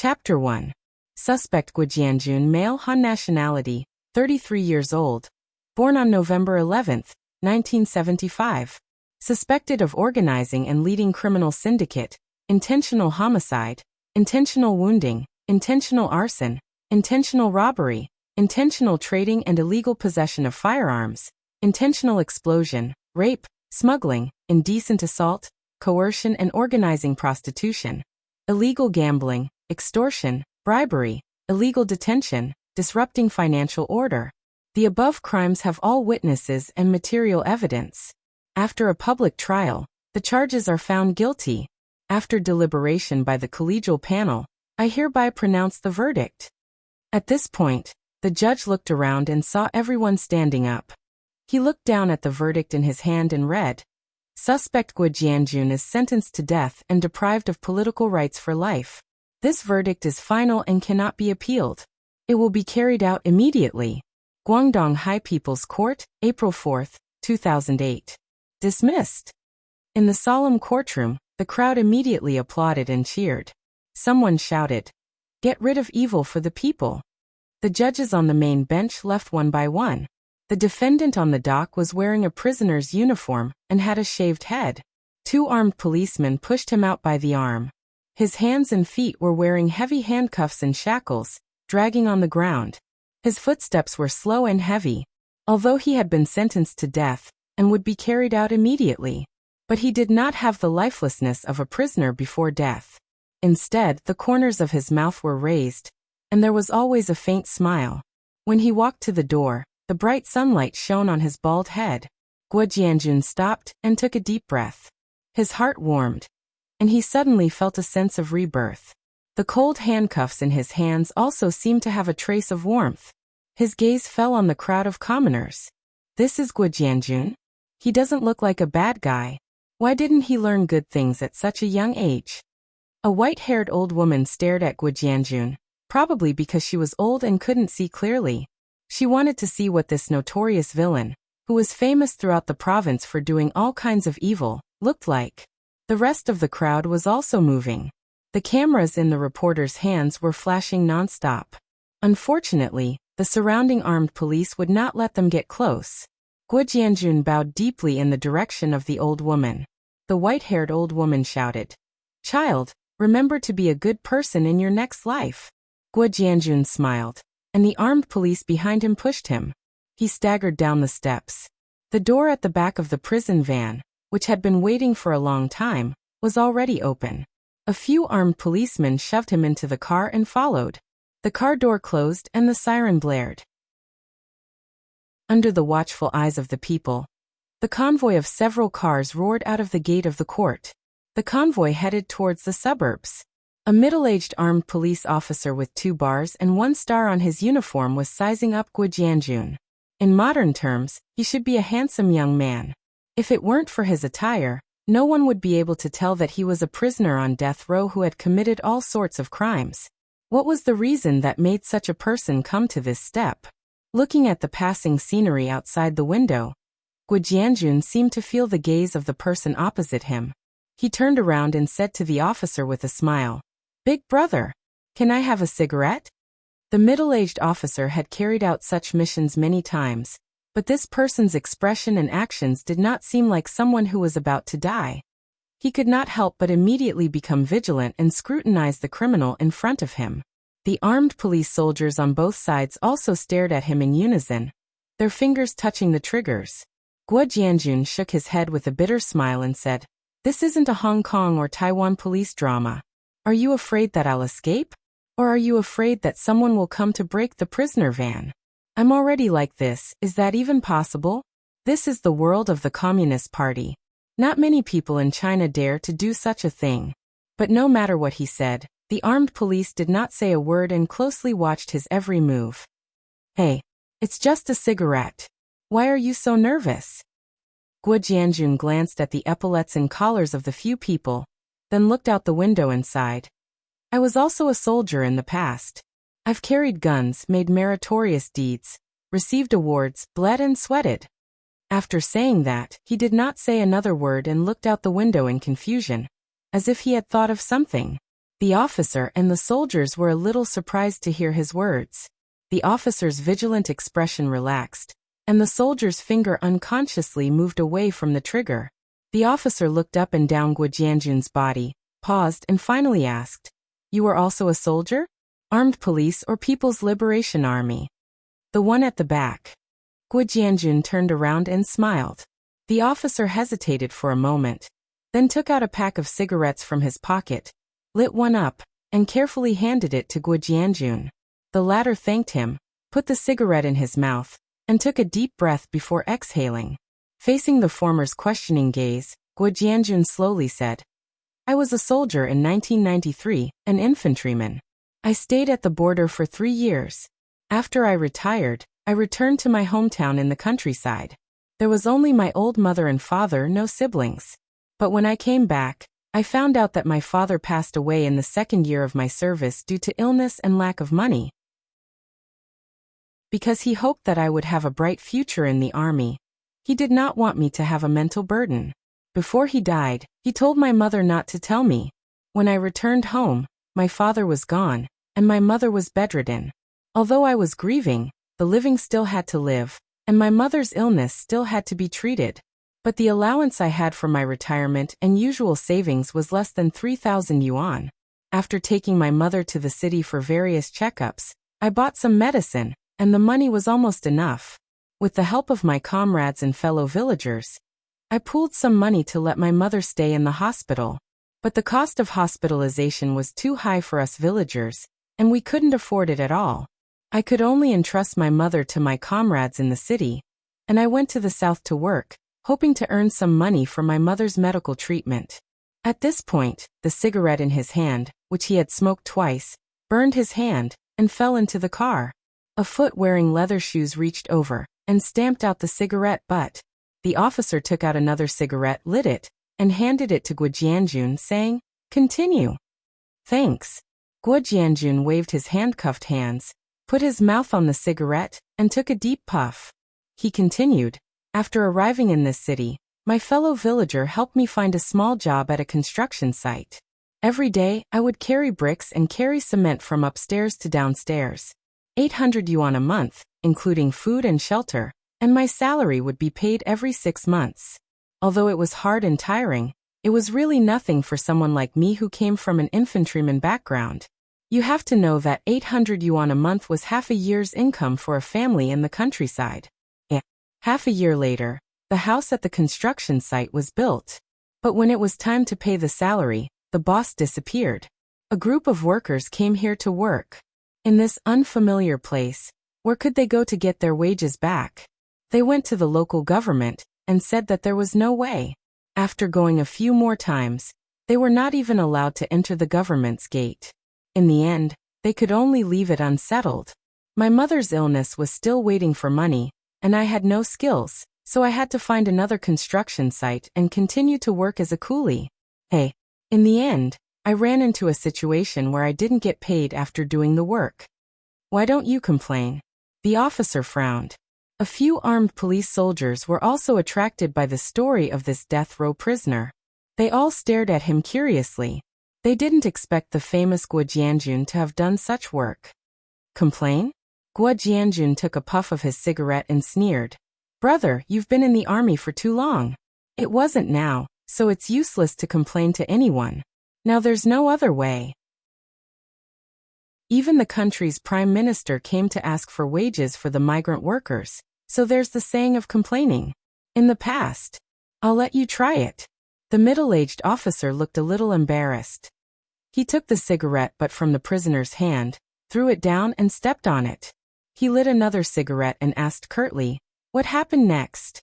Chapter 1. Suspect Guo Jianjun, male, Han nationality, 33 years old. Born on November 11, 1975. Suspected of organizing and leading criminal syndicate, intentional homicide, intentional wounding, intentional arson, intentional robbery, intentional trading and illegal possession of firearms, intentional explosion, rape, smuggling, indecent assault, coercion and organizing prostitution, illegal gambling, extortion, bribery, illegal detention, disrupting financial order. The above crimes have all witnesses and material evidence. After a public trial, the charges are found guilty. After deliberation by the collegial panel, I hereby pronounce the verdict. At this point, the judge looked around and saw everyone standing up. He looked down at the verdict in his hand and read, Suspect Guo Jianjun is sentenced to death and deprived of political rights for life. This verdict is final and cannot be appealed. It will be carried out immediately. Guangdong High People's Court, April 4, 2008. Dismissed. In the solemn courtroom, the crowd immediately applauded and cheered. Someone shouted, "Get rid of evil for the people." The judges on the main bench left one by one. The defendant on the dock was wearing a prisoner's uniform and had a shaved head. 2 armed policemen pushed him out by the arm. His hands and feet were wearing heavy handcuffs and shackles, dragging on the ground. His footsteps were slow and heavy, although he had been sentenced to death and would be carried out immediately. But he did not have the lifelessness of a prisoner before death. Instead, the corners of his mouth were raised, and there was always a faint smile. When he walked to the door, the bright sunlight shone on his bald head. Guo Jianjun stopped and took a deep breath. His heart warmed, and he suddenly felt a sense of rebirth. The cold handcuffs in his hands also seemed to have a trace of warmth. His gaze fell on the crowd of commoners. This is Guo Jianjun? He doesn't look like a bad guy. Why didn't he learn good things at such a young age? A white-haired old woman stared at Guo Jianjun, probably because she was old and couldn't see clearly. She wanted to see what this notorious villain, who was famous throughout the province for doing all kinds of evil, looked like. The rest of the crowd was also moving. The cameras in the reporters' hands were flashing non-stop. Unfortunately, the surrounding armed police would not let them get close. Guo Jianjun bowed deeply in the direction of the old woman. The white-haired old woman shouted, "Child, remember to be a good person in your next life." Guo Jianjun smiled, and the armed police behind him pushed him. He staggered down the steps. The door at the back of the prison van, which had been waiting for a long time, was already open. A few armed policemen shoved him into the car and followed. The car door closed and the siren blared. Under the watchful eyes of the people, the convoy of several cars roared out of the gate of the court. The convoy headed towards the suburbs. A middle-aged armed police officer with 2 bars and 1 star on his uniform was sizing up Guo Jianjun. In modern terms, he should be a handsome young man. If it weren't for his attire, no one would be able to tell that he was a prisoner on death row who had committed all sorts of crimes. What was the reason that made such a person come to this step? Looking at the passing scenery outside the window, Guo Jianjun seemed to feel the gaze of the person opposite him. He turned around and said to the officer with a smile, "Big brother, can I have a cigarette?" The middle-aged officer had carried out such missions many times, but this person's expression and actions did not seem like someone who was about to die. He could not help but immediately become vigilant and scrutinize the criminal in front of him. The armed police soldiers on both sides also stared at him in unison, their fingers touching the triggers. Guo Jianjun shook his head with a bitter smile and said, "This isn't a Hong Kong or Taiwan police drama. Are you afraid that I'll escape? Or are you afraid that someone will come to break the prisoner van? I'm already like this, is that even possible? This is the world of the Communist Party. Not many people in China dare to do such a thing." But no matter what he said, the armed police did not say a word and closely watched his every move. "Hey, it's just a cigarette. Why are you so nervous?" Guo Jianjun glanced at the epaulets and collars of the few people, then looked out the window and sighed. "I was also a soldier in the past. I've carried guns, made meritorious deeds, received awards, bled and sweated." After saying that, he did not say another word and looked out the window in confusion, as if he had thought of something. The officer and the soldiers were a little surprised to hear his words. The officer's vigilant expression relaxed, and the soldier's finger unconsciously moved away from the trigger. The officer looked up and down Guo Jianjun's body, paused, and finally asked, "You are also a soldier? Armed police or People's Liberation Army?" "The one at the back." Guo Jianjun turned around and smiled. The officer hesitated for a moment, then took out a pack of cigarettes from his pocket, lit one up, and carefully handed it to Guo Jianjun. The latter thanked him, put the cigarette in his mouth, and took a deep breath before exhaling. Facing the former's questioning gaze, Guo Jianjun slowly said, "I was a soldier in 1993, an infantryman. I stayed at the border for 3 years. After I retired, I returned to my hometown in the countryside. There was only my old mother and father, no siblings. But when I came back, I found out that my father passed away in the 2nd year of my service due to illness and lack of money. Because he hoped that I would have a bright future in the army. He did not want me to have a mental burden. Before he died, he told my mother not to tell me. When I returned home, my father was gone, and my mother was bedridden. Although I was grieving, the living still had to live, and my mother's illness still had to be treated. But the allowance I had for my retirement and usual savings was less than 3,000 yuan. After taking my mother to the city for various checkups, I bought some medicine, and the money was almost enough. With the help of my comrades and fellow villagers, I pooled some money to let my mother stay in the hospital. But the cost of hospitalization was too high for us villagers, and we couldn't afford it at all. I could only entrust my mother to my comrades in the city, and I went to the south to work, hoping to earn some money for my mother's medical treatment. At this point, the cigarette in his hand, which he had smoked twice, burned his hand, and fell into the car. A foot wearing leather shoes reached over, and stamped out the cigarette butt. The officer took out another cigarette, lit it, and handed it to Guo Jianjun, saying, "Continue." "Thanks." Guo Jianjun waved his handcuffed hands, put his mouth on the cigarette, and took a deep puff. He continued, "After arriving in this city, my fellow villager helped me find a small job at a construction site. Every day, I would carry bricks and carry cement from upstairs to downstairs. 800 yuan a month, including food and shelter, and my salary would be paid every 6 months. Although it was hard and tiring, it was really nothing for someone like me who came from an infantryman background. You have to know that 800 yuan a month was half a year's income for a family in the countryside." Half a year later, the house at the construction site was built. But when it was time to pay the salary, the boss disappeared. A group of workers came here to work. In this unfamiliar place, where could they go to get their wages back? They went to the local government and said that there was no way. After going a few more times, they were not even allowed to enter the government's gate. In the end, they could only leave it unsettled. My mother's illness was still waiting for money, and I had no skills, so I had to find another construction site and continue to work as a coolie. In the end, I ran into a situation where I didn't get paid after doing the work. Why don't you complain? The officer frowned. A few armed police soldiers were also attracted by the story of this death row prisoner. They all stared at him curiously. They didn't expect the famous Guo Jianjun to have done such work. Complain? Guo Jianjun took a puff of his cigarette and sneered. "Brother, you've been in the army for too long. It wasn't now, so it's useless to complain to anyone. Now there's no other way." Even the country's prime minister came to ask for wages for the migrant workers, so there's the saying of complaining. In the past. I'll let you try it. The middle-aged officer looked a little embarrassed. He took the cigarette butt from the prisoner's hand, threw it down and stepped on it. He lit another cigarette and asked curtly, "What happened next?"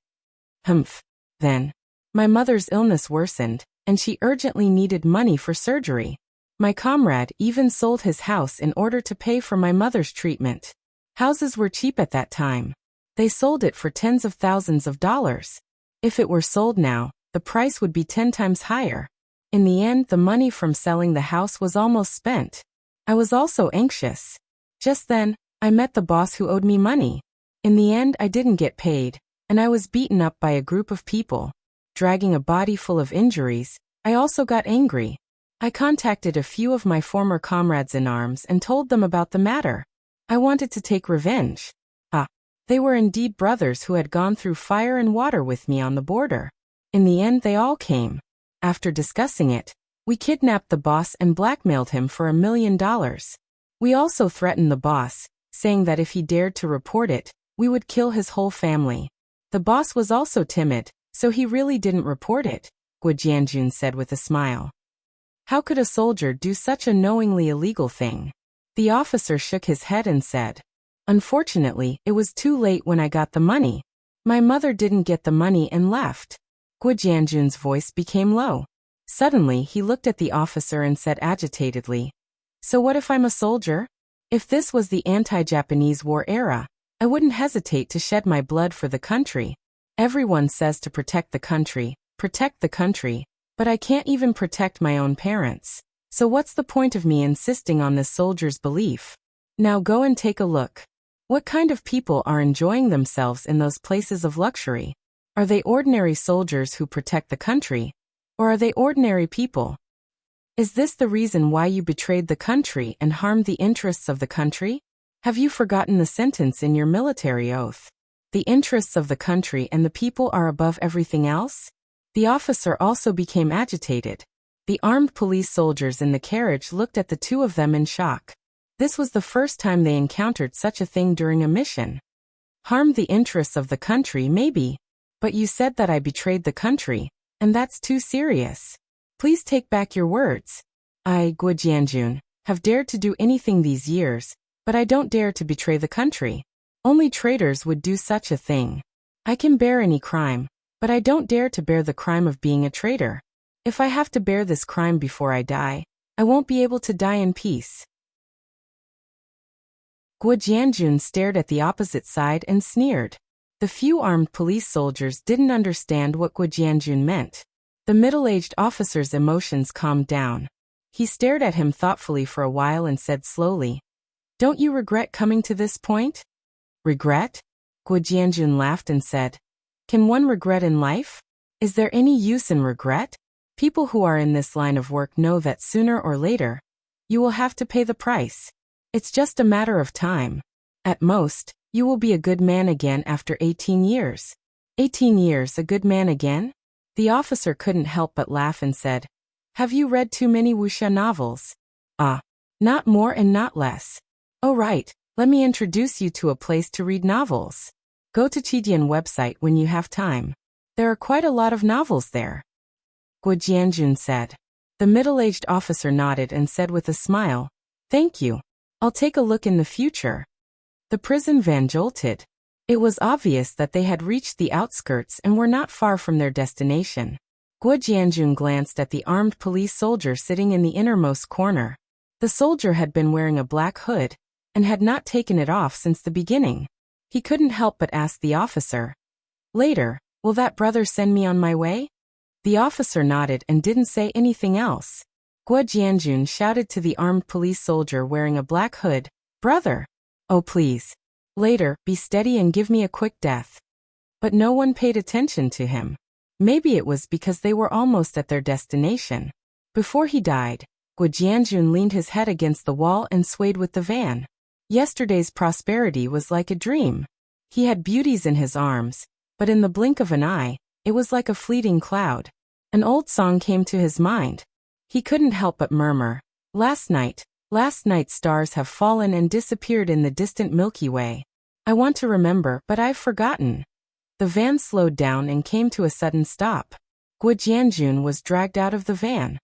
"Humph. Then. My mother's illness worsened, and she urgently needed money for surgery. My comrade even sold his house in order to pay for my mother's treatment. Houses were cheap at that time. They sold it for tens of thousands of dollars. If it were sold now, the price would be 10 times higher. In the end, the money from selling the house was almost spent. I was also anxious. Just then, I met the boss who owed me money. In the end, I didn't get paid, and I was beaten up by a group of people. Dragging a body full of injuries, I also got angry. I contacted a few of my former comrades in arms and told them about the matter. I wanted to take revenge. They were indeed brothers who had gone through fire and water with me on the border. In the end they all came. After discussing it, we kidnapped the boss and blackmailed him for $1 million. We also threatened the boss, saying that if he dared to report it, we would kill his whole family. The boss was also timid, so he really didn't report it, Guo Jianjun said with a smile. How could a soldier do such a knowingly illegal thing? The officer shook his head and said, Unfortunately, it was too late when I got the money. My mother didn't get the money and left. Guo Jianjun's voice became low. Suddenly, he looked at the officer and said agitatedly, So what if I'm a soldier? If this was the anti-Japanese war era, I wouldn't hesitate to shed my blood for the country. Everyone says to protect the country, but I can't even protect my own parents. So what's the point of me insisting on this soldier's belief? Now go and take a look. What kind of people are enjoying themselves in those places of luxury? Are they ordinary soldiers who protect the country? Or are they ordinary people? Is this the reason why you betrayed the country and harmed the interests of the country? Have you forgotten the sentence in your military oath? The interests of the country and the people are above everything else? The officer also became agitated. The armed police soldiers in the carriage looked at the two of them in shock. This was the first time they encountered such a thing during a mission. Harm the interests of the country, maybe. But you said that I betrayed the country, and that's too serious. Please take back your words. I, Guo Jianjun, have dared to do anything these years, but I don't dare to betray the country. Only traitors would do such a thing. I can bear any crime, but I don't dare to bear the crime of being a traitor. If I have to bear this crime before I die, I won't be able to die in peace. Guo Jianjun stared at the opposite side and sneered. The few armed police soldiers didn't understand what Guo Jianjun meant. The middle-aged officer's emotions calmed down. He stared at him thoughtfully for a while and said slowly, Don't you regret coming to this point? Regret? Guo Jianjun laughed and said, Can one regret in life? Is there any use in regret? People who are in this line of work know that sooner or later, you will have to pay the price. It's just a matter of time. At most, you will be a good man again after 18 years. 18 years, a good man again? The officer couldn't help but laugh and said, Have you read too many Wuxia novels? Not more and not less. Oh right, let me introduce you to a place to read novels. Go to Qidian website when you have time. There are quite a lot of novels there. Guo Jianjun said. The middle-aged officer nodded and said with a smile, Thank you. I'll take a look in the future. The prison van jolted. It was obvious that they had reached the outskirts and were not far from their destination. Guo Jianjun glanced at the armed police soldier sitting in the innermost corner. The soldier had been wearing a black hood, and had not taken it off since the beginning. He couldn't help but ask the officer, Later, will that brother send me on my way? The officer nodded and didn't say anything else. Guo Jianjun shouted to the armed police soldier wearing a black hood, Brother! Oh please. Later, be steady and give me a quick death. But no one paid attention to him. Maybe it was because they were almost at their destination. Before he died, Guo Jianjun leaned his head against the wall and swayed with the van. Yesterday's prosperity was like a dream. He had beauties in his arms, but in the blink of an eye, it was like a fleeting cloud. An old song came to his mind. He couldn't help but murmur, Last night stars have fallen and disappeared in the distant Milky Way. I want to remember, but I've forgotten. The van slowed down and came to a sudden stop. Guo Jianjun was dragged out of the van.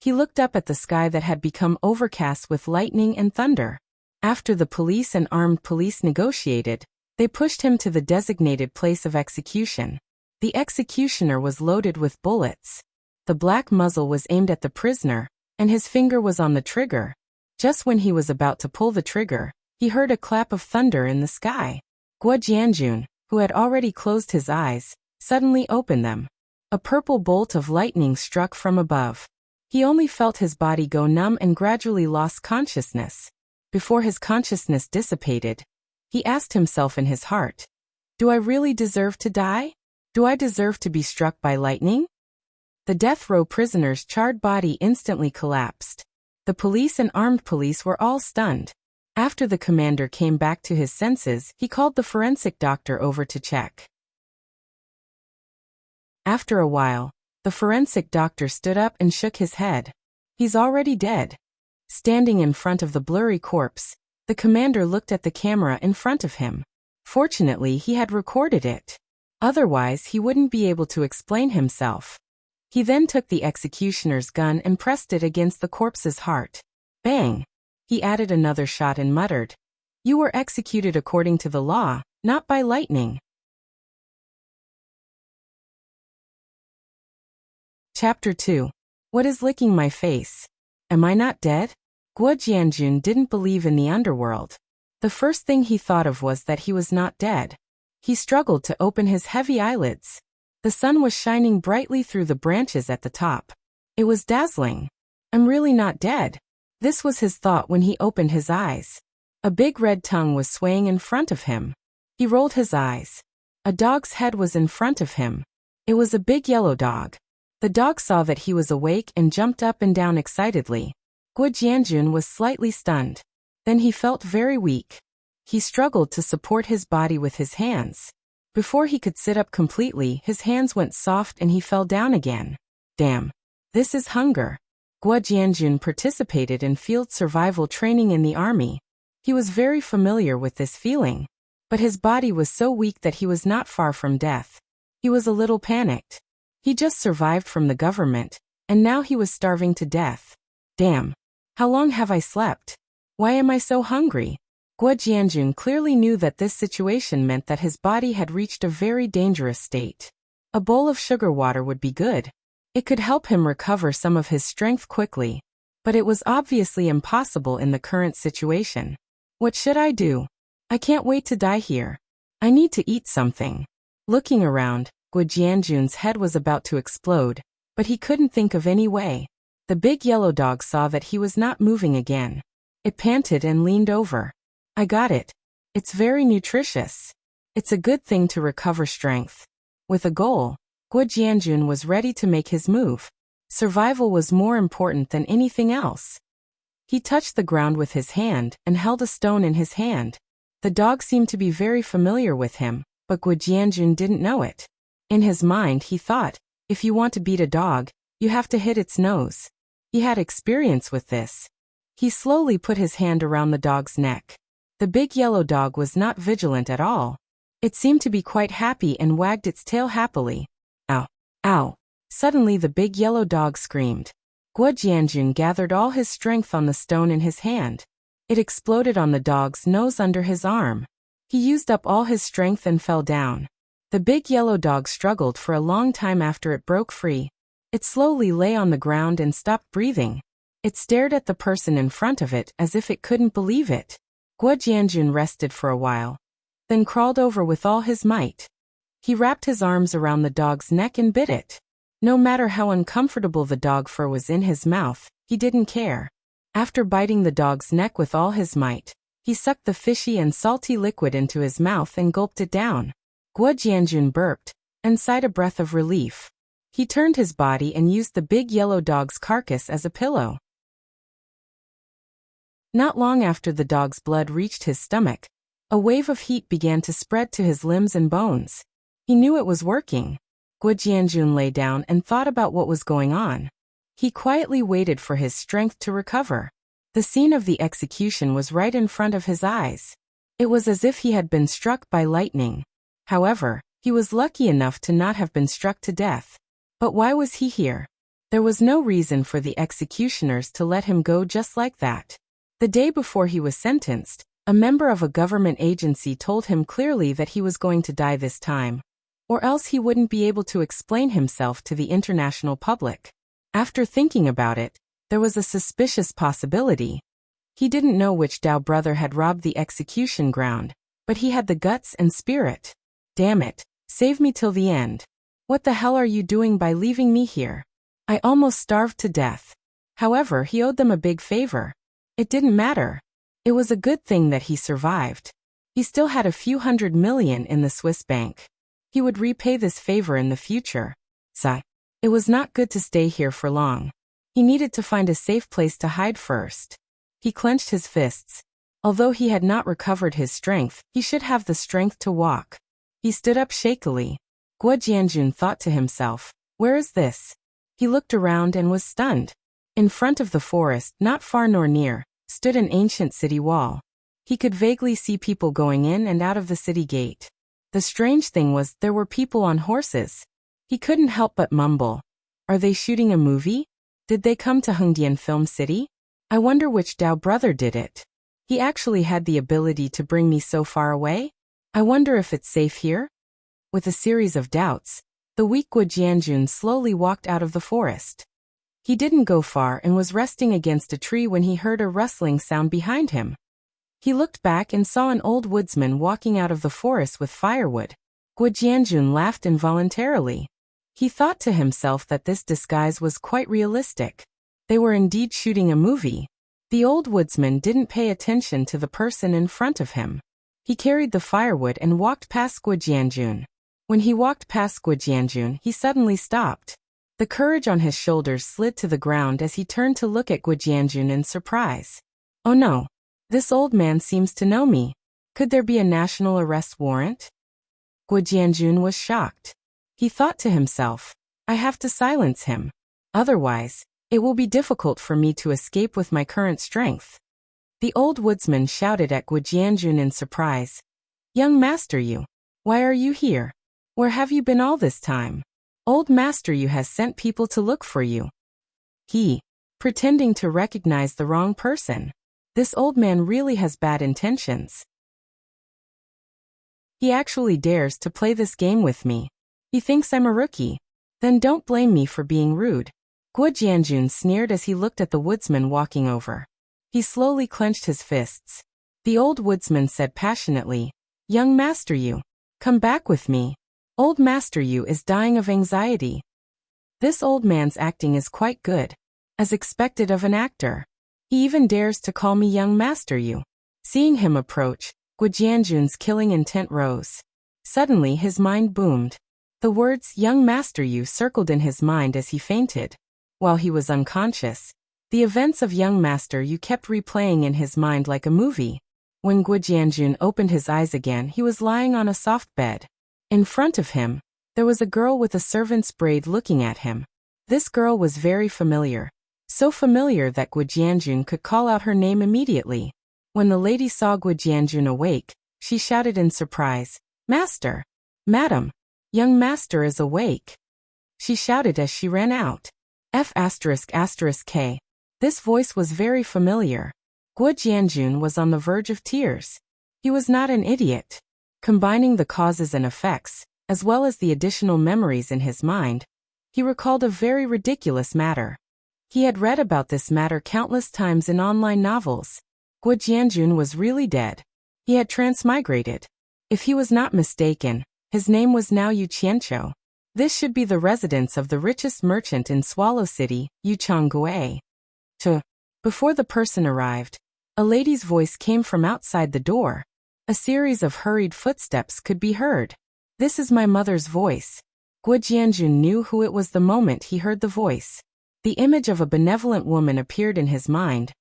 He looked up at the sky that had become overcast with lightning and thunder. After the police and armed police negotiated, they pushed him to the designated place of execution. The executioner was loaded with bullets. The black muzzle was aimed at the prisoner, and his finger was on the trigger. Just when he was about to pull the trigger, he heard a clap of thunder in the sky. Guo Jianjun, who had already closed his eyes, suddenly opened them. A purple bolt of lightning struck from above. He only felt his body go numb and gradually lost consciousness. Before his consciousness dissipated, he asked himself in his heart, Do I really deserve to die? Do I deserve to be struck by lightning? The death row prisoner's charred body instantly collapsed. The police and armed police were all stunned. After the commander came back to his senses, he called the forensic doctor over to check. After a while, the forensic doctor stood up and shook his head. He's already dead. Standing in front of the blurry corpse, the commander looked at the camera in front of him. Fortunately, he had recorded it. Otherwise, he wouldn't be able to explain himself. He then took the executioner's gun and pressed it against the corpse's heart. Bang! He added another shot and muttered, "You were executed according to the law, not by lightning." Chapter 2. What is licking my face? Am I not dead? Guo Jianjun didn't believe in the underworld. The first thing he thought of was that he was not dead. He struggled to open his heavy eyelids. The sun was shining brightly through the branches at the top. It was dazzling. I'm really not dead. This was his thought when he opened his eyes. A big red tongue was swaying in front of him. He rolled his eyes. A dog's head was in front of him. It was a big yellow dog. The dog saw that he was awake and jumped up and down excitedly. Guo Jianjun was slightly stunned. Then he felt very weak. He struggled to support his body with his hands. Before he could sit up completely, his hands went soft and he fell down again. Damn. This is hunger. Guo Jianjun participated in field survival training in the army. He was very familiar with this feeling. But his body was so weak that he was not far from death. He was a little panicked. He just survived from the government, and now he was starving to death. Damn. How long have I slept? Why am I so hungry? Guo Jianjun clearly knew that this situation meant that his body had reached a very dangerous state. A bowl of sugar water would be good. It could help him recover some of his strength quickly. But it was obviously impossible in the current situation. What should I do? I can't wait to die here. I need to eat something. Looking around, Guo Jianjun's head was about to explode, but he couldn't think of any way. The big yellow dog saw that he was not moving again. It panted and leaned over. I got it. It's very nutritious. It's a good thing to recover strength. With a goal, Guo Jianjun was ready to make his move. Survival was more important than anything else. He touched the ground with his hand and held a stone in his hand. The dog seemed to be very familiar with him, but Guo Jianjun didn't know it. In his mind, he thought, if you want to beat a dog, you have to hit its nose. He had experience with this. He slowly put his hand around the dog's neck. The big yellow dog was not vigilant at all. It seemed to be quite happy and wagged its tail happily. Ow! Ow! Suddenly the big yellow dog screamed. Guo Jianjun gathered all his strength on the stone in his hand. It exploded on the dog's nose under his arm. He used up all his strength and fell down. The big yellow dog struggled for a long time after it broke free. It slowly lay on the ground and stopped breathing. It stared at the person in front of it as if it couldn't believe it. Guo Jianjun rested for a while, then crawled over with all his might. He wrapped his arms around the dog's neck and bit it. No matter how uncomfortable the dog fur was in his mouth, he didn't care. After biting the dog's neck with all his might, he sucked the fishy and salty liquid into his mouth and gulped it down. Guo Jianjun burped and sighed a breath of relief. He turned his body and used the big yellow dog's carcass as a pillow. Not long after the dog's blood reached his stomach, a wave of heat began to spread to his limbs and bones. He knew it was working. Guo Jianjun lay down and thought about what was going on. He quietly waited for his strength to recover. The scene of the execution was right in front of his eyes. It was as if he had been struck by lightning. However, he was lucky enough to not have been struck to death. But why was he here? There was no reason for the executioners to let him go just like that. The day before he was sentenced, a member of a government agency told him clearly that he was going to die this time, or else he wouldn't be able to explain himself to the international public. After thinking about it, there was a suspicious possibility. He didn't know which Dao brother had robbed the execution ground, but he had the guts and spirit. Damn it, save me till the end. What the hell are you doing by leaving me here? I almost starved to death. However, he owed them a big favor. It didn't matter. It was a good thing that he survived. He still had a few $100 million in the Swiss bank. He would repay this favor in the future. It was not good to stay here for long. He needed to find a safe place to hide first. He clenched his fists. Although he had not recovered his strength, he should have the strength to walk. He stood up shakily. Guo Jianjun thought to himself, where is this? He looked around and was stunned. In front of the forest, not far nor near, stood an ancient city wall. He could vaguely see people going in and out of the city gate. The strange thing was, there were people on horses. He couldn't help but mumble. Are they shooting a movie? Did they come to Hengdian Film City? I wonder which Dao brother did it. He actually had the ability to bring me so far away? I wonder if it's safe here? With a series of doubts, the weak Guo Jianjun slowly walked out of the forest. He didn't go far and was resting against a tree when he heard a rustling sound behind him. He looked back and saw an old woodsman walking out of the forest with firewood. Guo Jianjun laughed involuntarily. He thought to himself that this disguise was quite realistic. They were indeed shooting a movie. The old woodsman didn't pay attention to the person in front of him. He carried the firewood and walked past Guo Jianjun. When he walked past Guo Jianjun, he suddenly stopped. The courage on his shoulders slid to the ground as he turned to look at Guo Jianjun in surprise. Oh no! This old man seems to know me. Could there be a national arrest warrant? Guo Jianjun was shocked. He thought to himself, I have to silence him. Otherwise, it will be difficult for me to escape with my current strength. The old woodsman shouted at Guo Jianjun in surprise. Young master Yu, why are you here? Where have you been all this time? Old master Yu has sent people to look for you. He, pretending to recognize the wrong person. This old man really has bad intentions. He actually dares to play this game with me. He thinks I'm a rookie. Then don't blame me for being rude. Guo Jianjun sneered as he looked at the woodsman walking over. He slowly clenched his fists. The old woodsman said passionately, Young master Yu, come back with me. Old master Yu is dying of anxiety. This old man's acting is quite good, as expected of an actor. He even dares to call me young master Yu. Seeing him approach, Guo Jianjun's killing intent rose. Suddenly his mind boomed. The words young master Yu circled in his mind as he fainted. While he was unconscious, the events of young master Yu kept replaying in his mind like a movie. When Guo Jianjun opened his eyes again, he was lying on a soft bed. In front of him, there was a girl with a servant's braid looking at him. This girl was very familiar. So familiar that Guo Jianjun could call out her name immediately. When the lady saw Guo Jianjun awake, she shouted in surprise, Master! Madam! Young master is awake! She shouted as she ran out. F***K. This voice was very familiar. Guo Jianjun was on the verge of tears. He was not an idiot. Combining the causes and effects, as well as the additional memories in his mind, he recalled a very ridiculous matter. He had read about this matter countless times in online novels. Guo Jianjun was really dead. He had transmigrated. If he was not mistaken, his name was now Yu Qianqiu. This should be the residence of the richest merchant in Swallow City, Yu Changgue. Before the person arrived, a lady's voice came from outside the door. A series of hurried footsteps could be heard. This is my mother's voice. Guo Jianjun knew who it was the moment he heard the voice. The image of a benevolent woman appeared in his mind,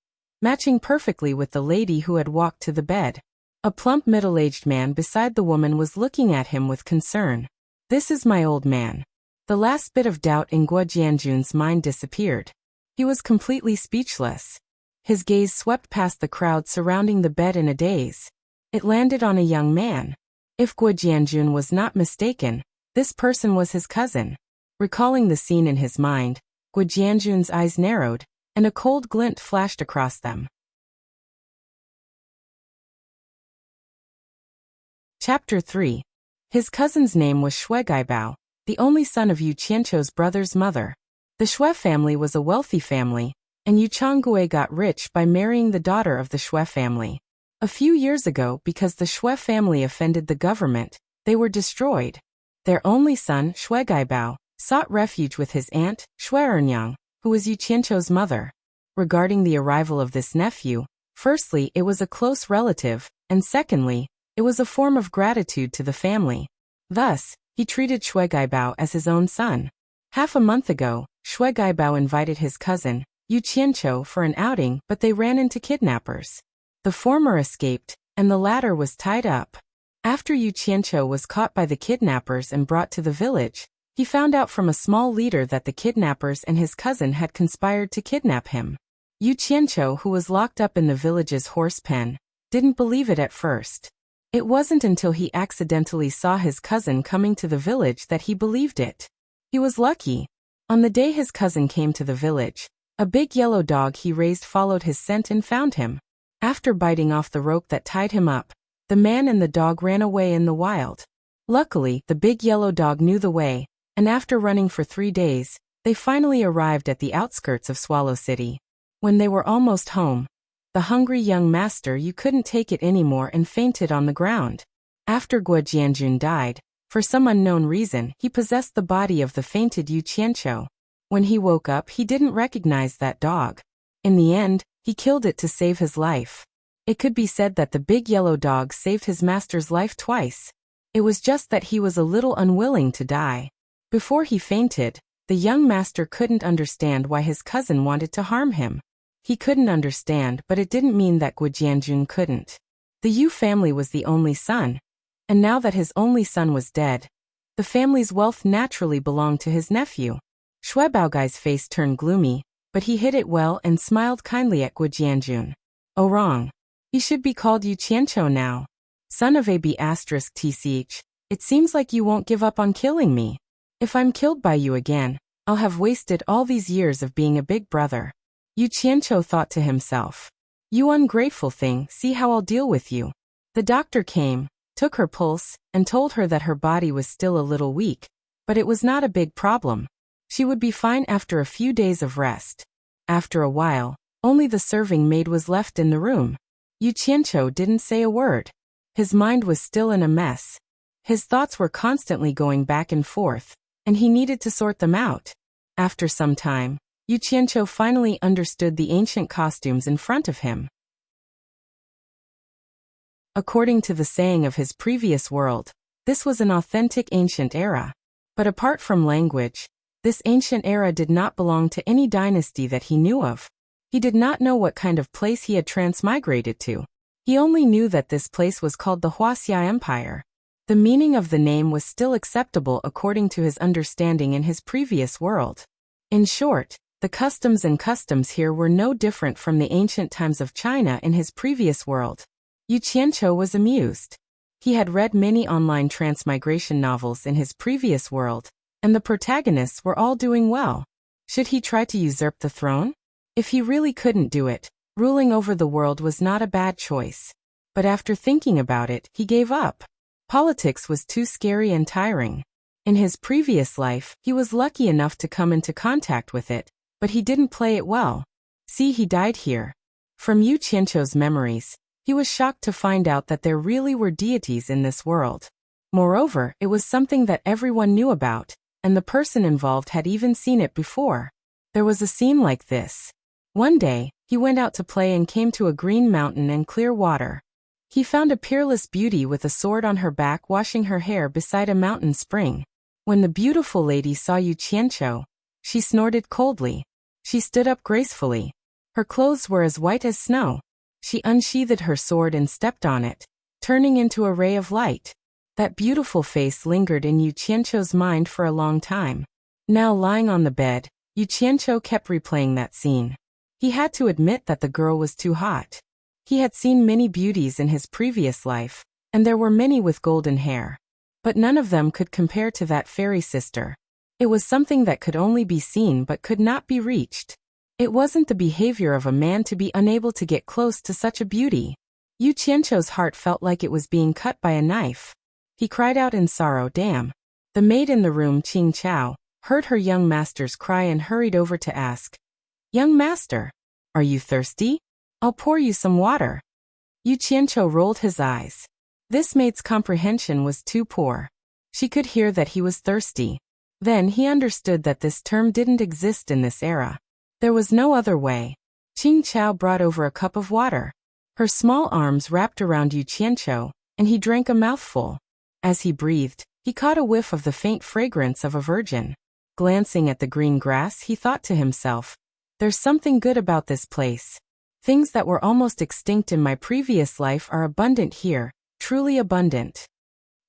matching perfectly with the lady who had walked to the bed. A plump middle-aged man beside the woman was looking at him with concern. This is my old man. The last bit of doubt in Guo Jianjun's mind disappeared. He was completely speechless. His gaze swept past the crowd surrounding the bed in a daze. It landed on a young man. If Guo Jianjun was not mistaken, this person was his cousin. Recalling the scene in his mind, Guo Jianjun's eyes narrowed, and a cold glint flashed across them. Chapter 3. His cousin's name was Shui Gaibao, the only son of Yu Qianqiu's brother's mother. The Shui family was a wealthy family, and Yu Changgue got rich by marrying the daughter of the Shui family. A few years ago, because the Shui family offended the government, they were destroyed. Their only son, Shui Gaibao, sought refuge with his aunt, Shui Ernyang, who was Yu Qianqiu's mother. Regarding the arrival of this nephew, firstly, it was a close relative, and secondly, it was a form of gratitude to the family. Thus, he treated Shui Gaibao as his own son. Half a month ago, Shui Gaibao invited his cousin, Yu Qianqiu, for an outing, but they ran into kidnappers. The former escaped, and the latter was tied up. After Yu Qianqiu was caught by the kidnappers and brought to the village, he found out from a small leader that the kidnappers and his cousin had conspired to kidnap him. Yu Qianqiu, who was locked up in the village's horse pen, didn't believe it at first. It wasn't until he accidentally saw his cousin coming to the village that he believed it. He was lucky. On the day his cousin came to the village, a big yellow dog he raised followed his scent and found him. After biting off the rope that tied him up, the man and the dog ran away in the wild. Luckily, the big yellow dog knew the way, and after running for 3 days, they finally arrived at the outskirts of Swallow City. When they were almost home, the hungry young master Yu couldn't take it anymore and fainted on the ground. After Guo Jianjun died, for some unknown reason, he possessed the body of the fainted Yu Qianqiu. When he woke up, he didn't recognize that dog. In the end, he killed it to save his life. It could be said that the big yellow dog saved his master's life twice. It was just that he was a little unwilling to die. Before he fainted, the young master couldn't understand why his cousin wanted to harm him. He couldn't understand, but it didn't mean that Guo Jianjun couldn't. The Yu family was the only son, and now that his only son was dead, the family's wealth naturally belonged to his nephew. Shui Baogai's face turned gloomy, but he hid it well and smiled kindly at Guo Jianjun. Oh, wrong. He should be called Yu Qianqiu now. Son of AB****, it seems like you won't give up on killing me. If I'm killed by you again, I'll have wasted all these years of being a big brother. Yu Qianqiu thought to himself. You ungrateful thing, see how I'll deal with you. The doctor came, took her pulse, and told her that her body was still a little weak, but it was not a big problem. She would be fine after a few days of rest. After a while, only the serving maid was left in the room. Yu Qianqiu didn't say a word. His mind was still in a mess. His thoughts were constantly going back and forth, and he needed to sort them out. After some time, Yu Qianqiu finally understood the ancient costumes in front of him. According to the saying of his previous world, this was an authentic ancient era. But apart from language, this ancient era did not belong to any dynasty that he knew of. He did not know what kind of place he had transmigrated to. He only knew that this place was called the Wuxia Empire. The meaning of the name was still acceptable according to his understanding in his previous world. In short, the customs here were no different from the ancient times of China in his previous world. Yu Qianqiu was amused. He had read many online transmigration novels in his previous world, and the protagonists were all doing well. Should he try to usurp the throne? If he really couldn't do it, ruling over the world was not a bad choice. But after thinking about it, he gave up. Politics was too scary and tiring. In his previous life, he was lucky enough to come into contact with it, but he didn't play it well. See, he died here. From Yu Qianqiu's memories, he was shocked to find out that there really were deities in this world. Moreover, it was something that everyone knew about, and the person involved had even seen it before. There was a scene like this. One day, he went out to play and came to a green mountain and clear water. He found a peerless beauty with a sword on her back washing her hair beside a mountain spring. When the beautiful lady saw Yu Qianqiu, she snorted coldly. She stood up gracefully. Her clothes were as white as snow. She unsheathed her sword and stepped on it, turning into a ray of light. That beautiful face lingered in Yu Qianqiu's mind for a long time. Now lying on the bed, Yu Qianqiu kept replaying that scene. He had to admit that the girl was too hot. He had seen many beauties in his previous life, and there were many with golden hair. But none of them could compare to that fairy sister. It was something that could only be seen but could not be reached. It wasn't the behavior of a man to be unable to get close to such a beauty. Yu Qianqiu's heart felt like it was being cut by a knife. He cried out in sorrow, "Damn!" The maid in the room, Qing Chao, heard her young master's cry and hurried over to ask, "Young master, are you thirsty? I'll pour you some water." Yu Qianqiu rolled his eyes. This maid's comprehension was too poor. She could hear that he was thirsty. Then he understood that this term didn't exist in this era. There was no other way. Qing Chao brought over a cup of water. Her small arms wrapped around Yu Qianqiu, and he drank a mouthful. As he breathed, he caught a whiff of the faint fragrance of a virgin. glancing at the green grass, he thought to himself, "There's something good about this place. Things that were almost extinct in my previous life are abundant here, truly abundant."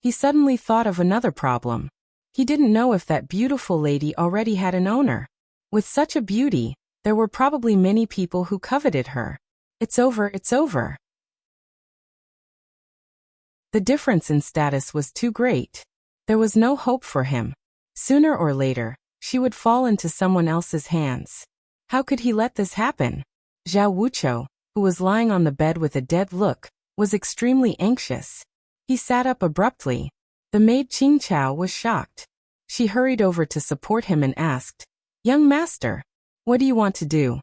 He suddenly thought of another problem. He didn't know if that beautiful lady already had an owner. With such a beauty, there were probably many people who coveted her. It's over, it's over. The difference in status was too great. There was no hope for him. Sooner or later, she would fall into someone else's hands. How could he let this happen? Zhao Wuchou, who was lying on the bed with a dead look, was extremely anxious. He sat up abruptly. The maid Qing Chao was shocked. She hurried over to support him and asked, "Young master, what do you want to do?"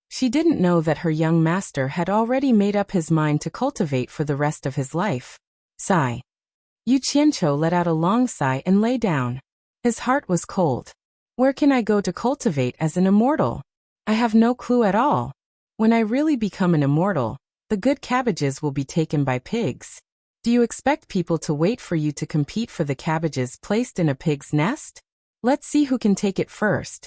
She didn't know that her young master had already made up his mind to cultivate for the rest of his life. Sigh. Yu Qianqiu let out a long sigh and lay down. His heart was cold. Where can I go to cultivate as an immortal? I have no clue at all. When I really become an immortal, the good cabbages will be taken by pigs. Do you expect people to wait for you to compete for the cabbages placed in a pig's nest? Let's see who can take it first.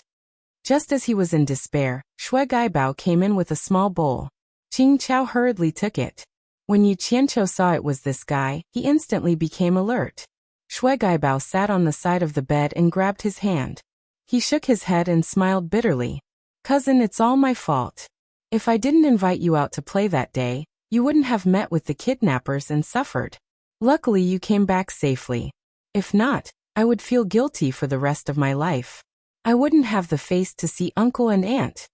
Just as he was in despair, Shui Gaibao came in with a small bowl. Qing Chao hurriedly took it. When Yu Qianqiu saw it was this guy, he instantly became alert. Shui Gaibao sat on the side of the bed and grabbed his hand. He shook his head and smiled bitterly. "Cousin, it's all my fault. If I didn't invite you out to play that day, you wouldn't have met with the kidnappers and suffered. Luckily you came back safely. If not, I would feel guilty for the rest of my life. I wouldn't have the face to see uncle and aunt."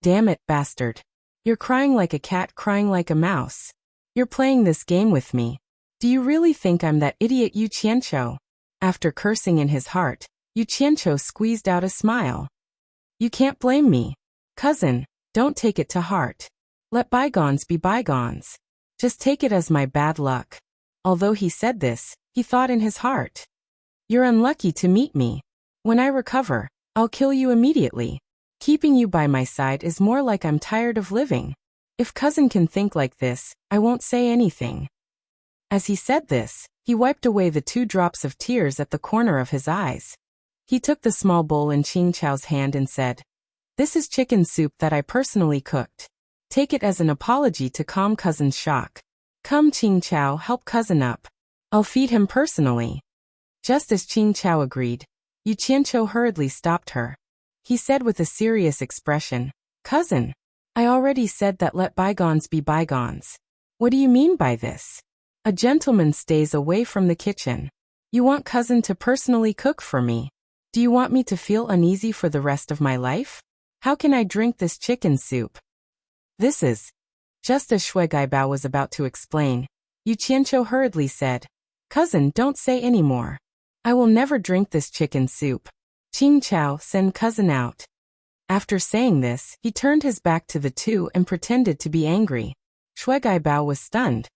"Damn it, bastard. You're crying like a cat, crying like a mouse. You're playing this game with me. Do you really think I'm that idiot?" Yu Qianqiu. After cursing in his heart, Yu Qianqiu squeezed out a smile. "You can't blame me. Cousin, don't take it to heart. Let bygones be bygones. Just take it as my bad luck." Although he said this, he thought in his heart, "You're unlucky to meet me. When I recover, I'll kill you immediately. Keeping you by my side is more like I'm tired of living. If cousin can think like this, I won't say anything." As he said this, he wiped away the 2 drops of tears at the corner of his eyes. He took the small bowl in Qing Chao's hand and said, "This is chicken soup that I personally cooked. Take it as an apology to calm cousin's shock. Come Qing Chao, help cousin up. I'll feed him personally." Just as Qing Chao agreed, Yu Qianqiu hurriedly stopped her. He said with a serious expression, "Cousin, I already said that let bygones be bygones. What do you mean by this? A gentleman stays away from the kitchen. You want cousin to personally cook for me? Do you want me to feel uneasy for the rest of my life? How can I drink this chicken soup?" This is... Just as Shui Gaibao was about to explain, Yu Qianqiu hurriedly said, "Cousin, don't say any more. I will never drink this chicken soup. Qing Chao, send cousin out." After saying this, he turned his back to the two and pretended to be angry. Shui Gaibao was stunned.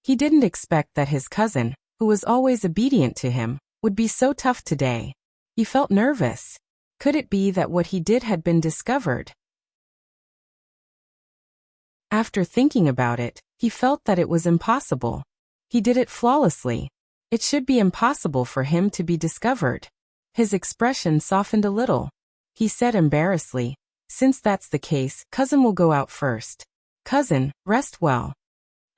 He didn't expect that his cousin, who was always obedient to him, would be so tough today. He felt nervous. Could it be that what he did had been discovered? After thinking about it, he felt that it was impossible. He did it flawlessly. It should be impossible for him to be discovered. His expression softened a little. He said embarrassedly, "Since that's the case, cousin will go out first. Cousin, rest well."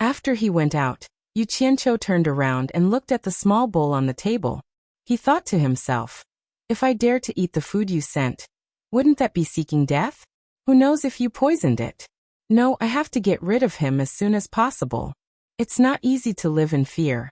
After he went out, Yu Qianqiu turned around and looked at the small bowl on the table. He thought to himself, "If I dare to eat the food you sent, wouldn't that be seeking death? Who knows if you poisoned it? No, I have to get rid of him as soon as possible. It's not easy to live in fear."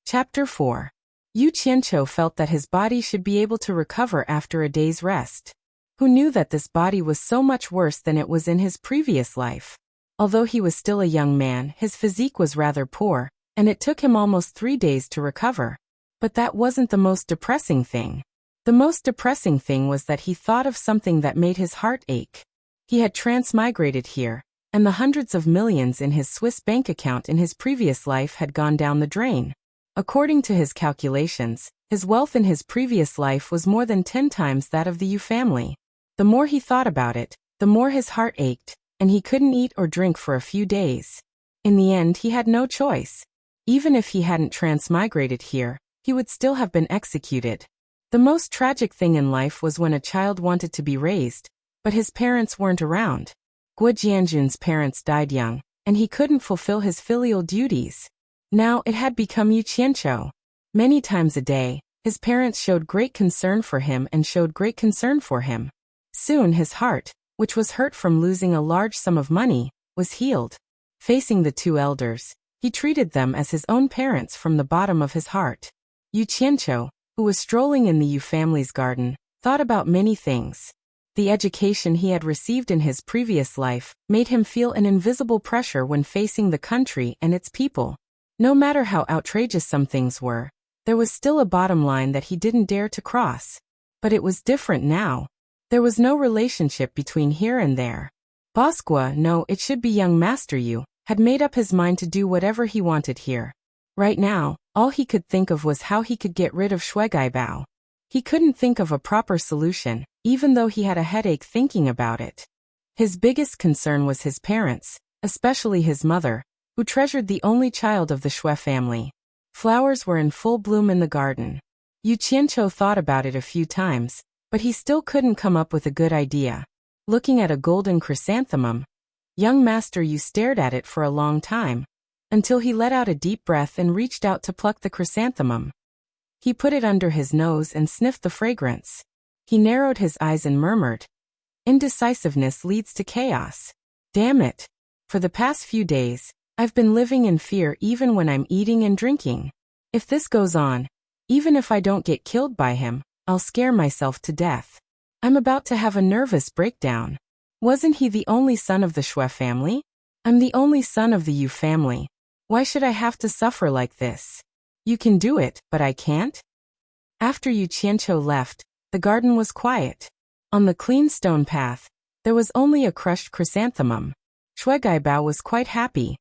Chapter 4. Yu Qianqiu felt that his body should be able to recover after a day's rest. Who knew that this body was so much worse than it was in his previous life? Although he was still a young man, his physique was rather poor, and it took him almost 3 days to recover. But that wasn't the most depressing thing. The most depressing thing was that he thought of something that made his heart ache. He had transmigrated here, and the hundreds of millions in his Swiss bank account in his previous life had gone down the drain. According to his calculations, his wealth in his previous life was more than 10 times that of the Yu family. The more he thought about it, the more his heart ached, and he couldn't eat or drink for a few days. In the end, he had no choice. Even if he hadn't transmigrated here, he would still have been executed. The most tragic thing in life was when a child wanted to be raised, but his parents weren't around. Guo Jianjun's parents died young, and he couldn't fulfill his filial duties. Now it had become Yu Qianqiu. Many times a day, his parents showed great concern for him. Soon his heart, which was hurt from losing a large sum of money, was healed. Facing the two elders, he treated them as his own parents from the bottom of his heart. Yu Qianqiu, who was strolling in the Yu family's garden, thought about many things. The education he had received in his previous life made him feel an invisible pressure when facing the country and its people. No matter how outrageous some things were, there was still a bottom line that he didn't dare to cross. But it was different now. There was no relationship between here and there. Boss Guo, no, it should be young Master Yu, had made up his mind to do whatever he wanted here. Right now, all he could think of was how he could get rid of Shuegaibao. He couldn't think of a proper solution, even though he had a headache thinking about it. His biggest concern was his parents, especially his mother, who treasured the only child of the Shui family. Flowers were in full bloom in the garden. Yu Qianqiu thought about it a few times, but he still couldn't come up with a good idea. Looking at a golden chrysanthemum, young Master Yu stared at it for a long time, until he let out a deep breath and reached out to pluck the chrysanthemum. He put it under his nose and sniffed the fragrance. He narrowed his eyes and murmured, "Indecisiveness leads to chaos. Damn it. For the past few days, I've been living in fear even when I'm eating and drinking. If this goes on, even if I don't get killed by him, I'll scare myself to death. I'm about to have a nervous breakdown. Wasn't he the only son of the Shui family? I'm the only son of the Yu family. Why should I have to suffer like this? You can do it, but I can't?" After Yu Qianqiu left, the garden was quiet. On the clean stone path, there was only a crushed chrysanthemum. Shuegaibao was quite happy.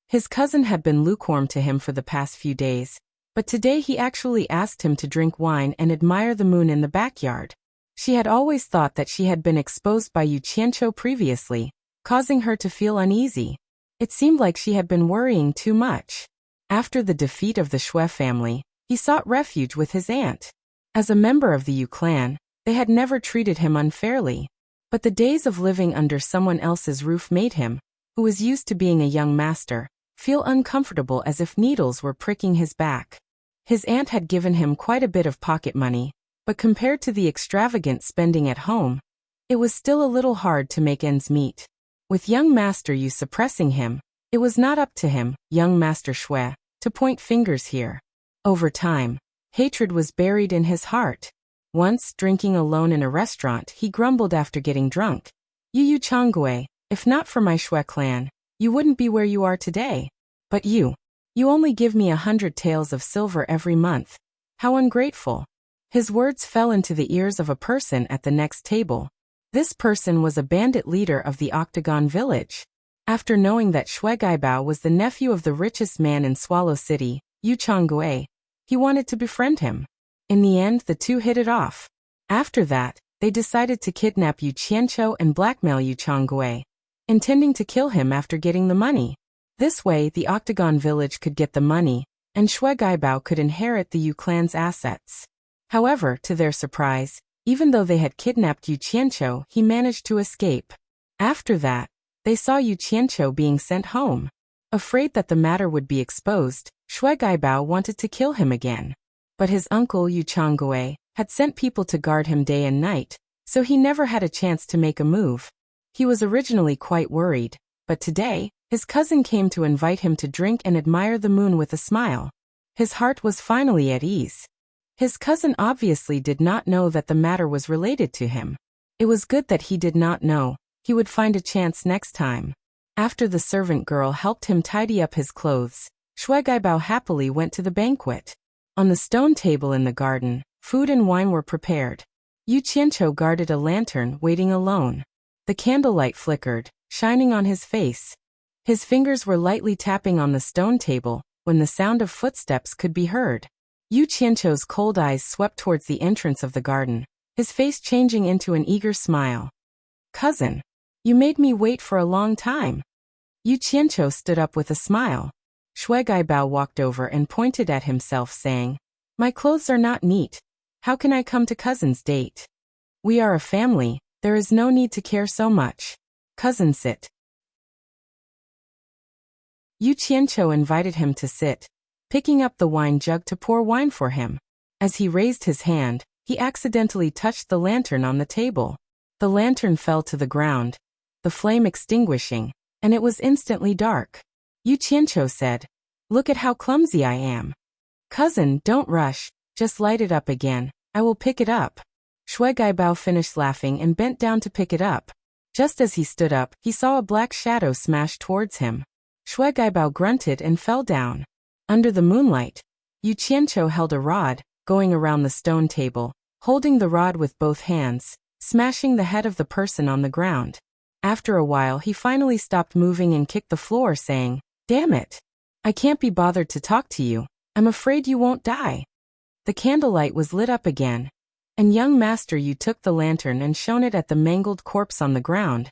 His cousin had been lukewarm to him for the past few days, but today he actually asked him to drink wine and admire the moon in the backyard. She had always thought that she had been exposed by Yu Qianqiu previously, causing her to feel uneasy. It seemed like she had been worrying too much. After the defeat of the Shui family, he sought refuge with his aunt. As a member of the Yu clan, they had never treated him unfairly. But the days of living under someone else's roof made him, who was used to being a young master, feel uncomfortable, as if needles were pricking his back. His aunt had given him quite a bit of pocket money, but compared to the extravagant spending at home, it was still a little hard to make ends meet. With young Master Yu suppressing him, it was not up to him, young Master Shui, to point fingers here. Over time, hatred was buried in his heart. Once, drinking alone in a restaurant, he grumbled after getting drunk. "Yu Changgui, if not for my Shui clan, you wouldn't be where you are today. But you only give me 100 taels of silver every month. How ungrateful." His words fell into the ears of a person at the next table. This person was a bandit leader of the Octagon village. After knowing that Shuegaibao was the nephew of the richest man in Swallow City, Yu Changgui, he wanted to befriend him. In the end, the two hit it off. After that, they decided to kidnap Yu Qianqiu and blackmail Yu Changgui, intending to kill him after getting the money. This way, the Octagon village could get the money, and Shuegaibao could inherit the Yu clan's assets. However, to their surprise, even though they had kidnapped Yu Qianqiu, he managed to escape. After that, they saw Yu Qianqiu being sent home. Afraid that the matter would be exposed, Shuegaibao wanted to kill him again. But his uncle Yu Changgui had sent people to guard him day and night, so he never had a chance to make a move. He was originally quite worried, but today, his cousin came to invite him to drink and admire the moon with a smile. His heart was finally at ease. His cousin obviously did not know that the matter was related to him. It was good that he did not know. He would find a chance next time. After the servant girl helped him tidy up his clothes, Shuegaibao happily went to the banquet. On the stone table in the garden, food and wine were prepared. Yu Qianqiu guarded a lantern, waiting alone. The candlelight flickered, shining on his face. His fingers were lightly tapping on the stone table when the sound of footsteps could be heard. Yu Qianqiu's cold eyes swept towards the entrance of the garden, his face changing into an eager smile. "Cousin, you made me wait for a long time." Yu Qianqiu stood up with a smile. Shui Gaibao walked over and pointed at himself, saying, "My clothes are not neat. How can I come to cousin's date? We are a family, there is no need to care so much. Cousin, sit." Yu Qianqiu invited him to sit, picking up the wine jug to pour wine for him. As he raised his hand, he accidentally touched the lantern on the table. The lantern fell to the ground, the flame extinguishing, and it was instantly dark. Yu Qianqiu said, "Look at how clumsy I am. Cousin, don't rush, just light it up again, I will pick it up." Shui Gaibao finished laughing and bent down to pick it up. Just as he stood up, he saw a black shadow smash towards him. Shui Gaibao grunted and fell down. Under the moonlight, Yu Qianqiu held a rod, going around the stone table, holding the rod with both hands, smashing the head of the person on the ground. After a while he finally stopped moving and kicked the floor, saying, "Damn it! I can't be bothered to talk to you. I'm afraid you won't die." The candlelight was lit up again, and young Master Yu took the lantern and shone it at the mangled corpse on the ground,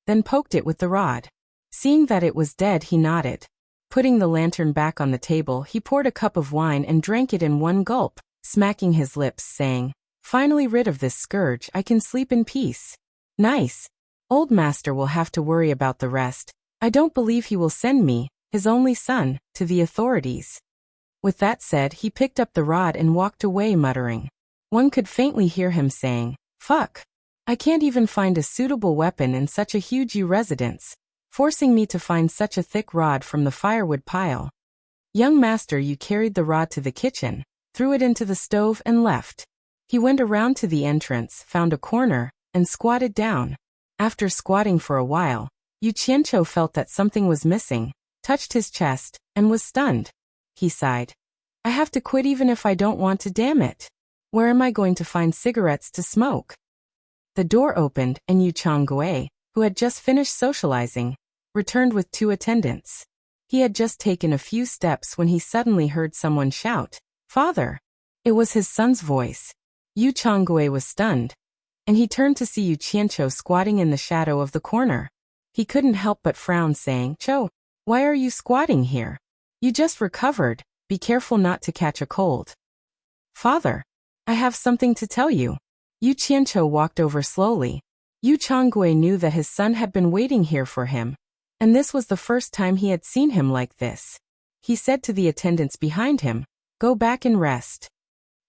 then poked it with the rod. Seeing that it was dead, he nodded. Putting the lantern back on the table, he poured a cup of wine and drank it in one gulp, smacking his lips, saying, "Finally rid of this scourge, I can sleep in peace. Nice. Old Master will have to worry about the rest. I don't believe he will send me, his only son, to the authorities." With that said, he picked up the rod and walked away, muttering. One could faintly hear him saying, "Fuck. I can't even find a suitable weapon in such a huge residence, forcing me to find such a thick rod from the firewood pile." Young Master Yu carried the rod to the kitchen, threw it into the stove and left. He went around to the entrance, found a corner, and squatted down. After squatting for a while, Yu Qianqiu felt that something was missing, touched his chest, and was stunned. He sighed. "I have to quit even if I don't want to, damn it. Where am I going to find cigarettes to smoke?" The door opened and Yu Changgui, who had just finished socializing, returned with 2 attendants. He had just taken a few steps when he suddenly heard someone shout, "Father!" It was his son's voice. Yu Changgui was stunned, and he turned to see Yu Qianqiu squatting in the shadow of the corner. He couldn't help but frown, saying, "Cho, why are you squatting here? You just recovered, be careful not to catch a cold." "Father, I have something to tell you." Yu Qianqiu walked over slowly. Yu Changgui knew that his son had been waiting here for him, and this was the first time he had seen him like this. He said to the attendants behind him, "Go back and rest."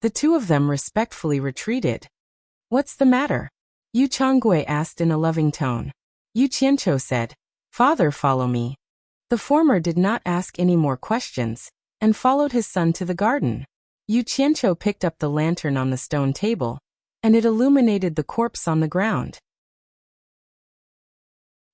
The 2 of them respectfully retreated. "What's the matter?" Yu Changgui asked in a loving tone. Yu Qianqiu said, "Father, follow me." The former did not ask any more questions, and followed his son to the garden. Yu Qianqiu picked up the lantern on the stone table, and it illuminated the corpse on the ground.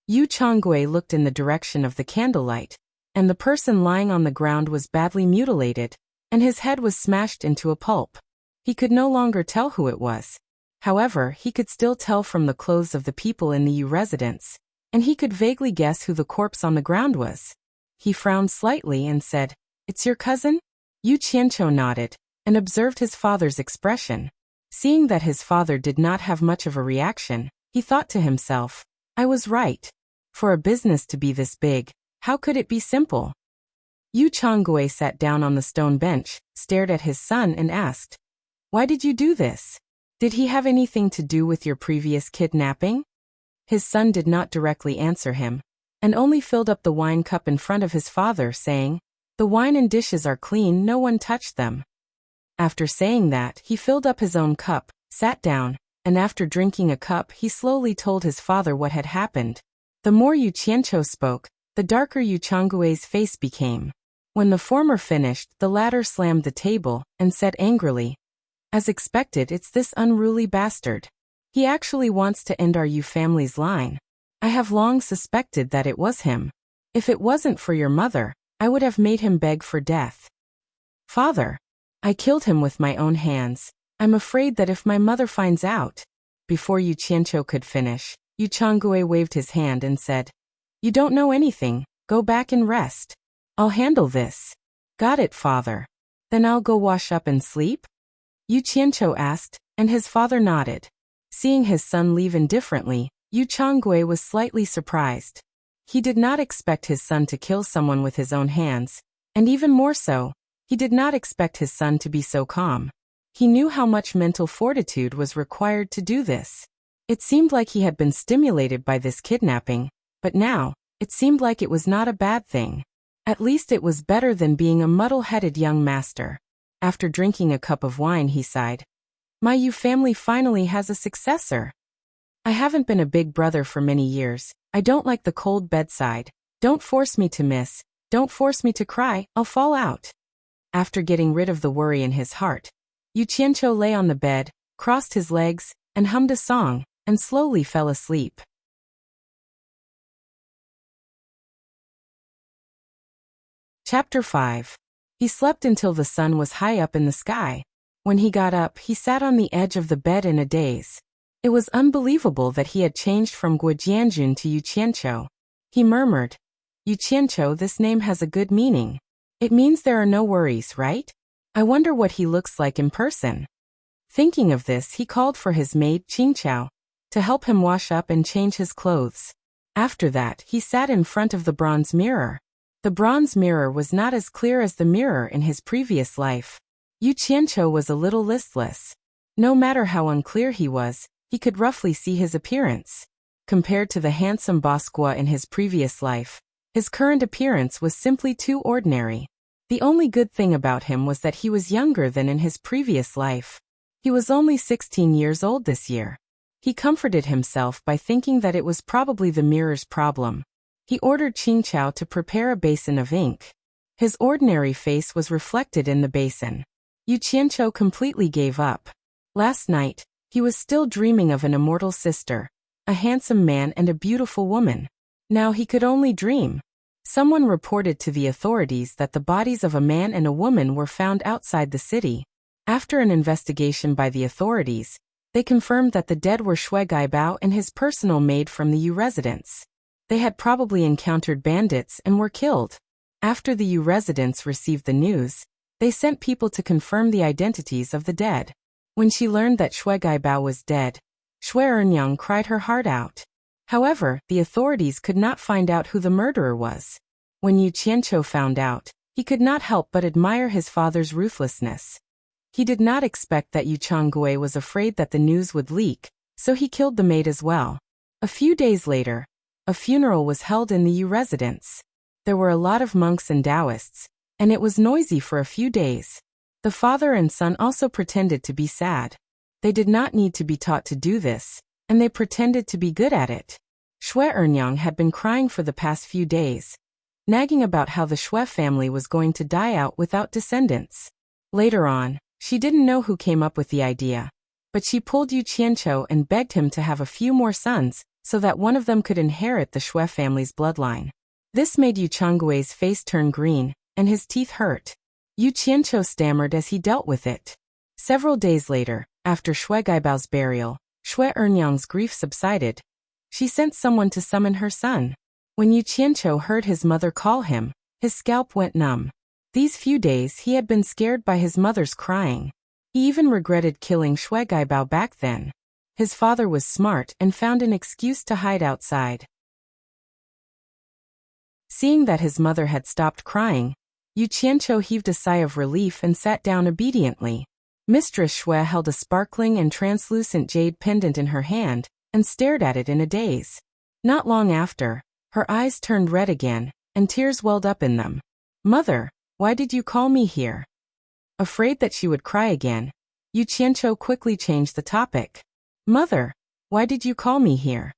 Yu Changgui looked in the direction of the candlelight, and the person lying on the ground was badly mutilated, and his head was smashed into a pulp. He could no longer tell who it was. However, he could still tell from the clothes of the people in the Yu residence, and he could vaguely guess who the corpse on the ground was. He frowned slightly and said, "It's your cousin?" Yu Qianqiu nodded, and observed his father's expression. Seeing that his father did not have much of a reaction, he thought to himself, "I was right. For a business to be this big, how could it be simple?" Yu Changgui sat down on the stone bench, stared at his son and asked, "Why did you do this? Did he have anything to do with your previous kidnapping?" His son did not directly answer him, and only filled up the wine cup in front of his father, saying, "The wine and dishes are clean, no one touched them." After saying that, he filled up his own cup, sat down, and after drinking a cup he slowly told his father what had happened. The more Yu Qianqiu spoke, the darker Yu Changgui's face became. When the former finished, the latter slammed the table, and said angrily, "As expected, it's this unruly bastard. He actually wants to end our Yu family's line. I have long suspected that it was him. If it wasn't for your mother, I would have made him beg for death. Father, I killed him with my own hands. I'm afraid that if my mother finds out..." Before Yu Qianqiu could finish, Yu Changgui waved his hand and said, "You don't know anything, go back and rest. I'll handle this." "Got it, father. Then I'll go wash up and sleep?" Yu Qianqiu asked, and his father nodded. Seeing his son leave indifferently, Yu Changgui was slightly surprised. He did not expect his son to kill someone with his own hands, and even more so, he did not expect his son to be so calm. He knew how much mental fortitude was required to do this. It seemed like he had been stimulated by this kidnapping, but now, it seemed like it was not a bad thing. At least it was better than being a muddle-headed young master. After drinking a cup of wine, he sighed. My Yu family finally has a successor. I haven't been a big brother for many years. I don't like the cold bedside. Don't force me to miss. Don't force me to cry, I'll fall out. After getting rid of the worry in his heart, Yu Qianqiu lay on the bed, crossed his legs, and hummed a song, and slowly fell asleep. Chapter 5. He slept until the sun was high up in the sky. When he got up, he sat on the edge of the bed in a daze. It was unbelievable that he had changed from Guo Jianjun to Yu Qianqiu. He murmured, Yu Qianqiu, this name has a good meaning. It means there are no worries, right? I wonder what he looks like in person. Thinking of this, he called for his maid, Qingqiao, to help him wash up and change his clothes. After that, he sat in front of the bronze mirror. The bronze mirror was not as clear as the mirror in his previous life. Yu Qianqiu was a little listless. No matter how unclear he was, he could roughly see his appearance. Compared to the handsome boss Guo in his previous life, his current appearance was simply too ordinary. The only good thing about him was that he was younger than in his previous life. He was only 16 years old this year. He comforted himself by thinking that it was probably the mirror's problem. He ordered Qingqiao to prepare a basin of ink. His ordinary face was reflected in the basin. Yu Qianqiu completely gave up. Last night, he was still dreaming of an immortal sister, a handsome man and a beautiful woman. Now he could only dream. Someone reported to the authorities that the bodies of a man and a woman were found outside the city. After an investigation by the authorities, they confirmed that the dead were Shui Gaibao and his personal maid from the Yu residence. They had probably encountered bandits and were killed. After the Yu residents received the news, they sent people to confirm the identities of the dead. When she learned that Shui Gaibao was dead, Shui Ernyang cried her heart out. However, the authorities could not find out who the murderer was. When Yu Qianqiu found out, he could not help but admire his father's ruthlessness. He did not expect that Yu Changgui was afraid that the news would leak, so he killed the maid as well. A few days later, a funeral was held in the Yu residence. There were a lot of monks and Taoists, and it was noisy for a few days. The father and son also pretended to be sad. They did not need to be taught to do this, and they pretended to be good at it. Shui Ernyang had been crying for the past few days, nagging about how the Shui family was going to die out without descendants. Later on, she didn't know who came up with the idea, but she pulled Yu Qianqiu and begged him to have a few more sons, so that one of them could inherit the Shui family's bloodline. This made Yu Changgui's face turn green, and his teeth hurt. Yu Qianqiu stammered as he dealt with it. Several days later, after Shui Gaibao's burial, Shui Ernyang's grief subsided. She sent someone to summon her son. When Yu Qianqiu heard his mother call him, his scalp went numb. These few days he had been scared by his mother's crying. He even regretted killing Shui Gaibao back then. His father was smart and found an excuse to hide outside. Seeing that his mother had stopped crying, Yu Qianqiu heaved a sigh of relief and sat down obediently. Mistress Shui held a sparkling and translucent jade pendant in her hand, and stared at it in a daze. Not long after, her eyes turned red again, and tears welled up in them. Mother, why did you call me here? Afraid that she would cry again, Yu Qianqiu quickly changed the topic. Mother, why did you call me here?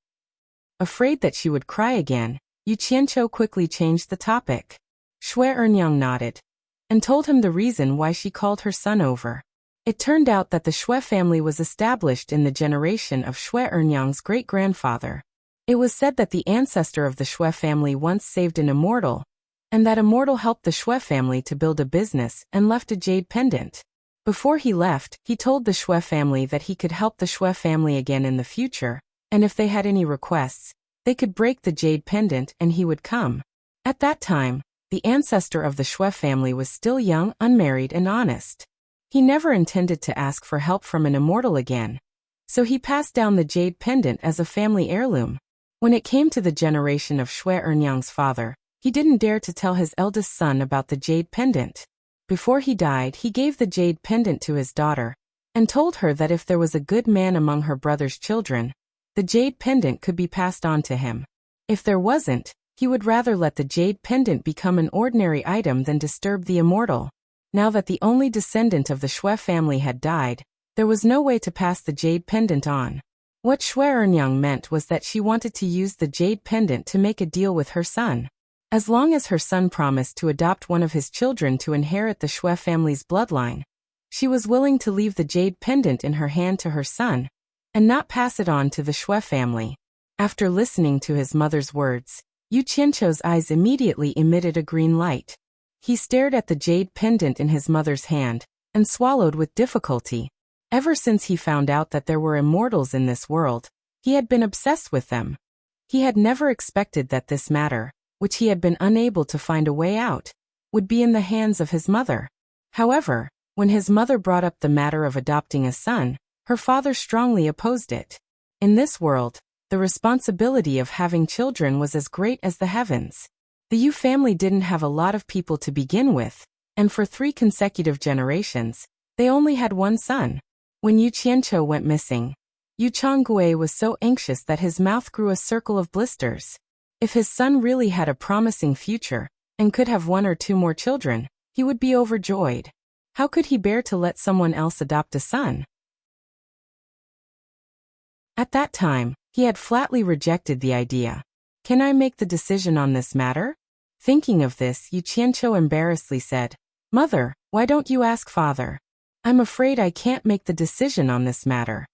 Afraid that she would cry again, Yu Qianqiu quickly changed the topic. Shui Ernyang nodded, and told him the reason why she called her son over. It turned out that the Shui family was established in the generation of Shui Ernyang's great-grandfather. It was said that the ancestor of the Shui family once saved an immortal, and that immortal helped the Shui family to build a business and left a jade pendant. Before he left, he told the Shui family that he could help the Shui family again in the future, and if they had any requests, they could break the jade pendant and he would come. At that time, the ancestor of the Shui family was still young, unmarried, and honest. He never intended to ask for help from an immortal again, so he passed down the jade pendant as a family heirloom. When it came to the generation of Shui Ernyang's father, he didn't dare to tell his eldest son about the jade pendant. Before he died, he gave the jade pendant to his daughter, and told her that if there was a good man among her brother's children, the jade pendant could be passed on to him. If there wasn't, he would rather let the jade pendant become an ordinary item than disturb the immortal. Now that the only descendant of the Shui family had died, there was no way to pass the jade pendant on. What Shui Ernyang meant was that she wanted to use the jade pendant to make a deal with her son. As long as her son promised to adopt one of his children to inherit the Shui family's bloodline, she was willing to leave the jade pendant in her hand to her son, and not pass it on to the Shui family. After listening to his mother's words, Yu Qianqiu's eyes immediately emitted a green light. He stared at the jade pendant in his mother's hand, and swallowed with difficulty. Ever since he found out that there were immortals in this world, he had been obsessed with them. He had never expected that this matter, which he had been unable to find a way out, would be in the hands of his mother. However, when his mother brought up the matter of adopting a son, her father strongly opposed it. In this world, the responsibility of having children was as great as the heavens. The Yu family didn't have a lot of people to begin with, and for 3 consecutive generations, they only had one son. When Yu Qianqiu went missing, Yu Changgui was so anxious that his mouth grew a circle of blisters. If his son really had a promising future, and could have 1 or 2 more children, he would be overjoyed. How could he bear to let someone else adopt a son? At that time, he had flatly rejected the idea. Can I make the decision on this matter? Thinking of this, Yu Qianqiu embarrassedly said, Mother, why don't you ask father? I'm afraid I can't make the decision on this matter.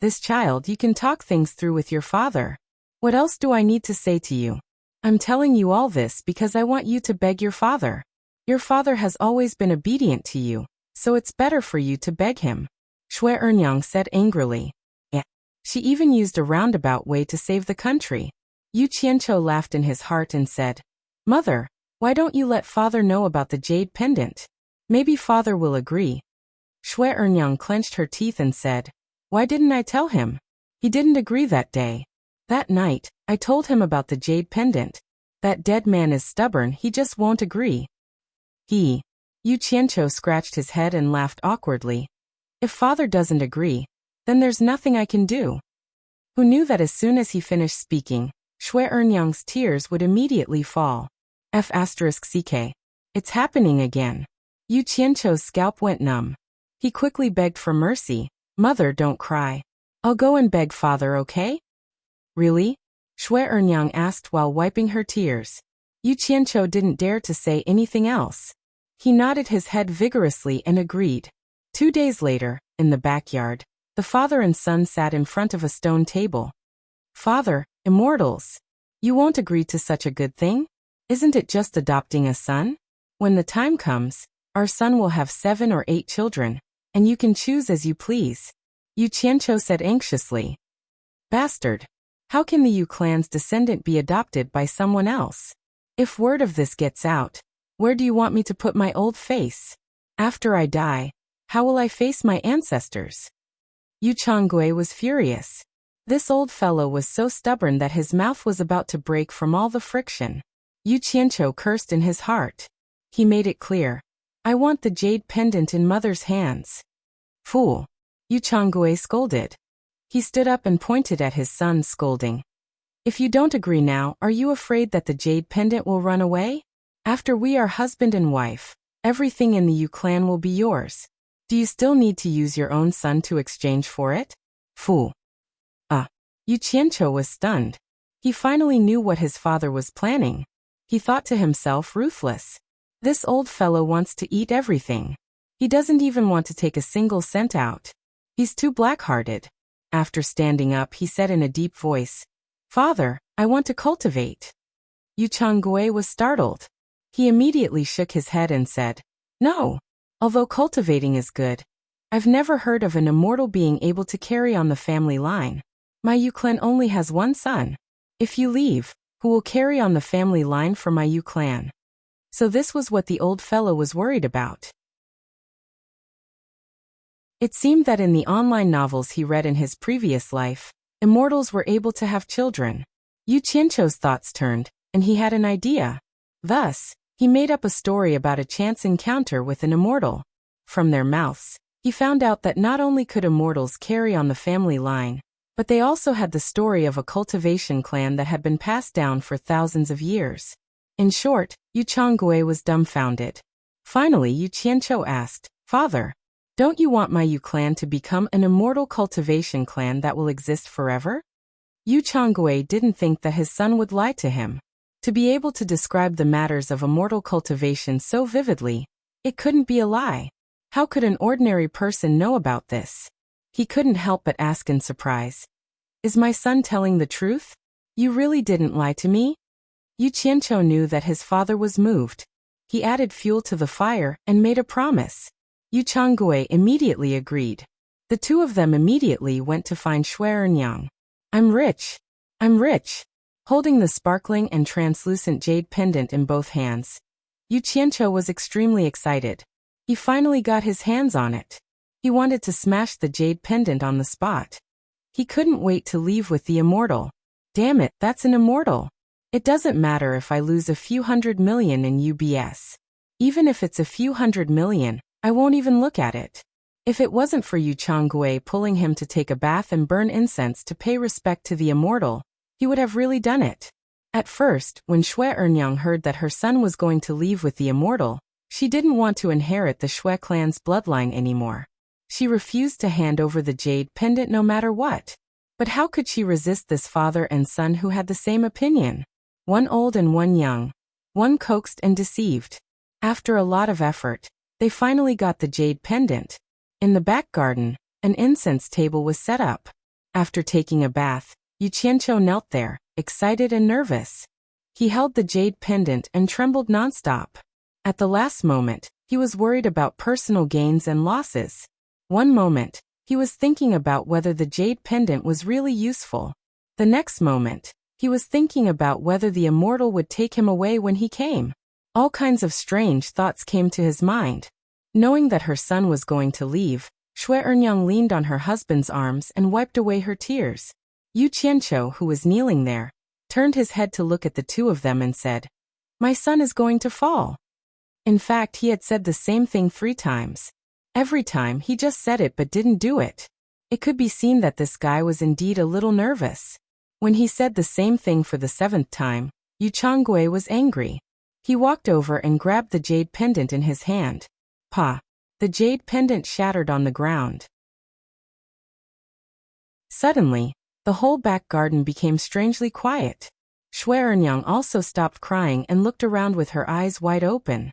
This child, you can talk things through with your father. What else do I need to say to you? I'm telling you all this because I want you to beg your father. Your father has always been obedient to you, so it's better for you to beg him. Shui Ernyang said angrily. Yeah. She even used a roundabout way to save the country. Yu Qianqiu laughed in his heart and said, Mother, why don't you let father know about the jade pendant? Maybe father will agree. Shui Ernyang clenched her teeth and said, Why didn't I tell him? He didn't agree that day. That night, I told him about the jade pendant. That dead man is stubborn, he just won't agree. Yu Qianqiu scratched his head and laughed awkwardly. If father doesn't agree, then there's nothing I can do. Who knew that as soon as he finished speaking, Shui Ernyang's tears would immediately fall. F***ck. It's happening again. Yu Qianqiu's scalp went numb. He quickly begged for mercy. Mother, don't cry. I'll go and beg father, okay? Really? Shui Ernyang asked while wiping her tears. Yu Qianqiu didn't dare to say anything else. He nodded his head vigorously and agreed. 2 days later, in the backyard, the father and son sat in front of a stone table. Father, immortals. You won't agree to such a good thing? Isn't it just adopting a son? When the time comes, our son will have 7 or 8 children, and you can choose as you please. Yu Qianqiu said anxiously. Bastard. How can the Yu clan's descendant be adopted by someone else? If word of this gets out, where do you want me to put my old face? After I die, how will I face my ancestors? Yu Changgui was furious. This old fellow was so stubborn that his mouth was about to break from all the friction. Yu Qianqiu cursed in his heart. He made it clear. I want the jade pendant in mother's hands. Fool. Yu Changgui scolded. He stood up and pointed at his son, scolding. If you don't agree now, are you afraid that the jade pendant will run away? After we are husband and wife, everything in the Yu clan will be yours. Do you still need to use your own son to exchange for it? Fool. Yu Qianqiu was stunned. He finally knew what his father was planning. He thought to himself, ruthless. This old fellow wants to eat everything. He doesn't even want to take a single cent out. He's too black-hearted. After standing up, he said in a deep voice, Father, I want to cultivate. Yu Changgui was startled. He immediately shook his head and said, No. Although cultivating is good, I've never heard of an immortal being able to carry on the family line. My Yu clan only has one son. If you leave, who will carry on the family line for my Yu clan? So this was what the old fellow was worried about. It seemed that in the online novels he read in his previous life, immortals were able to have children. Yu Qianqiu's thoughts turned, and he had an idea. Thus, he made up a story about a chance encounter with an immortal. From their mouths, he found out that not only could immortals carry on the family line, but they also had the story of a cultivation clan that had been passed down for thousands of years. In short, Yu Changgui was dumbfounded. Finally, Yu Qianqiu asked, "Father, don't you want my Yu clan to become an immortal cultivation clan that will exist forever?" Yu Changgui didn't think that his son would lie to him. To be able to describe the matters of immortal cultivation so vividly, it couldn't be a lie. How could an ordinary person know about this? He couldn't help but ask in surprise. "Is my son telling the truth? You really didn't lie to me?" Yu Qianqiu knew that his father was moved. He added fuel to the fire and made a promise. Yu Changgui immediately agreed. The two of them immediately went to find Shui Ernyang. I'm rich. I'm rich." Holding the sparkling and translucent jade pendant in both hands, Yu Qianqiu was extremely excited. He finally got his hands on it. He wanted to smash the jade pendant on the spot. He couldn't wait to leave with the immortal. Damn it, that's an immortal. It doesn't matter if I lose a few hundred million in UBS. Even if it's a few hundred million, I won't even look at it. If it wasn't for Yu Changgui pulling him to take a bath and burn incense to pay respect to the immortal, he would have really done it. At first, when Shui Ernyang heard that her son was going to leave with the immortal, she didn't want to inherit the Shui clan's bloodline anymore. She refused to hand over the jade pendant no matter what. But how could she resist this father and son who had the same opinion? One old and one young. One coaxed and deceived. After a lot of effort, they finally got the jade pendant. In the back garden, an incense table was set up. After taking a bath, Yu Qianqiu knelt there, excited and nervous. He held the jade pendant and trembled nonstop. At the last moment, he was worried about personal gains and losses. One moment, he was thinking about whether the jade pendant was really useful. The next moment, he was thinking about whether the immortal would take him away when he came. All kinds of strange thoughts came to his mind. Knowing that her son was going to leave, Shui Ernyang leaned on her husband's arms and wiped away her tears. Yu Qianqiu, who was kneeling there, turned his head to look at the two of them and said, "My son is going to fall." In fact, he had said the same thing 3 times. Every time, he just said it but didn't do it. It could be seen that this guy was indeed a little nervous. When he said the same thing for the 7th time, Yu Changgui was angry. He walked over and grabbed the jade pendant in his hand. Pa! The jade pendant shattered on the ground. Suddenly, the whole back garden became strangely quiet. Shui Ernyang also stopped crying and looked around with her eyes wide open.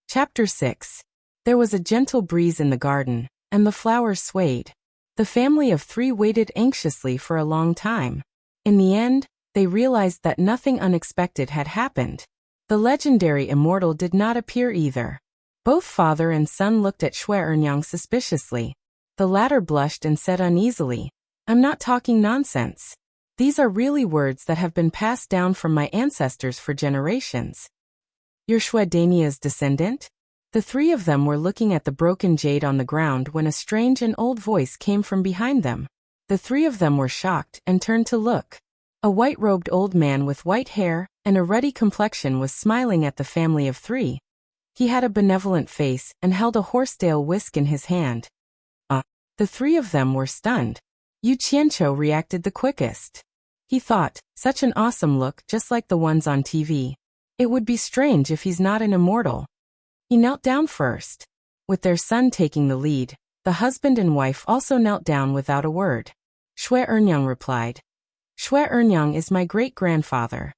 Chapter 6. There was a gentle breeze in the garden, and the flowers swayed. The family of 3 waited anxiously for a long time. In the end, they realized that nothing unexpected had happened. The legendary immortal did not appear either. Both father and son looked at Shui Ernyang suspiciously. The latter blushed and said uneasily, "I'm not talking nonsense. These are really words that have been passed down from my ancestors for generations." "You're Shui Dainia's descendant?" The 3 of them were looking at the broken jade on the ground when a strange and old voice came from behind them. The 3 of them were shocked and turned to look. A white-robed old man with white hair and a ruddy complexion was smiling at the family of 3. He had a benevolent face and held a horsetail whisk in his hand. The 3 of them were stunned. Yu Qianqiu reacted the quickest. He thought, such an awesome look, just like the ones on TV. It would be strange if he's not an immortal. He knelt down first. With their son taking the lead, the husband and wife also knelt down without a word. Shui Ernyang replied, "Shui Ernyang is my great-grandfather."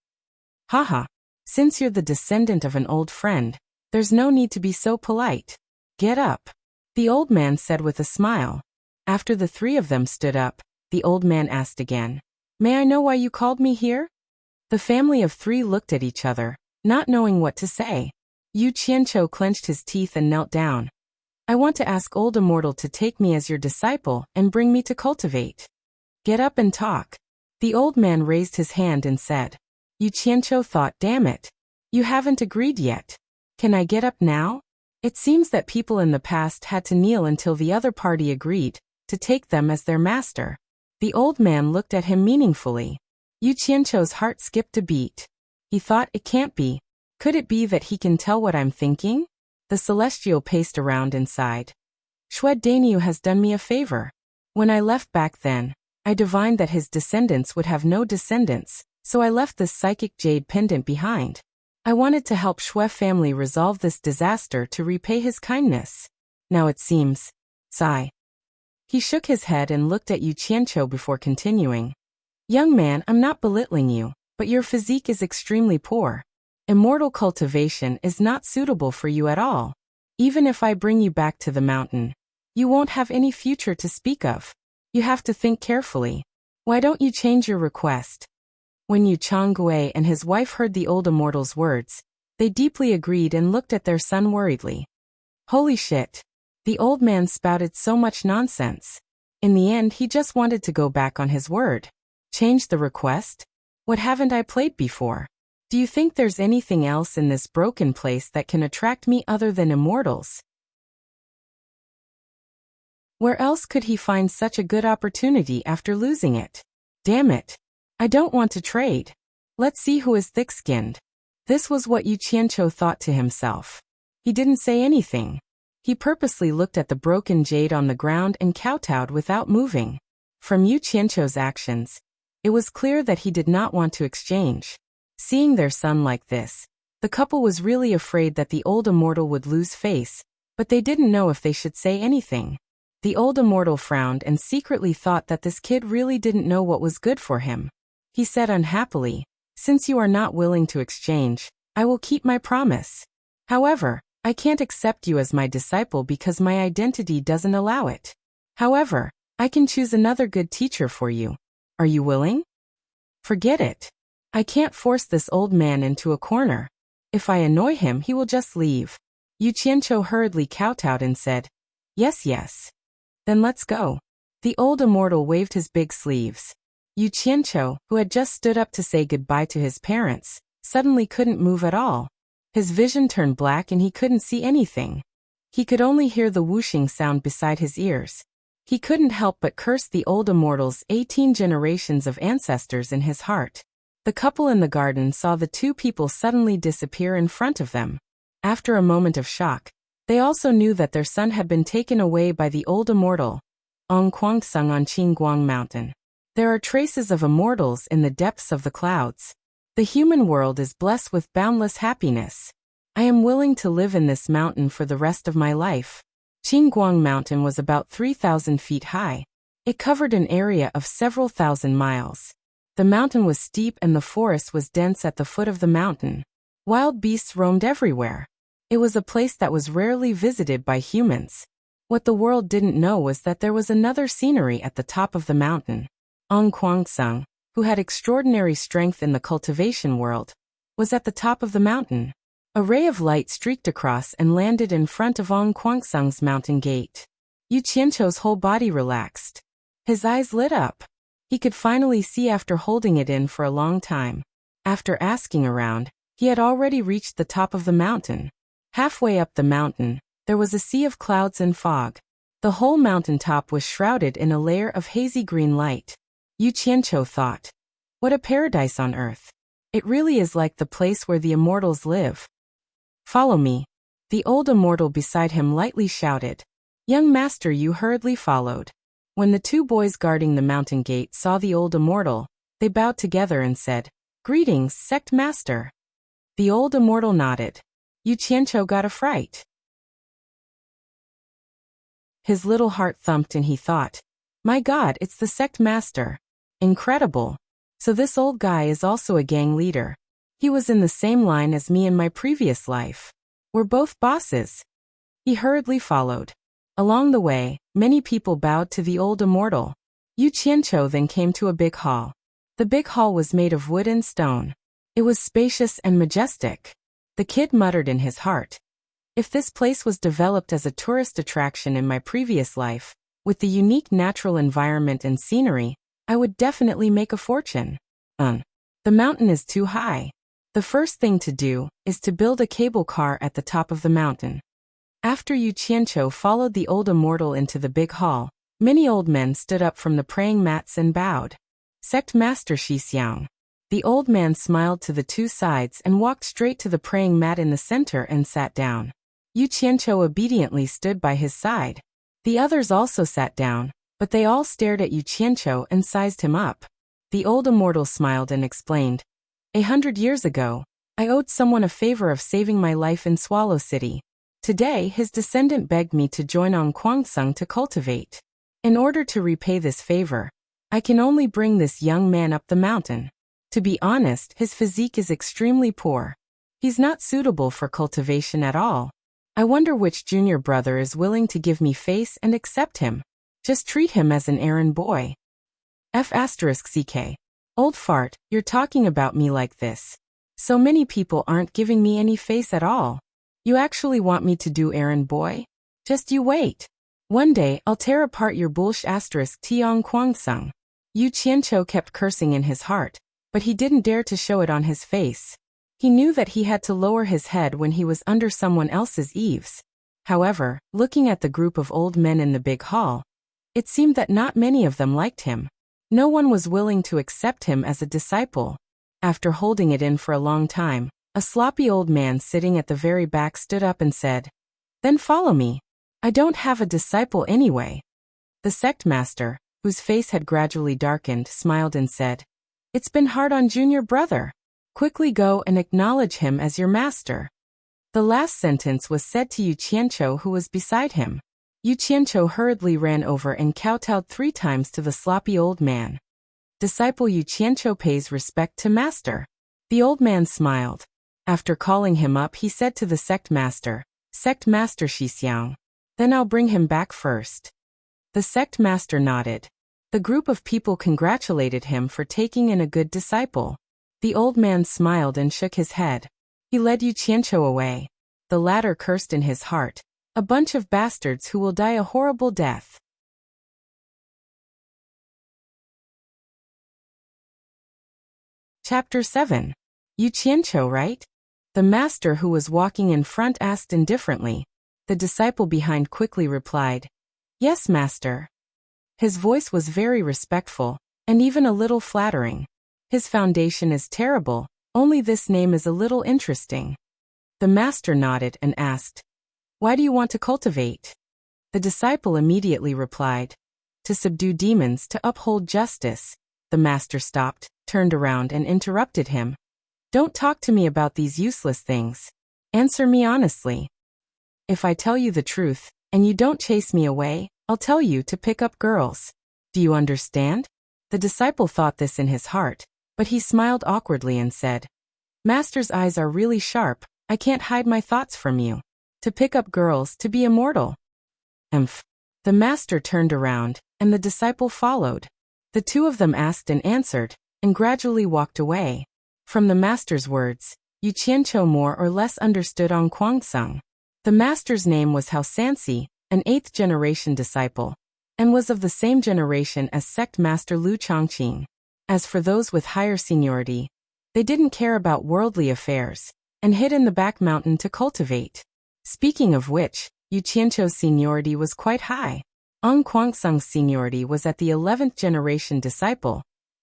"Haha, since you're the descendant of an old friend, there's no need to be so polite. Get up," the old man said with a smile. After the 3 of them stood up, the old man asked again, "May I know why you called me here?" The family of 3 looked at each other, not knowing what to say. Yu Qianqiu clenched his teeth and knelt down. "I want to ask old immortal to take me as your disciple and bring me to cultivate." "Get up and talk." The old man raised his hand and said. Yu Qianqiu thought, "Damn it. You haven't agreed yet. Can I get up now?" It seems that people in the past had to kneel until the other party agreed, to take them as their master. The old man looked at him meaningfully. Yu Qianqiu's heart skipped a beat. He thought, it can't be. Could it be that he can tell what I'm thinking? The celestial paced around inside. Shui Dainyu has done me a favor. When I left back then, I divined that his descendants would have no descendants, so I left this psychic jade pendant behind. I wanted to help Shui family resolve this disaster to repay his kindness. Now it seems. Sigh. He shook his head and looked at Yu Qianqiu before continuing. Young man, I'm not belittling you, but your physique is extremely poor. Immortal cultivation is not suitable for you at all. Even if I bring you back to the mountain, you won't have any future to speak of. You have to think carefully. Why don't you change your request? When Yu Changgui and his wife heard the old immortal's words, they deeply agreed and looked at their son worriedly. Holy shit. The old man spouted so much nonsense. In the end, he just wanted to go back on his word. Change the request? What haven't I played before? Do you think there's anything else in this broken place that can attract me other than immortals? Where else could he find such a good opportunity after losing it? Damn it. I don't want to trade. Let's see who is thick-skinned. This was what Yu Qianqiu thought to himself. He didn't say anything. He purposely looked at the broken jade on the ground and kowtowed without moving. From Yu Qianqiu's actions, it was clear that he did not want to exchange. Seeing their son like this, the couple was really afraid that the old immortal would lose face, but they didn't know if they should say anything. The old immortal frowned and secretly thought that this kid really didn't know what was good for him. He said unhappily, since you are not willing to exchange, I will keep my promise. However, I can't accept you as my disciple because my identity doesn't allow it. However, I can choose another good teacher for you. Are you willing? Forget it. I can't force this old man into a corner. If I annoy him, he will just leave. Yu Qianqiu hurriedly kowtowed and said, Yes, yes. Then let's go. The old immortal waved his big sleeves. Yu Qianqiu, who had just stood up to say goodbye to his parents, suddenly couldn't move at all. His vision turned black and he couldn't see anything. He could only hear the whooshing sound beside his ears. He couldn't help but curse the old immortal's 18 generations of ancestors in his heart. The couple in the garden saw the two people suddenly disappear in front of them. After a moment of shock, they also knew that their son had been taken away by the old immortal, Ong Guangsung on Qingguang Mountain. There are traces of immortals in the depths of the clouds. The human world is blessed with boundless happiness. I am willing to live in this mountain for the rest of my life. Qingguang Mountain was about 3,000 feet high. It covered an area of several thousand miles. The mountain was steep and the forest was dense at the foot of the mountain. Wild beasts roamed everywhere. It was a place that was rarely visited by humans. What the world didn't know was that there was another scenery at the top of the mountain. Ong Guangsung, who had extraordinary strength in the cultivation world, was at the top of the mountain. A ray of light streaked across and landed in front of Ong Guangsung's mountain gate. Yu Qianqiu's whole body relaxed. His eyes lit up. He could finally see after holding it in for a long time. After asking around, he had already reached the top of the mountain. Halfway up the mountain, there was a sea of clouds and fog. The whole mountain top was shrouded in a layer of hazy green light. Yu Qianqiu thought, what a paradise on earth. It really is like the place where the immortals live. Follow me. The old immortal beside him lightly shouted. Young master Yu hurriedly followed. When the two boys guarding the mountain gate saw the old immortal, they bowed together and said, Greetings, sect master. The old immortal nodded. Yu Qianqiu got a fright. His little heart thumped and he thought, my God, it's the sect master. Incredible. So this old guy is also a gang leader. He was in the same line as me in my previous life. We're both bosses. He hurriedly followed. Along the way, many people bowed to the old immortal. Yu Qianqiu then came to a big hall. The big hall was made of wood and stone. It was spacious and majestic. The kid muttered in his heart. If this place was developed as a tourist attraction in my previous life, with the unique natural environment and scenery, I would definitely make a fortune. The mountain is too high. The first thing to do is to build a cable car at the top of the mountain. After Yu Qianqiu followed the old immortal into the big hall, Many old men stood up from the praying mats and bowed. Sect Master Xixiang. The old man smiled to the two sides and walked straight to the praying mat in the center and sat down. Yu Qianqiu obediently stood by his side. The others also sat down, but they all stared at Yu Qianqiu and sized him up. The old immortal smiled and explained, 100 years ago, I owed someone a favor of saving my life in Swallow City. Today his descendant begged me to join on Kwangsung to cultivate. In order to repay this favor, I can only bring this young man up the mountain. To be honest, his physique is extremely poor. He's not suitable for cultivation at all. I wonder which junior brother is willing to give me face and accept him. Just treat him as an errand boy. F***ck. Old fart, you're talking about me like this. So many people aren't giving me any face at all. You actually want me to do errand boy? Just you wait. One day, I'll tear apart your bullsh** Tiong Kwangsung. Yu Qianqiu kept cursing in his heart, but he didn't dare to show it on his face. He knew that he had to lower his head when he was under someone else's eaves. However, looking at the group of old men in the big hall, it seemed that not many of them liked him. No one was willing to accept him as a disciple. After holding it in for a long time, a sloppy old man sitting at the very back stood up and said, "Then follow me. I don't have a disciple anyway." The sect master, whose face had gradually darkened, smiled and said, "It's been hard on junior brother. Quickly go and acknowledge him as your master." The last sentence was said to Yu Qianqiu, who was beside him. Yu Qianqiu hurriedly ran over and kowtowed 3 times to the sloppy old man. Disciple Yu Qianqiu pays respect to master. The old man smiled. After calling him up, he said to the Sect Master Xixiang, "Then I'll bring him back first." The Sect Master nodded. The group of people congratulated him for taking in a good disciple. The old man smiled and shook his head. He led Yu Qianqiu away. The latter cursed in his heart, "A bunch of bastards who will die a horrible death." Chapter 7. Yu Qianqiu, right? The master who was walking in front asked indifferently. The disciple behind quickly replied, "Yes, master." His voice was very respectful, and even a little flattering. His foundation is terrible, only this name is a little interesting. The master nodded and asked, "Why do you want to cultivate?" The disciple immediately replied, "To subdue demons, to uphold justice." The master stopped, turned around and interrupted him. "Don't talk to me about these useless things. Answer me honestly. If I tell you the truth, and you don't chase me away, I'll tell you to pick up girls. Do you understand?" The disciple thought this in his heart, but he smiled awkwardly and said, "Master's eyes are really sharp, I can't hide my thoughts from you. To pick up girls, to be immortal." The master turned around, and the disciple followed. The two of them asked and answered, and gradually walked away. From the master's words, Yu Qianqiu more or less understood on Kwangsung. The master's name was Hao Sansi, an 8th-generation disciple, and was of the same generation as sect master Lu Chongqing. As for those with higher seniority, they didn't care about worldly affairs, and hid in the back mountain to cultivate. Speaking of which, Yu Qianqiu's seniority was quite high. On Kwangsung's seniority was at the 11th-generation disciple,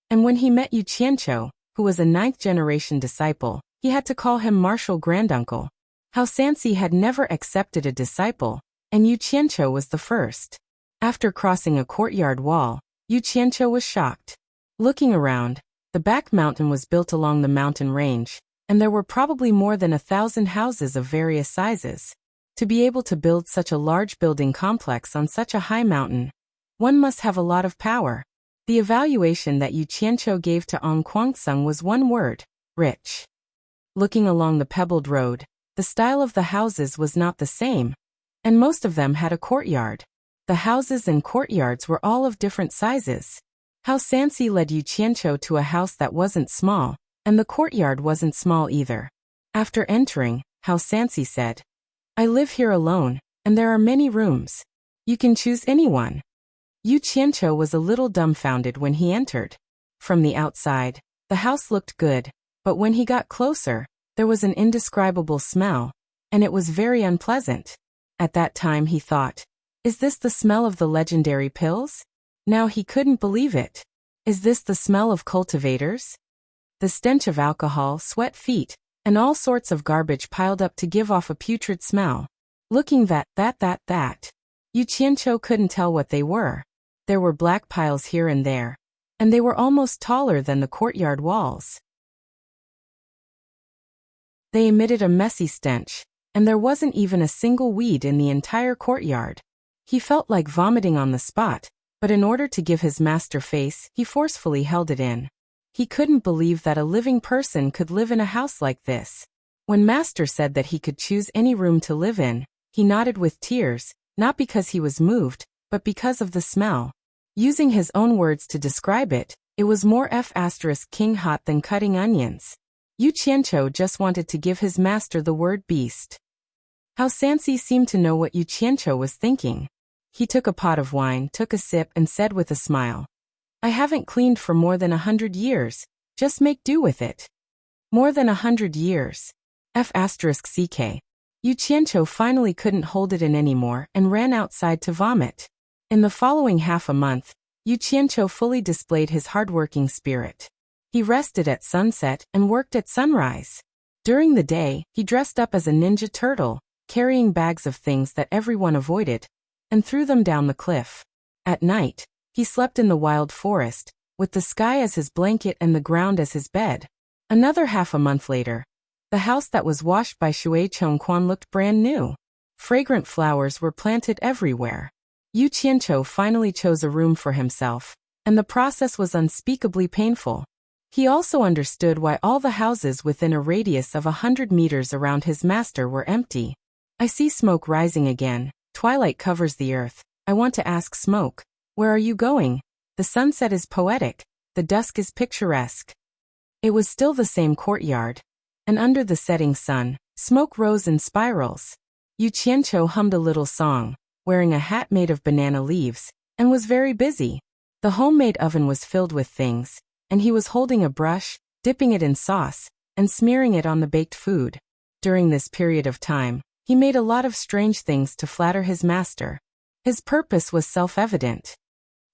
and when he met Yu Qianqiu, who was a 9th-generation disciple, he had to call him Martial Granduncle. Hao Sansi had never accepted a disciple, and Yu Qianqiu was the first. After crossing a courtyard wall, Yu Qianqiu was shocked. Looking around, the back mountain was built along the mountain range, and there were probably more than 1,000 houses of various sizes. To be able to build such a large building complex on such a high mountain, one must have a lot of power. The evaluation that Yu Qianqiu gave to Ong Kwangsung was one word: rich. Looking along the pebbled road, the style of the houses was not the same, and most of them had a courtyard. The houses and courtyards were all of different sizes. Hao Sansi led Yu Qianqiu to a house that wasn't small, and the courtyard wasn't small either. After entering, Hao Sansi said, "I live here alone, and there are many rooms. You can choose anyone." Yu Qianqiu was a little dumbfounded when he entered. From the outside, the house looked good, but when he got closer, there was an indescribable smell, and it was very unpleasant. At that time he thought, Is this the smell of the legendary pills? Now he couldn't believe it. Is this the smell of cultivators? The stench of alcohol, sweat feet, and all sorts of garbage piled up to give off a putrid smell. Looking that. Yu Qianqiu couldn't tell what they were. There were black piles here and there, and they were almost taller than the courtyard walls. They emitted a messy stench, and there wasn't even a single weed in the entire courtyard. He felt like vomiting on the spot, but in order to give his master face, he forcefully held it in. He couldn't believe that a living person could live in a house like this. When master said that he could choose any room to live in, he nodded with tears, not because he was moved, but because of the smell. Using his own words to describe it, it was more king hot than cutting onions. Yu Qianqiu just wanted to give his master the word beast. How Sansi seemed to know what Yu Qianqiu was thinking. He took a pot of wine, took a sip, and said with a smile, "I haven't cleaned for more than 100 years, just make do with it." More than 100 years. *CK. Yu Qianqiu finally couldn't hold it in anymore and ran outside to vomit. In the following half a month, Yu Qianqiu fully displayed his hardworking spirit. He rested at sunset and worked at sunrise. During the day, he dressed up as a ninja turtle, carrying bags of things that everyone avoided, and threw them down the cliff. At night, he slept in the wild forest, with the sky as his blanket and the ground as his bed. Another half a month later, the house that was washed by Shui Chongquan looked brand new. Fragrant flowers were planted everywhere. Yu Qianqiu finally chose a room for himself, and the process was unspeakably painful. He also understood why all the houses within a radius of 100 meters around his master were empty. "I see smoke rising again. Twilight covers the earth. I want to ask Smoke, where are you going? The sunset is poetic, the dusk is picturesque." It was still the same courtyard, and under the setting sun, smoke rose in spirals. Yu Qianqiu hummed a little song, wearing a hat made of banana leaves, and was very busy. The homemade oven was filled with things, and he was holding a brush, dipping it in sauce, and smearing it on the baked food. During this period of time, he made a lot of strange things to flatter his master. His purpose was self-evident.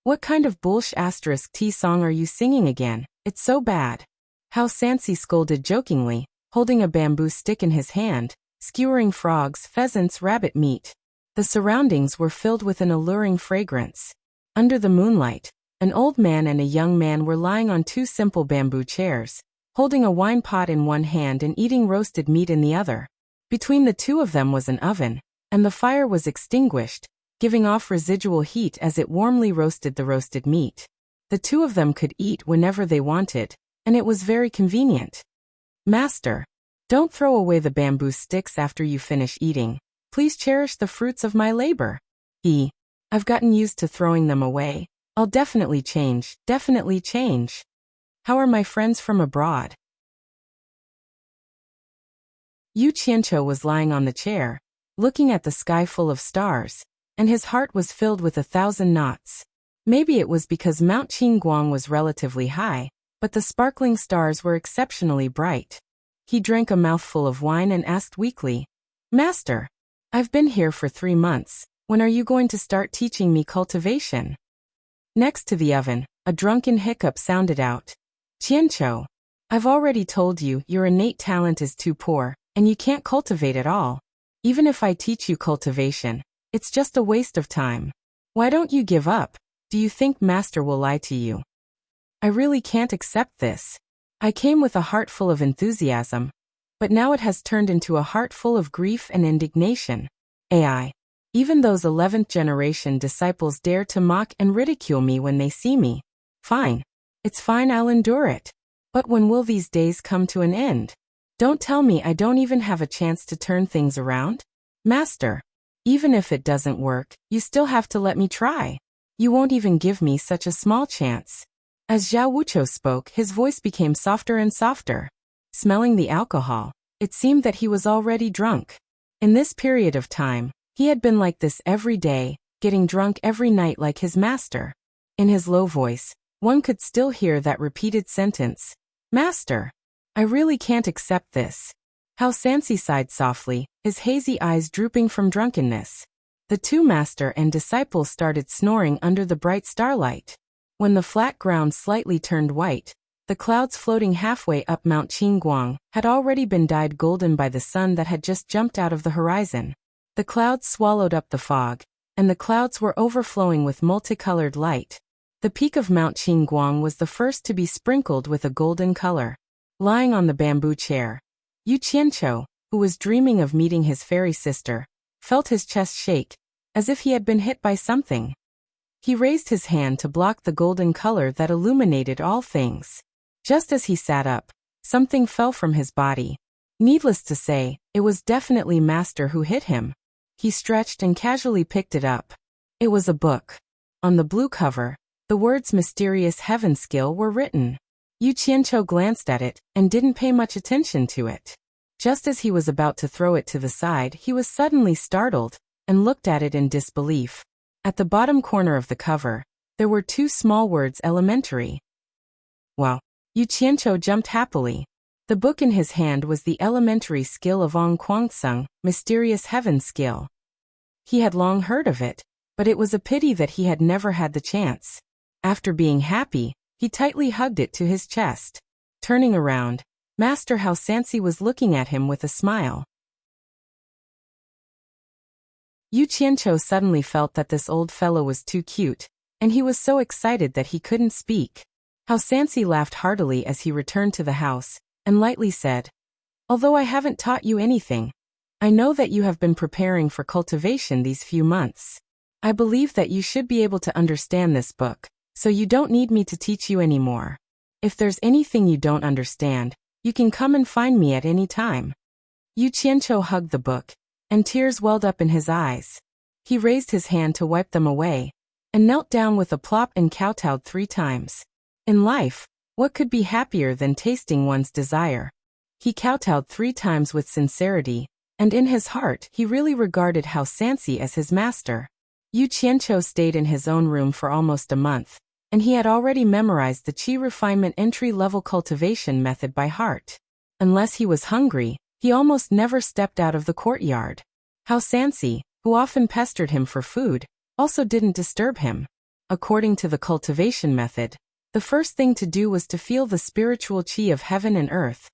"What kind of *T song are you singing again? It's so bad." How Sansi scolded jokingly, holding a bamboo stick in his hand, skewering frogs, pheasants, rabbit meat. The surroundings were filled with an alluring fragrance. Under the moonlight, an old man and a young man were lying on two simple bamboo chairs, holding a wine pot in one hand and eating roasted meat in the other. Between the two of them was an oven, and the fire was extinguished, giving off residual heat as it warmly roasted the roasted meat. The two of them could eat whenever they wanted, and it was very convenient. "Master, don't throw away the bamboo sticks after you finish eating. Please cherish the fruits of my labor." "I've gotten used to throwing them away. I'll definitely change, definitely change." "How are my friends from abroad?" Yu Qianqiu was lying on the chair, looking at the sky full of stars, and his heart was filled with 1,000 knots. Maybe it was because Mount Qingguang was relatively high, but the sparkling stars were exceptionally bright. He drank a mouthful of wine and asked weakly, "Master, I've been here for 3 months. When are you going to start teaching me cultivation?" Next to the oven, a drunken hiccup sounded out. "Qianqiu, I've already told you your innate talent is too poor, and you can't cultivate at all. Even if I teach you cultivation, it's just a waste of time. Why don't you give up? Do you think master will lie to you?" "I really can't accept this. I came with a heart full of enthusiasm, but now it has turned into a heart full of grief and indignation. Even those 11th generation disciples dare to mock and ridicule me when they see me. Fine. It's fine, I'll endure it. But when will these days come to an end? Don't tell me I don't even have a chance to turn things around? Master, even if it doesn't work, you still have to let me try. You won't even give me such a small chance." As Zhao Wuqiu spoke, his voice became softer and softer. Smelling the alcohol, it seemed that he was already drunk. In this period of time, he had been like this every day, getting drunk every night like his master. In his low voice, one could still hear that repeated sentence, "Master, I really can't accept this." How Sansi sighed softly, his hazy eyes drooping from drunkenness. The two master and disciple started snoring under the bright starlight. When the flat ground slightly turned white, the clouds floating halfway up Mount Qingguang had already been dyed golden by the sun that had just jumped out of the horizon. The clouds swallowed up the fog, and the clouds were overflowing with multicolored light. The peak of Mount Qingguang was the first to be sprinkled with a golden color. Lying on the bamboo chair, Yu Qianqiu, who was dreaming of meeting his fairy sister, felt his chest shake, as if he had been hit by something. He raised his hand to block the golden color that illuminated all things. Just as he sat up, something fell from his body. Needless to say, it was definitely Master who hit him. He stretched and casually picked it up. It was a book. On the blue cover, the words Mysterious Heaven Skill were written. Yu Qianqiu glanced at it and didn't pay much attention to it. Just as he was about to throw it to the side, he was suddenly startled and looked at it in disbelief. At the bottom corner of the cover, there were two small words elementary. Wow! Yu Qianqiu jumped happily. The book in his hand was the elementary skill of Ong Kwangsung, Mysterious Heaven Skill. He had long heard of it, but it was a pity that he had never had the chance. After being happy, he tightly hugged it to his chest. Turning around, Master Hao Sansi was looking at him with a smile. Yu Qianqiu suddenly felt that this old fellow was too cute, and he was so excited that he couldn't speak. Hao Sansi laughed heartily as he returned to the house, and lightly said, "Although I haven't taught you anything, I know that you have been preparing for cultivation these few months. I believe that you should be able to understand this book, so you don't need me to teach you anymore. If there's anything you don't understand, you can come and find me at any time." Yu Qianqiu hugged the book, and tears welled up in his eyes. He raised his hand to wipe them away, and knelt down with a plop and kowtowed 3 times. In life, what could be happier than tasting one's desire? He kowtowed 3 times with sincerity, and in his heart he really regarded Hao Sansi as his master. Yu Qianqiu stayed in his own room for almost a month, and he had already memorized the Qi refinement entry-level cultivation method by heart. Unless he was hungry, he almost never stepped out of the courtyard. Hao Sansi, who often pestered him for food, also didn't disturb him. According to the cultivation method, the first thing to do was to feel the spiritual qi of heaven and earth,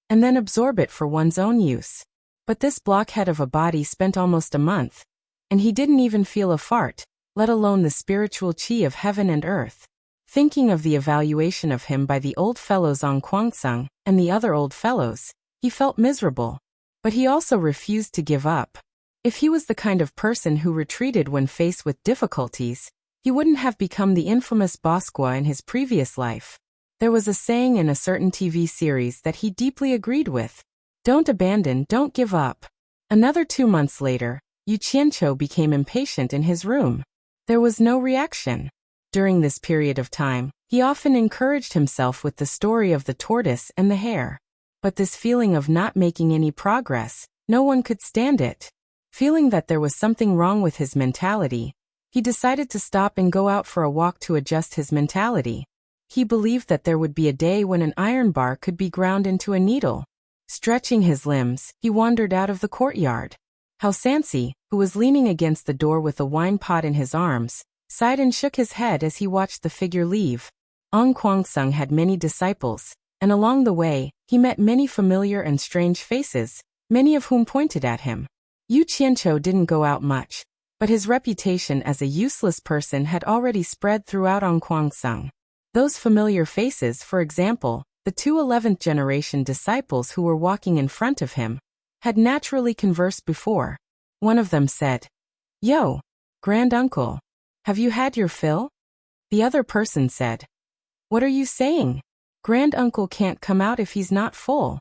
and then absorb it for one's own use. But this blockhead of a body spent almost a month, and he didn't even feel a fart, let alone the spiritual qi of heaven and earth. Thinking of the evaluation of him by the old fellows on Kwangsung and the other old fellows, he felt miserable. But he also refused to give up. If he was the kind of person who retreated when faced with difficulties, he wouldn't have become the infamous Bosqua in his previous life. There was a saying in a certain TV series that he deeply agreed with. Don't abandon, don't give up. Another 2 months later, Yu Qianqiu became impatient in his room. There was no reaction. During this period of time, he often encouraged himself with the story of the tortoise and the hare. But this feeling of not making any progress, no one could stand it. Feeling that there was something wrong with his mentality, he decided to stop and go out for a walk to adjust his mentality. He believed that there would be a day when an iron bar could be ground into a needle. Stretching his limbs, he wandered out of the courtyard. Hao Sansi, who was leaning against the door with a wine pot in his arms, sighed and shook his head as he watched the figure leave. Ong Kwangsung had many disciples, and along the way, he met many familiar and strange faces, many of whom pointed at him. Yu Qianqiu didn't go out much, but his reputation as a useless person had already spread throughout Ong Kwangsung. Those familiar faces, for example, the 2 11th generation disciples who were walking in front of him, had naturally conversed before. One of them said, "Yo, granduncle, have you had your fill?" The other person said, "What are you saying? Granduncle can't come out if he's not full."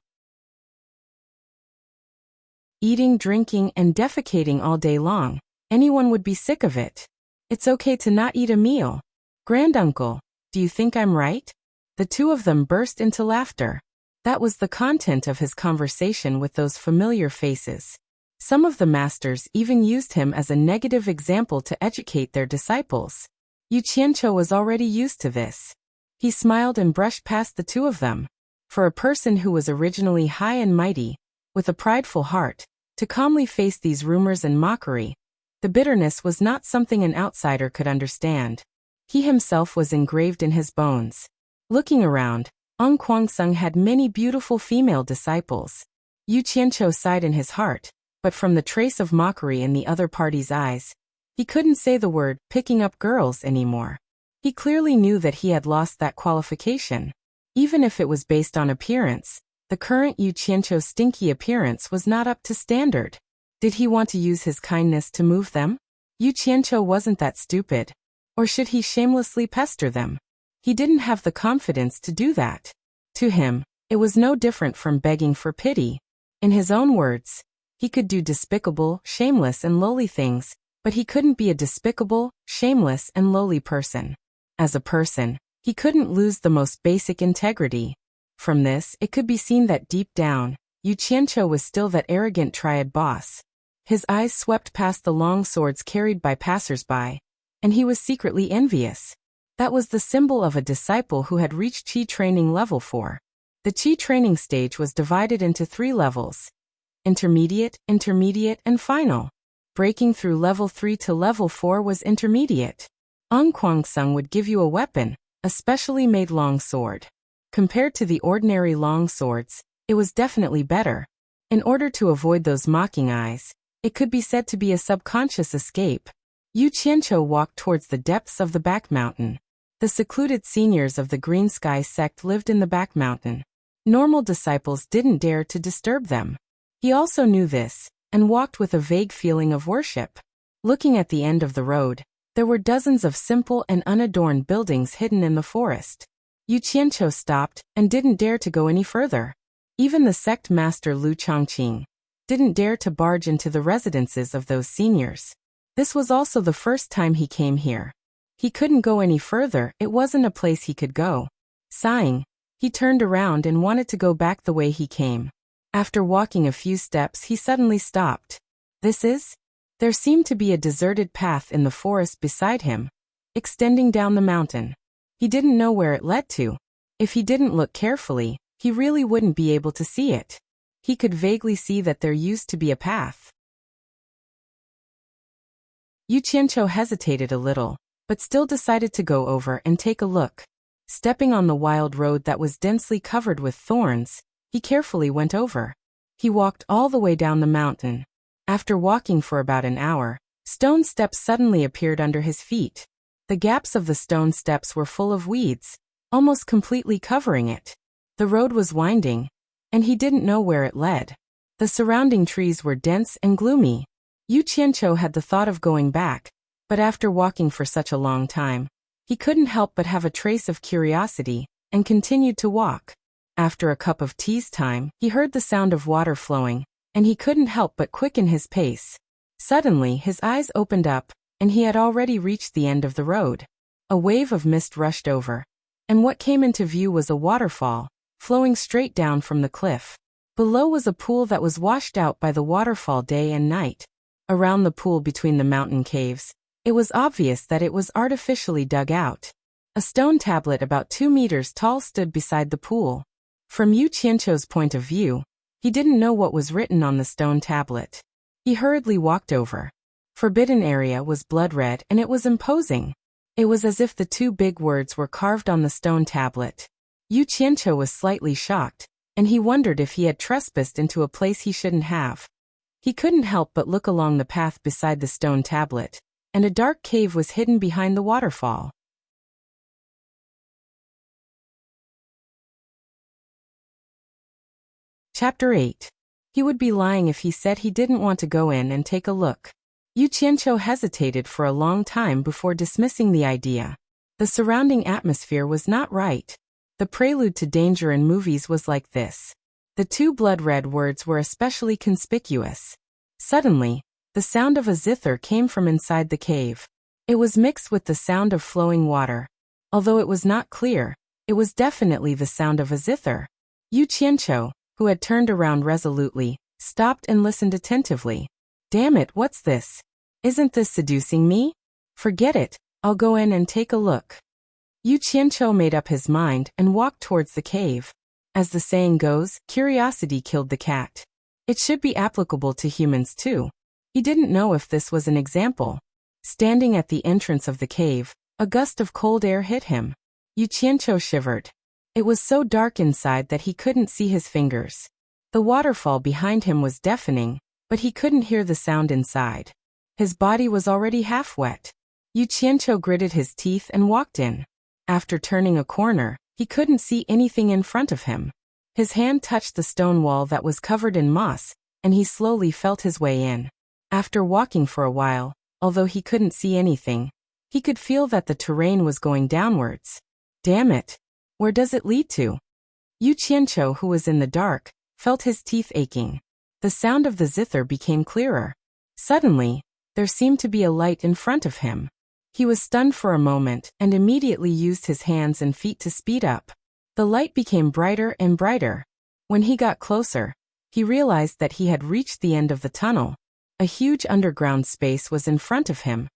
Eating, drinking, and defecating all day long, anyone would be sick of it. It's okay to not eat a meal. Granduncle, do you think I'm right? The 2 of them burst into laughter. That was the content of his conversation with those familiar faces. Some of the masters even used him as a negative example to educate their disciples. Yu Qianqiu was already used to this. He smiled and brushed past the 2 of them. For a person who was originally high and mighty, with a prideful heart, to calmly face these rumors and mockery, The bitterness was not something an outsider could understand. He himself was engraved in his bones. Looking around, Ong Kwangsung had many beautiful female disciples. Yu Qianqiu sighed in his heart, but from the trace of mockery in the other party's eyes, he couldn't say the word picking up girls anymore. He clearly knew that he had lost that qualification. Even if it was based on appearance, the current Yu Qianqiu's stinky appearance was not up to standard. Did he want to use his kindness to move them? Yu Qianqiu wasn't that stupid. Or should he shamelessly pester them? He didn't have the confidence to do that. To him, it was no different from begging for pity. In his own words, he could do despicable, shameless and lowly things, but he couldn't be a despicable, shameless and lowly person. As a person, he couldn't lose the most basic integrity. From this, it could be seen that deep down, Yu Qianqiu was still that arrogant triad boss. His eyes swept past the long swords carried by passers-by, and he was secretly envious. That was the symbol of a disciple who had reached Qi training level 4. The Qi training stage was divided into 3 levels: intermediate, and final. Breaking through level 3 to level 4 was intermediate. Ong Kwangsung would give you a weapon, a specially made long sword. Compared to the ordinary long swords, it was definitely better. In order to avoid those mocking eyes, it could be said to be a subconscious escape. Yu Qianqiu walked towards the depths of the back mountain. The secluded seniors of the Green Sky sect lived in the back mountain. Normal disciples didn't dare to disturb them. He also knew this, and walked with a vague feeling of worship. Looking at the end of the road, there were dozens of simple and unadorned buildings hidden in the forest. Yu Qianqiu stopped and didn't dare to go any further. Even the sect master Lu Chongqing didn't dare to barge into the residences of those seniors. This was also the first time he came here. He couldn't go any further, it wasn't a place he could go. Sighing, he turned around and wanted to go back the way he came. After walking a few steps, he suddenly stopped. There seemed to be a deserted path in the forest beside him, extending down the mountain. He didn't know where it led to. If he didn't look carefully, he really wouldn't be able to see it. He could vaguely see that there used to be a path. Yu Qianqiu hesitated a little, but still decided to go over and take a look. Stepping on the wild road that was densely covered with thorns, he carefully went over. He walked all the way down the mountain. After walking for about an hour, stone steps suddenly appeared under his feet. The gaps of the stone steps were full of weeds, almost completely covering it. The road was winding, and he didn't know where it led. The surrounding trees were dense and gloomy. Yu Qianqiu had the thought of going back, but after walking for such a long time, he couldn't help but have a trace of curiosity, and continued to walk. After a cup of tea's time, he heard the sound of water flowing, and he couldn't help but quicken his pace. Suddenly his eyes opened up, and he had already reached the end of the road. A wave of mist rushed over, and what came into view was a waterfall, flowing straight down from the cliff. Below was a pool that was washed out by the waterfall day and night. Around the pool between the mountain caves, it was obvious that it was artificially dug out. A stone tablet about 2 meters tall stood beside the pool. From Yu Qianqiu's point of view, he didn't know what was written on the stone tablet. He hurriedly walked over. Forbidden area was blood red and it was imposing. It was as if the 2 big words were carved on the stone tablet. Yu Qianqiu was slightly shocked, and he wondered if he had trespassed into a place he shouldn't have. He couldn't help but look along the path beside the stone tablet, and a dark cave was hidden behind the waterfall. Chapter 8. He would be lying if he said he didn't want to go in and take a look. Yu Qianqiu hesitated for a long time before dismissing the idea. The surrounding atmosphere was not right. The prelude to danger in movies was like this. The 2 blood-red words were especially conspicuous. Suddenly, the sound of a zither came from inside the cave. It was mixed with the sound of flowing water. Although it was not clear, it was definitely the sound of a zither. Yu Qianqiu, who had turned around resolutely, stopped and listened attentively. Damn it, what's this? Isn't this seducing me? Forget it, I'll go in and take a look. Yu Qianqiu made up his mind and walked towards the cave. As the saying goes, curiosity killed the cat. It should be applicable to humans too. He didn't know if this was an example. Standing at the entrance of the cave, a gust of cold air hit him. Yu Qianqiu shivered. It was so dark inside that he couldn't see his fingers. The waterfall behind him was deafening, but he couldn't hear the sound inside. His body was already half wet. Yu Qianqiu gritted his teeth and walked in. After turning a corner, he couldn't see anything in front of him. His hand touched the stone wall that was covered in moss, and he slowly felt his way in. After walking for a while, although he couldn't see anything, he could feel that the terrain was going downwards. Damn it! Where does it lead to? Yu Qianqiu, who was in the dark, felt his teeth aching. The sound of the zither became clearer. Suddenly, there seemed to be a light in front of him. He was stunned for a moment and immediately used his hands and feet to speed up. The light became brighter and brighter. When he got closer, he realized that he had reached the end of the tunnel. A huge underground space was in front of him,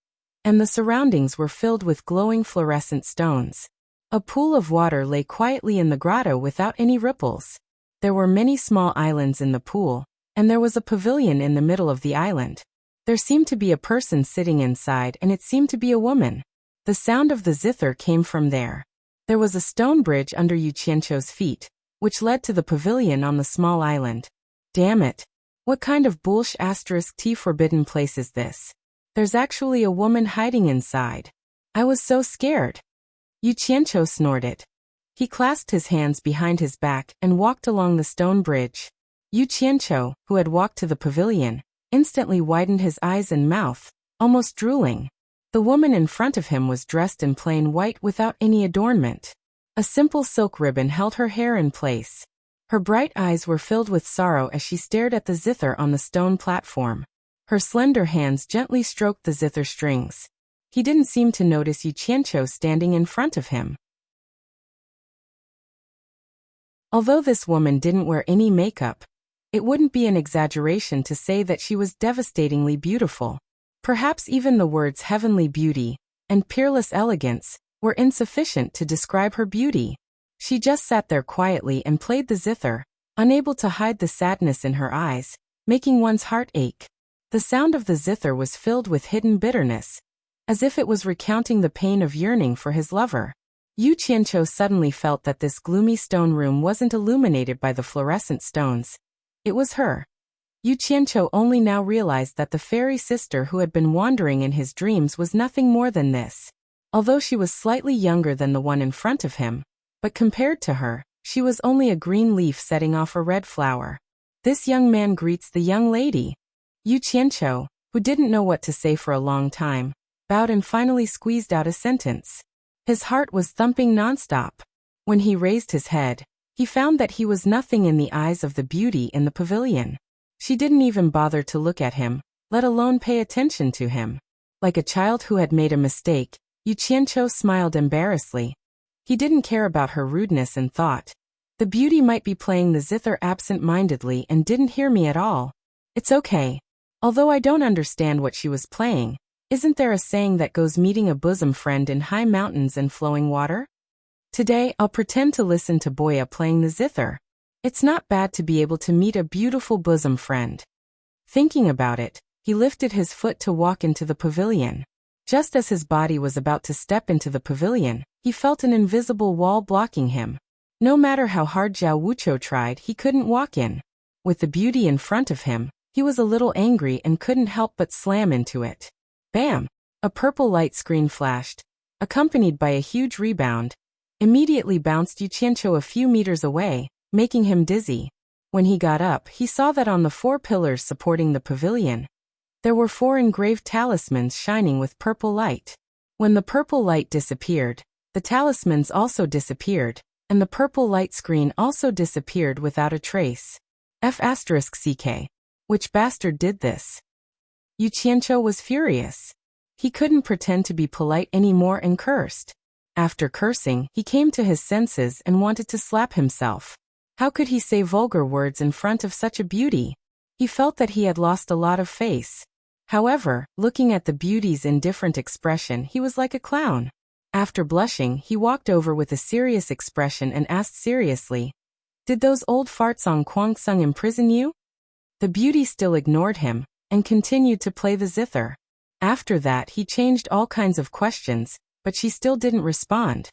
and the surroundings were filled with glowing fluorescent stones. A pool of water lay quietly in the grotto without any ripples. There were many small islands in the pool, and there was a pavilion in the middle of the island. There seemed to be a person sitting inside, and it seemed to be a woman. The sound of the zither came from there. There was a stone bridge under Yu Qianqiu's feet, which led to the pavilion on the small island. Damn it! What kind of *T forbidden place is this? There's actually a woman hiding inside. I was so scared. Yu Qianqiu snorted. He clasped his hands behind his back and walked along the stone bridge. Yu Qianqiu, who had walked to the pavilion, instantly widened his eyes and mouth, almost drooling. The woman in front of him was dressed in plain white without any adornment. A simple silk ribbon held her hair in place. Her bright eyes were filled with sorrow as she stared at the zither on the stone platform. Her slender hands gently stroked the zither strings. He didn't seem to notice Yu Qianqiu standing in front of him. Although this woman didn't wear any makeup, it wouldn't be an exaggeration to say that she was devastatingly beautiful. Perhaps even the words heavenly beauty and peerless elegance were insufficient to describe her beauty. She just sat there quietly and played the zither, unable to hide the sadness in her eyes, making one's heart ache. The sound of the zither was filled with hidden bitterness, as if it was recounting the pain of yearning for his lover. Yu Qianqiu suddenly felt that this gloomy stone room wasn't illuminated by the fluorescent stones. It was her. Yu Qianqiu only now realized that the fairy sister who had been wandering in his dreams was nothing more than this. Although she was slightly younger than the one in front of him, but compared to her, she was only a green leaf setting off a red flower. This young man greets the young lady. Yu Qianqiu, who didn't know what to say for a long time, bowed and finally squeezed out a sentence. His heart was thumping nonstop. When he raised his head, he found that he was nothing in the eyes of the beauty in the pavilion. She didn't even bother to look at him, let alone pay attention to him. Like a child who had made a mistake, Yu Qianqiu smiled embarrassedly. He didn't care about her rudeness and thought, the beauty might be playing the zither absent-mindedly and didn't hear me at all. It's okay. Although I don't understand what she was playing, isn't there a saying that goes meeting a bosom friend in high mountains and flowing water? Today, I'll pretend to listen to Boya playing the zither. It's not bad to be able to meet a beautiful bosom friend. Thinking about it, he lifted his foot to walk into the pavilion. Just as his body was about to step into the pavilion, he felt an invisible wall blocking him. No matter how hard Zhao Wuqiu tried, he couldn't walk in. With the beauty in front of him, he was a little angry and couldn't help but slam into it. Bam! A purple light screen flashed, accompanied by a huge rebound. Immediately bounced Yu Qianqiu a few meters away, making him dizzy. When he got up, he saw that on the 4 pillars supporting the pavilion, there were 4 engraved talismans shining with purple light. When the purple light disappeared, the talismans also disappeared, and the purple light screen also disappeared without a trace. F***ck. Which bastard did this? Yu Qianqiu was furious. He couldn't pretend to be polite anymore and cursed. After cursing, he came to his senses and wanted to slap himself. How could he say vulgar words in front of such a beauty? He felt that he had lost a lot of face. However, looking at the beauty's indifferent expression, he was like a clown. After blushing, he walked over with a serious expression and asked seriously, "Did those old farts on Kwangsung imprison you?" The beauty still ignored him, and continued to play the zither. After that he changed all kinds of questions, but she still didn't respond.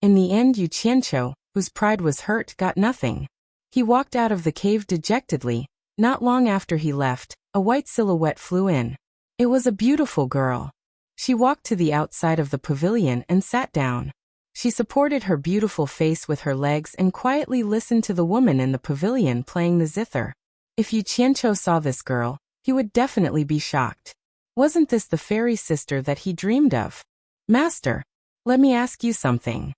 In the end Yu Qianqiu, whose pride was hurt, got nothing. He walked out of the cave dejectedly. Not long after he left, a white silhouette flew in. It was a beautiful girl. She walked to the outside of the pavilion and sat down. She supported her beautiful face with her legs and quietly listened to the woman in the pavilion playing the zither. If Yu Qianqiu saw this girl, he would definitely be shocked. Wasn't this the fairy sister that he dreamed of? Master, let me ask you something.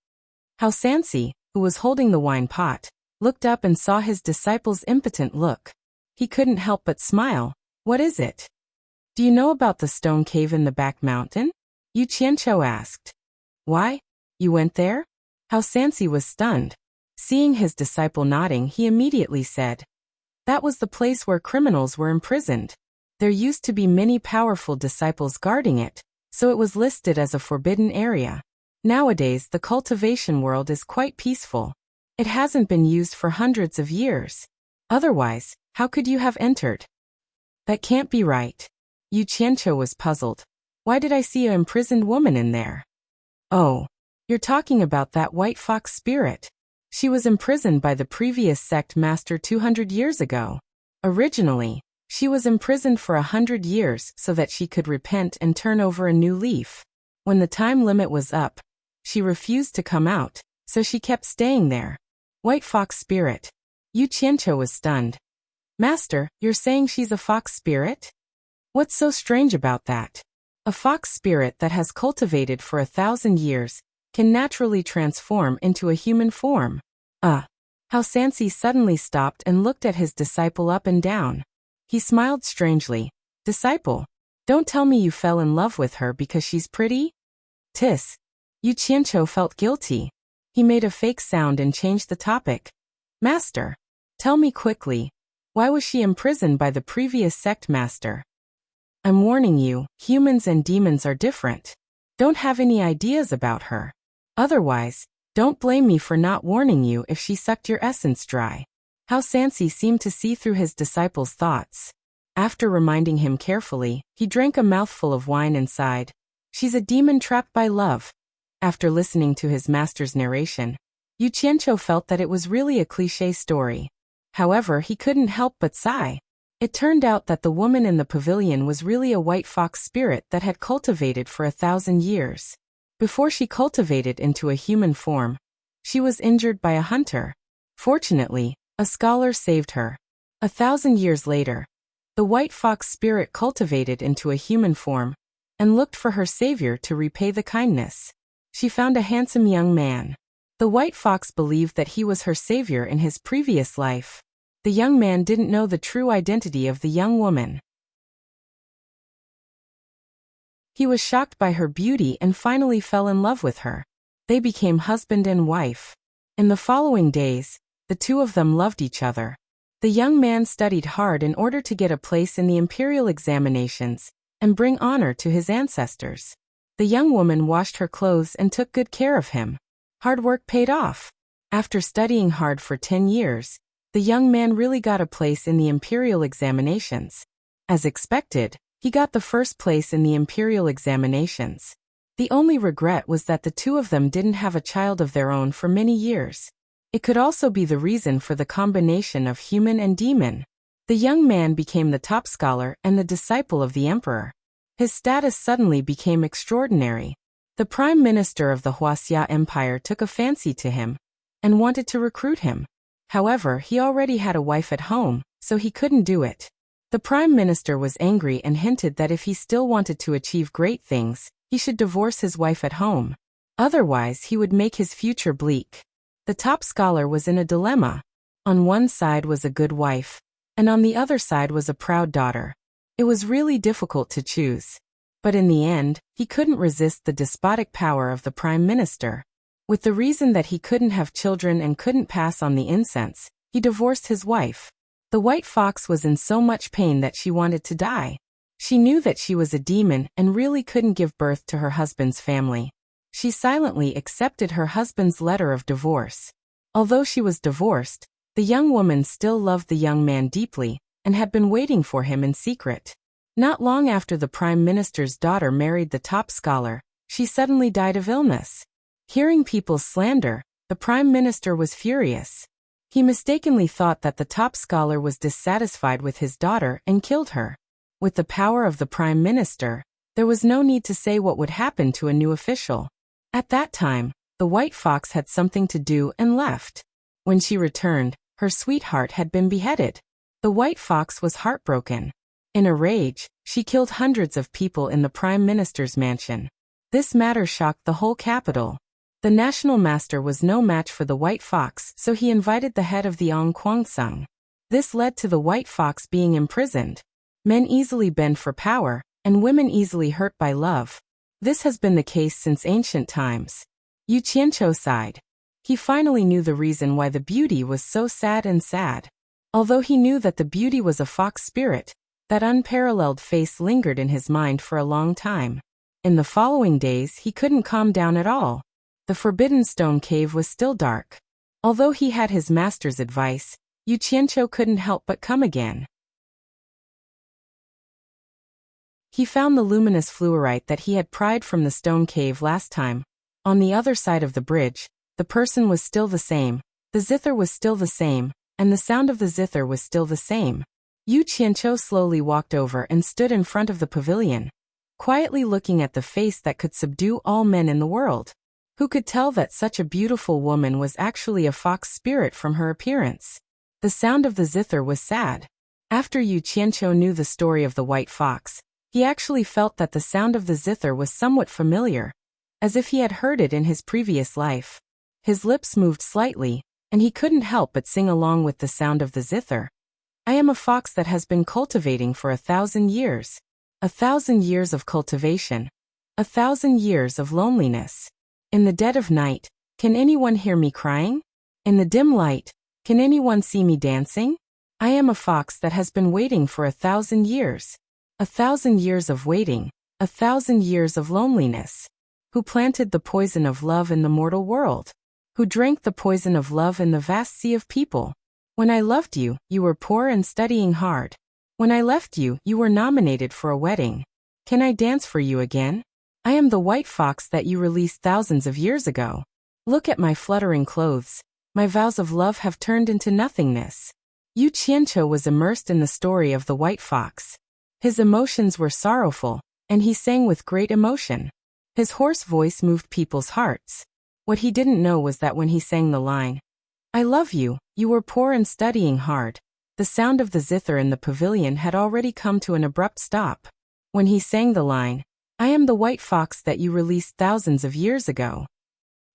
Hao Sansi, who was holding the wine pot, looked up and saw his disciple's impotent look. He couldn't help but smile. What is it? Do you know about the stone cave in the back mountain? Yu Qianqiu asked. Why? You went there? Hao Sansi was stunned. Seeing his disciple nodding, he immediately said, that was the place where criminals were imprisoned. There used to be many powerful disciples guarding it, so it was listed as a forbidden area. Nowadays the cultivation world is quite peaceful. It hasn't been used for hundreds of years. Otherwise, how could you have entered? That can't be right. Yu Qianqiu was puzzled. Why did I see an imprisoned woman in there? Oh, you're talking about that white fox spirit. She was imprisoned by the previous sect master 200 years ago. Originally, she was imprisoned for 100 years so that she could repent and turn over a new leaf. When the time limit was up, she refused to come out, so she kept staying there. White fox spirit. Yu Qianqiu was stunned. Master, you're saying she's a fox spirit? What's so strange about that? A fox spirit that has cultivated for 1,000 years can naturally transform into a human form. Hao Sansi suddenly stopped and looked at his disciple up and down. He smiled strangely. Disciple, don't tell me you fell in love with her because she's pretty? Tis. Yu Qianqiu felt guilty. He made a fake sound and changed the topic. Master, tell me quickly, why was she imprisoned by the previous sect master? I'm warning you, humans and demons are different. Don't have any ideas about her. Otherwise, don't blame me for not warning you if she sucked your essence dry. Hao Sansi seemed to see through his disciple's thoughts. After reminding him carefully, he drank a mouthful of wine and sighed. She's a demon trapped by love. After listening to his master's narration, Yu Qianqiu felt that it was really a cliché story. However, he couldn't help but sigh. It turned out that the woman in the pavilion was really a white fox spirit that had cultivated for 1,000 years. Before she cultivated into a human form, she was injured by a hunter. Fortunately, a scholar saved her. 1,000 years later, the white fox spirit cultivated into a human form and looked for her savior to repay the kindness. She found a handsome young man. The white fox believed that he was her savior in his previous life. The young man didn't know the true identity of the young woman. He was shocked by her beauty and finally fell in love with her. They became husband and wife. In the following days, the two of them loved each other. The young man studied hard in order to get a place in the imperial examinations and bring honor to his ancestors. The young woman washed her clothes and took good care of him. Hard work paid off. After studying hard for 10 years, the young man really got a place in the imperial examinations. As expected, he got the first place in the imperial examinations. The only regret was that the two of them didn't have a child of their own for many years. It could also be the reason for the combination of human and demon. The young man became the top scholar and the disciple of the emperor. His status suddenly became extraordinary. The prime minister of the Wuxia Empire took a fancy to him and wanted to recruit him. However, he already had a wife at home, so he couldn't do it. The prime minister was angry and hinted that if he still wanted to achieve great things, he should divorce his wife at home. Otherwise, he would make his future bleak. The top scholar was in a dilemma. On one side was a good wife, and on the other side was a proud daughter. It was really difficult to choose. But in the end, he couldn't resist the despotic power of the prime minister. With the reason that he couldn't have children and couldn't pass on the incense, he divorced his wife. The white fox was in so much pain that she wanted to die. She knew that she was a demon and really couldn't give birth to her husband's family. She silently accepted her husband's letter of divorce. Although she was divorced, The young woman still loved the young man deeply, and had been waiting for him in secret. Not long after the Prime Minister's daughter married the top scholar, she suddenly died of illness. Hearing people's slander, the Prime Minister was furious. He mistakenly thought that the top scholar was dissatisfied with his daughter and killed her. With the power of the Prime Minister, there was no need to say what would happen to a new official. At that time, the white fox had something to do and left. When she returned, her sweetheart had been beheaded. The white fox was heartbroken. In a rage, she killed hundreds of people in the Prime Minister's mansion. This matter shocked the whole capital. The national master was no match for the white fox, so he invited the head of the Ong Kwangsung. This led to the white fox being imprisoned. Men easily bend for power, and women easily hurt by love. This has been the case since ancient times. Yu Qianqiu sighed. He finally knew the reason why the beauty was so sad and sad. Although he knew that the beauty was a fox spirit, that unparalleled face lingered in his mind for a long time. In the following days he couldn't calm down at all. The forbidden stone cave was still dark. Although he had his master's advice, Yu Qianqiu couldn't help but come again. He found the luminous fluorite that he had pried from the stone cave last time. On the other side of the bridge, the person was still the same, the zither was still the same, and the sound of the zither was still the same. Yu Qianqiu slowly walked over and stood in front of the pavilion, quietly looking at the face that could subdue all men in the world. Who could tell that such a beautiful woman was actually a fox spirit from her appearance? The sound of the zither was sad. After Yu Qianqiu knew the story of the white fox, he actually felt that the sound of the zither was somewhat familiar, as if he had heard it in his previous life. His lips moved slightly, and he couldn't help but sing along with the sound of the zither. I am a fox that has been cultivating for 1,000 years. 1,000 years of cultivation. 1,000 years of loneliness. In the dead of night, can anyone hear me crying? In the dim light, can anyone see me dancing? I am a fox that has been waiting for 1,000 years. 1,000 years of waiting. 1,000 years of loneliness. Who planted the poison of love in the mortal world? Who drank the poison of love in the vast sea of people? When I loved you, you were poor and studying hard. When I left you, you were nominated for a wedding. Can I dance for you again? I am the white fox that you released thousands of years ago. Look at my fluttering clothes. My vows of love have turned into nothingness. Yu Qianqiu was immersed in the story of the white fox. His emotions were sorrowful, and he sang with great emotion. His hoarse voice moved people's hearts. What he didn't know was that when he sang the line, I love you, you were poor and studying hard, the sound of the zither in the pavilion had already come to an abrupt stop. When he sang the line, I am the white fox that you released thousands of years ago.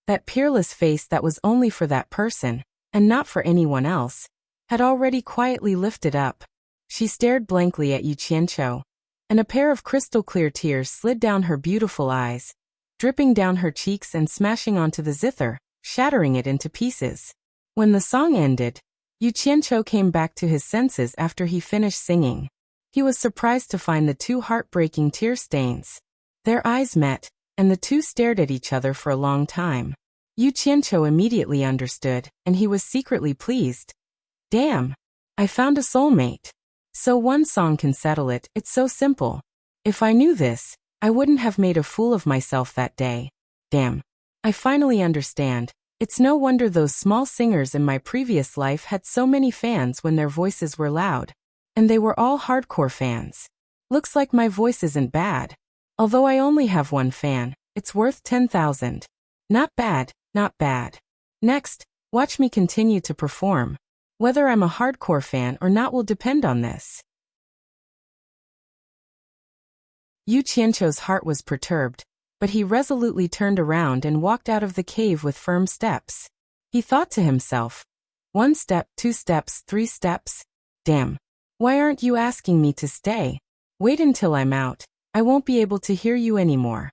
That peerless face that was only for that person, and not for anyone else, had already quietly lifted up. She stared blankly at Yu Qianqiu, and a pair of crystal-clear tears slid down her beautiful eyes, dripping down her cheeks and smashing onto the zither, shattering it into pieces. When the song ended, Yu Qianqiu came back to his senses after he finished singing. He was surprised to find the two heartbreaking tear stains. Their eyes met, and the two stared at each other for a long time. Yu Qianqiu immediately understood, and he was secretly pleased. Damn! I found a soulmate. So one song can settle it, it's so simple. If I knew this, I wouldn't have made a fool of myself that day. Damn. I finally understand. It's no wonder those small singers in my previous life had so many fans when their voices were loud. And they were all hardcore fans. Looks like my voice isn't bad. Although I only have one fan, it's worth 10,000. Not bad, not bad. Next, watch me continue to perform. Whether I'm a hardcore fan or not will depend on this. Yu Qianqiu's heart was perturbed, but he resolutely turned around and walked out of the cave with firm steps. He thought to himself, 1 step, 2 steps, 3 steps. Damn. Why aren't you asking me to stay? Wait until I'm out. I won't be able to hear you anymore.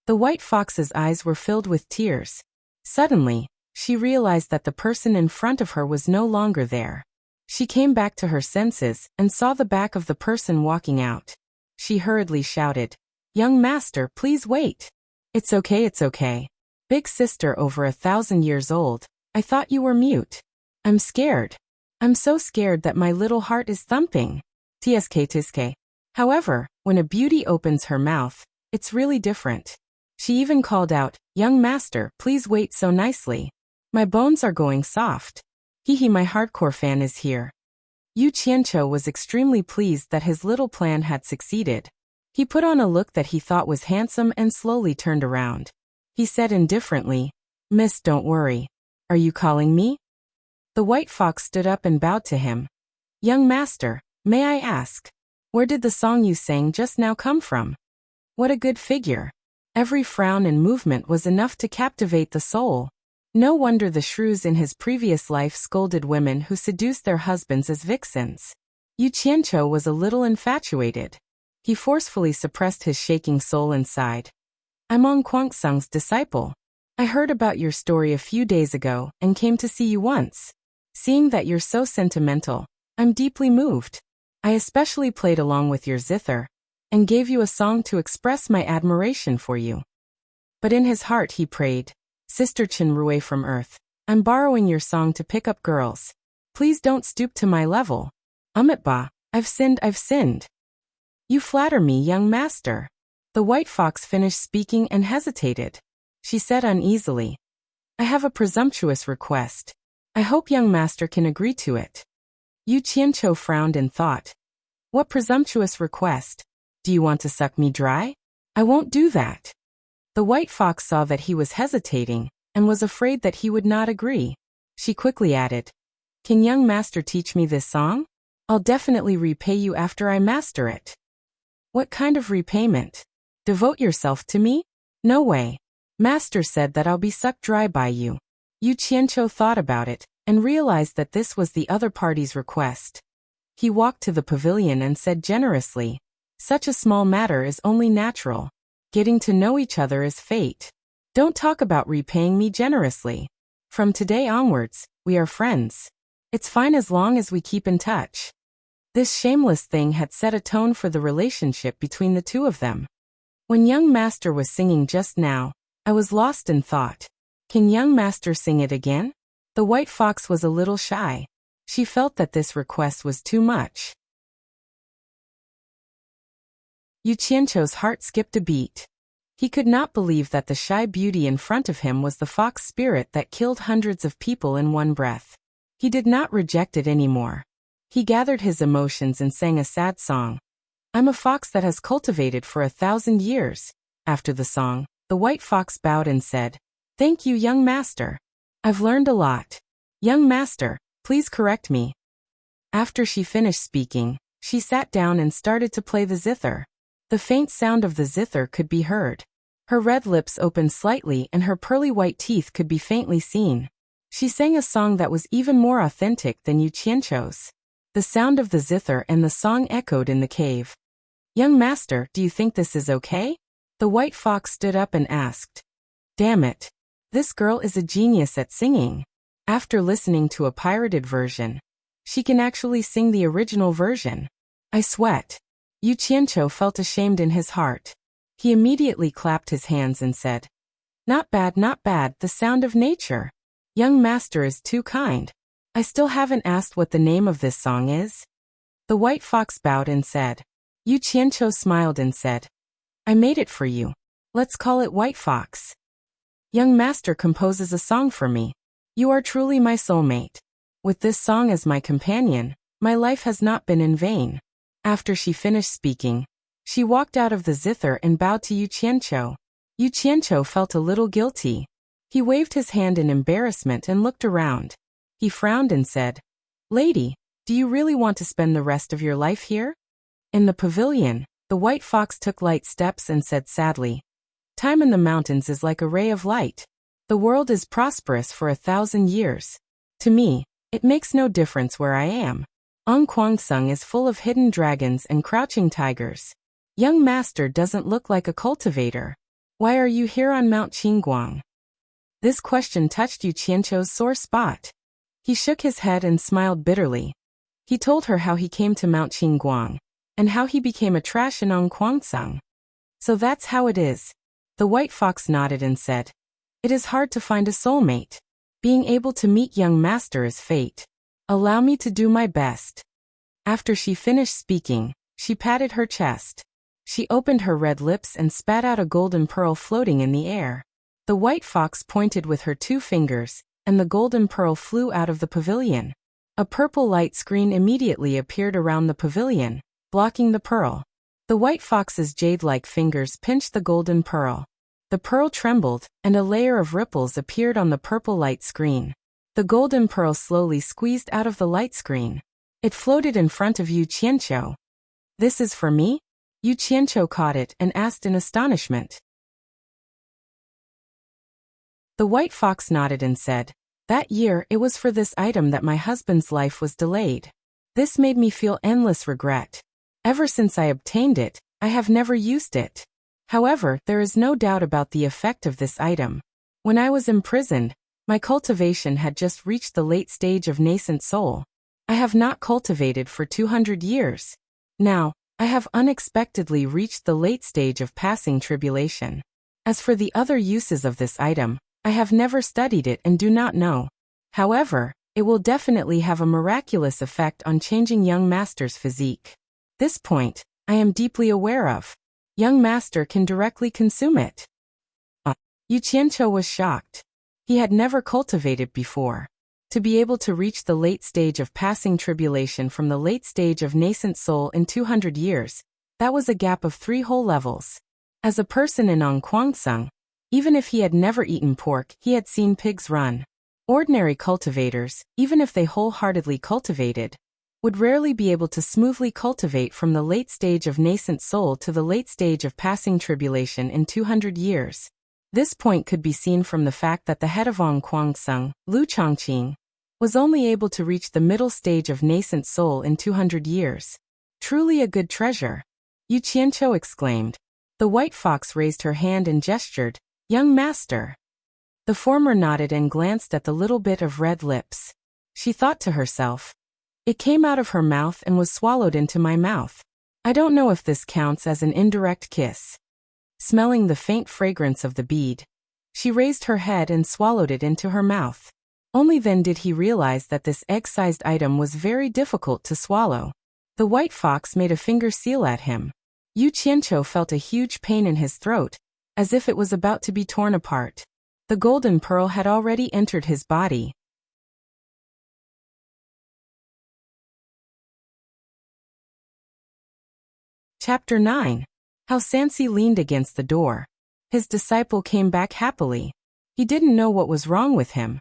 The white fox's eyes were filled with tears. Suddenly, she realized that the person in front of her was no longer there. She came back to her senses and saw the back of the person walking out. She hurriedly shouted, Young master, please wait. It's okay, it's okay. Big sister over 1,000 years old, I thought you were mute. I'm scared. I'm so scared that my little heart is thumping. Tsk. However, when a beauty opens her mouth, it's really different. She even called out, "Young master, please wait so nicely. My bones are going soft. Hehe, my hardcore fan is here." Yu Qianqiu was extremely pleased that his little plan had succeeded. He put on a look that he thought was handsome and slowly turned around. He said indifferently, "Miss, don't worry. Are you calling me?" The white fox stood up and bowed to him. "Young master, may I ask, where did the song you sang just now come from? What a good figure." Every frown and movement was enough to captivate the soul. No wonder the shrews in his previous life scolded women who seduced their husbands as vixens. Yu Qianqiu was a little infatuated. He forcefully suppressed his shaking soul inside. "I'm On Guangsang's disciple. I heard about your story a few days ago and came to see you once. Seeing that you're so sentimental, I'm deeply moved. I especially played along with your zither and gave you a song to express my admiration for you." But in his heart he prayed, "Sister Chen Rui from Earth, I'm borrowing your song to pick up girls. Please don't stoop to my level. Ba, I've sinned. You flatter me, young master." The white fox finished speaking and hesitated. She said uneasily, "I have a presumptuous request. I hope young master can agree to it." Yu Qianqiu frowned and thought, "What presumptuous request? Do you want to suck me dry? I won't do that." The white fox saw that he was hesitating and was afraid that he would not agree. She quickly added, "Can young master teach me this song? I'll definitely repay you after I master it." "What kind of repayment? Devote yourself to me? No way. Master said that I'll be sucked dry by you." Yu Qianqiu thought about it and realized that this was the other party's request. He walked to the pavilion and said generously, "Such a small matter is only natural. Getting to know each other is fate. Don't talk about repaying me generously. From today onwards, we are friends. It's fine as long as we keep in touch." This shameless thing had set a tone for the relationship between the two of them. When young master was singing just now, I was lost in thought. Can young master sing it again? The white fox was a little shy. She felt that this request was too much. Yu Qianqiu's heart skipped a beat. He could not believe that the shy beauty in front of him was the fox spirit that killed hundreds of people in one breath. He did not reject it anymore. He gathered his emotions and sang a sad song. "I'm a fox that has cultivated for 1,000 years. After the song, the white fox bowed and said, "Thank you, young master. I've learned a lot. Young master, please correct me." After she finished speaking, she sat down and started to play the zither. The faint sound of the zither could be heard. Her red lips opened slightly and her pearly white teeth could be faintly seen. She sang a song that was even more authentic than Yu Qianqiu's. The sound of the zither and the song echoed in the cave. "Young master, do you think this is okay?" The white fox stood up and asked. "Damn it. This girl is a genius at singing. After listening to a pirated version, she can actually sing the original version. I sweat." Yu Qianqiu felt ashamed in his heart. He immediately clapped his hands and said, not bad, the sound of nature. Young master is too kind. I still haven't asked what the name of this song is." The white fox bowed and said. Yu Qianqiu smiled and said, "I made it for you. Let's call it White Fox. Young master composes a song for me. You are truly my soulmate. With this song as my companion, my life has not been in vain." After she finished speaking, she walked out of the zither and bowed to Yu Qianqiu. Yu Qianqiu felt a little guilty. He waved his hand in embarrassment and looked around. He frowned and said, "Lady, do you really want to spend the rest of your life here?" In the pavilion, the white fox took light steps and said sadly, "Time in the mountains is like a ray of light. The world is prosperous for 1,000 years. To me, it makes no difference where I am. On Guangsang is full of hidden dragons and crouching tigers. Young master doesn't look like a cultivator. Why are you here on Mount Qingguang?" This question touched Yu Qianqiu's sore spot. He shook his head and smiled bitterly. He told her how he came to Mount Qingguang, and how he became a trash in On Guangsang. "So that's how it is." The white fox nodded and said, "It is hard to find a soulmate. Being able to meet young master is fate. Allow me to do my best. After she finished speaking, she patted her chest. She opened her red lips and spat out a golden pearl floating in the air. The white fox pointed with her 2 fingers, and the golden pearl flew out of the pavilion. A purple light screen immediately appeared around the pavilion, blocking the pearl. The white fox's jade-like fingers pinched the golden pearl. The pearl trembled, and a layer of ripples appeared on the purple light screen. The golden pearl slowly squeezed out of the light screen. It floated in front of Yu Qianqiu. This is for me? Yu Qianqiu caught it and asked in astonishment. The white fox nodded and said, that year it was for this item that my husband's life was delayed. This made me feel endless regret. Ever since I obtained it, I have never used it. However, there is no doubt about the effect of this item. When I was imprisoned, my cultivation had just reached the late stage of nascent soul. I have not cultivated for 200 years. Now, I have unexpectedly reached the late stage of passing tribulation. As for the other uses of this item, I have never studied it and do not know. However, it will definitely have a miraculous effect on changing young master's physique. This point, I am deeply aware of. Young master can directly consume it. Yu Qianqiu was shocked. He had never cultivated before. To be able to reach the late stage of passing tribulation from the late stage of nascent soul in 200 years, that was a gap of 3 whole levels. As a person in Ongquangsung, even if he had never eaten pork, he had seen pigs run. Ordinary cultivators, even if they wholeheartedly cultivated, would rarely be able to smoothly cultivate from the late stage of nascent soul to the late stage of passing tribulation in 200 years. This point could be seen from the fact that the head of Ongquangsung, Lu Chongqing, was only able to reach the middle stage of nascent soul in 200 years. Truly a good treasure, Yu Qianqiu exclaimed. The white fox raised her hand and gestured, young master. The former nodded and glanced at the little bit of red lips. She thought to herself, it came out of her mouth and was swallowed into my mouth. I don't know if this counts as an indirect kiss. Smelling the faint fragrance of the bead, she raised her head and swallowed it into her mouth. Only then did he realize that this egg-sized item was very difficult to swallow. The white fox made a finger seal at him. Yu Qianqiu felt a huge pain in his throat, as if it was about to be torn apart. The golden pearl had already entered his body. Chapter 9. How Sansi leaned against the door. His disciple came back happily. He didn't know what was wrong with him.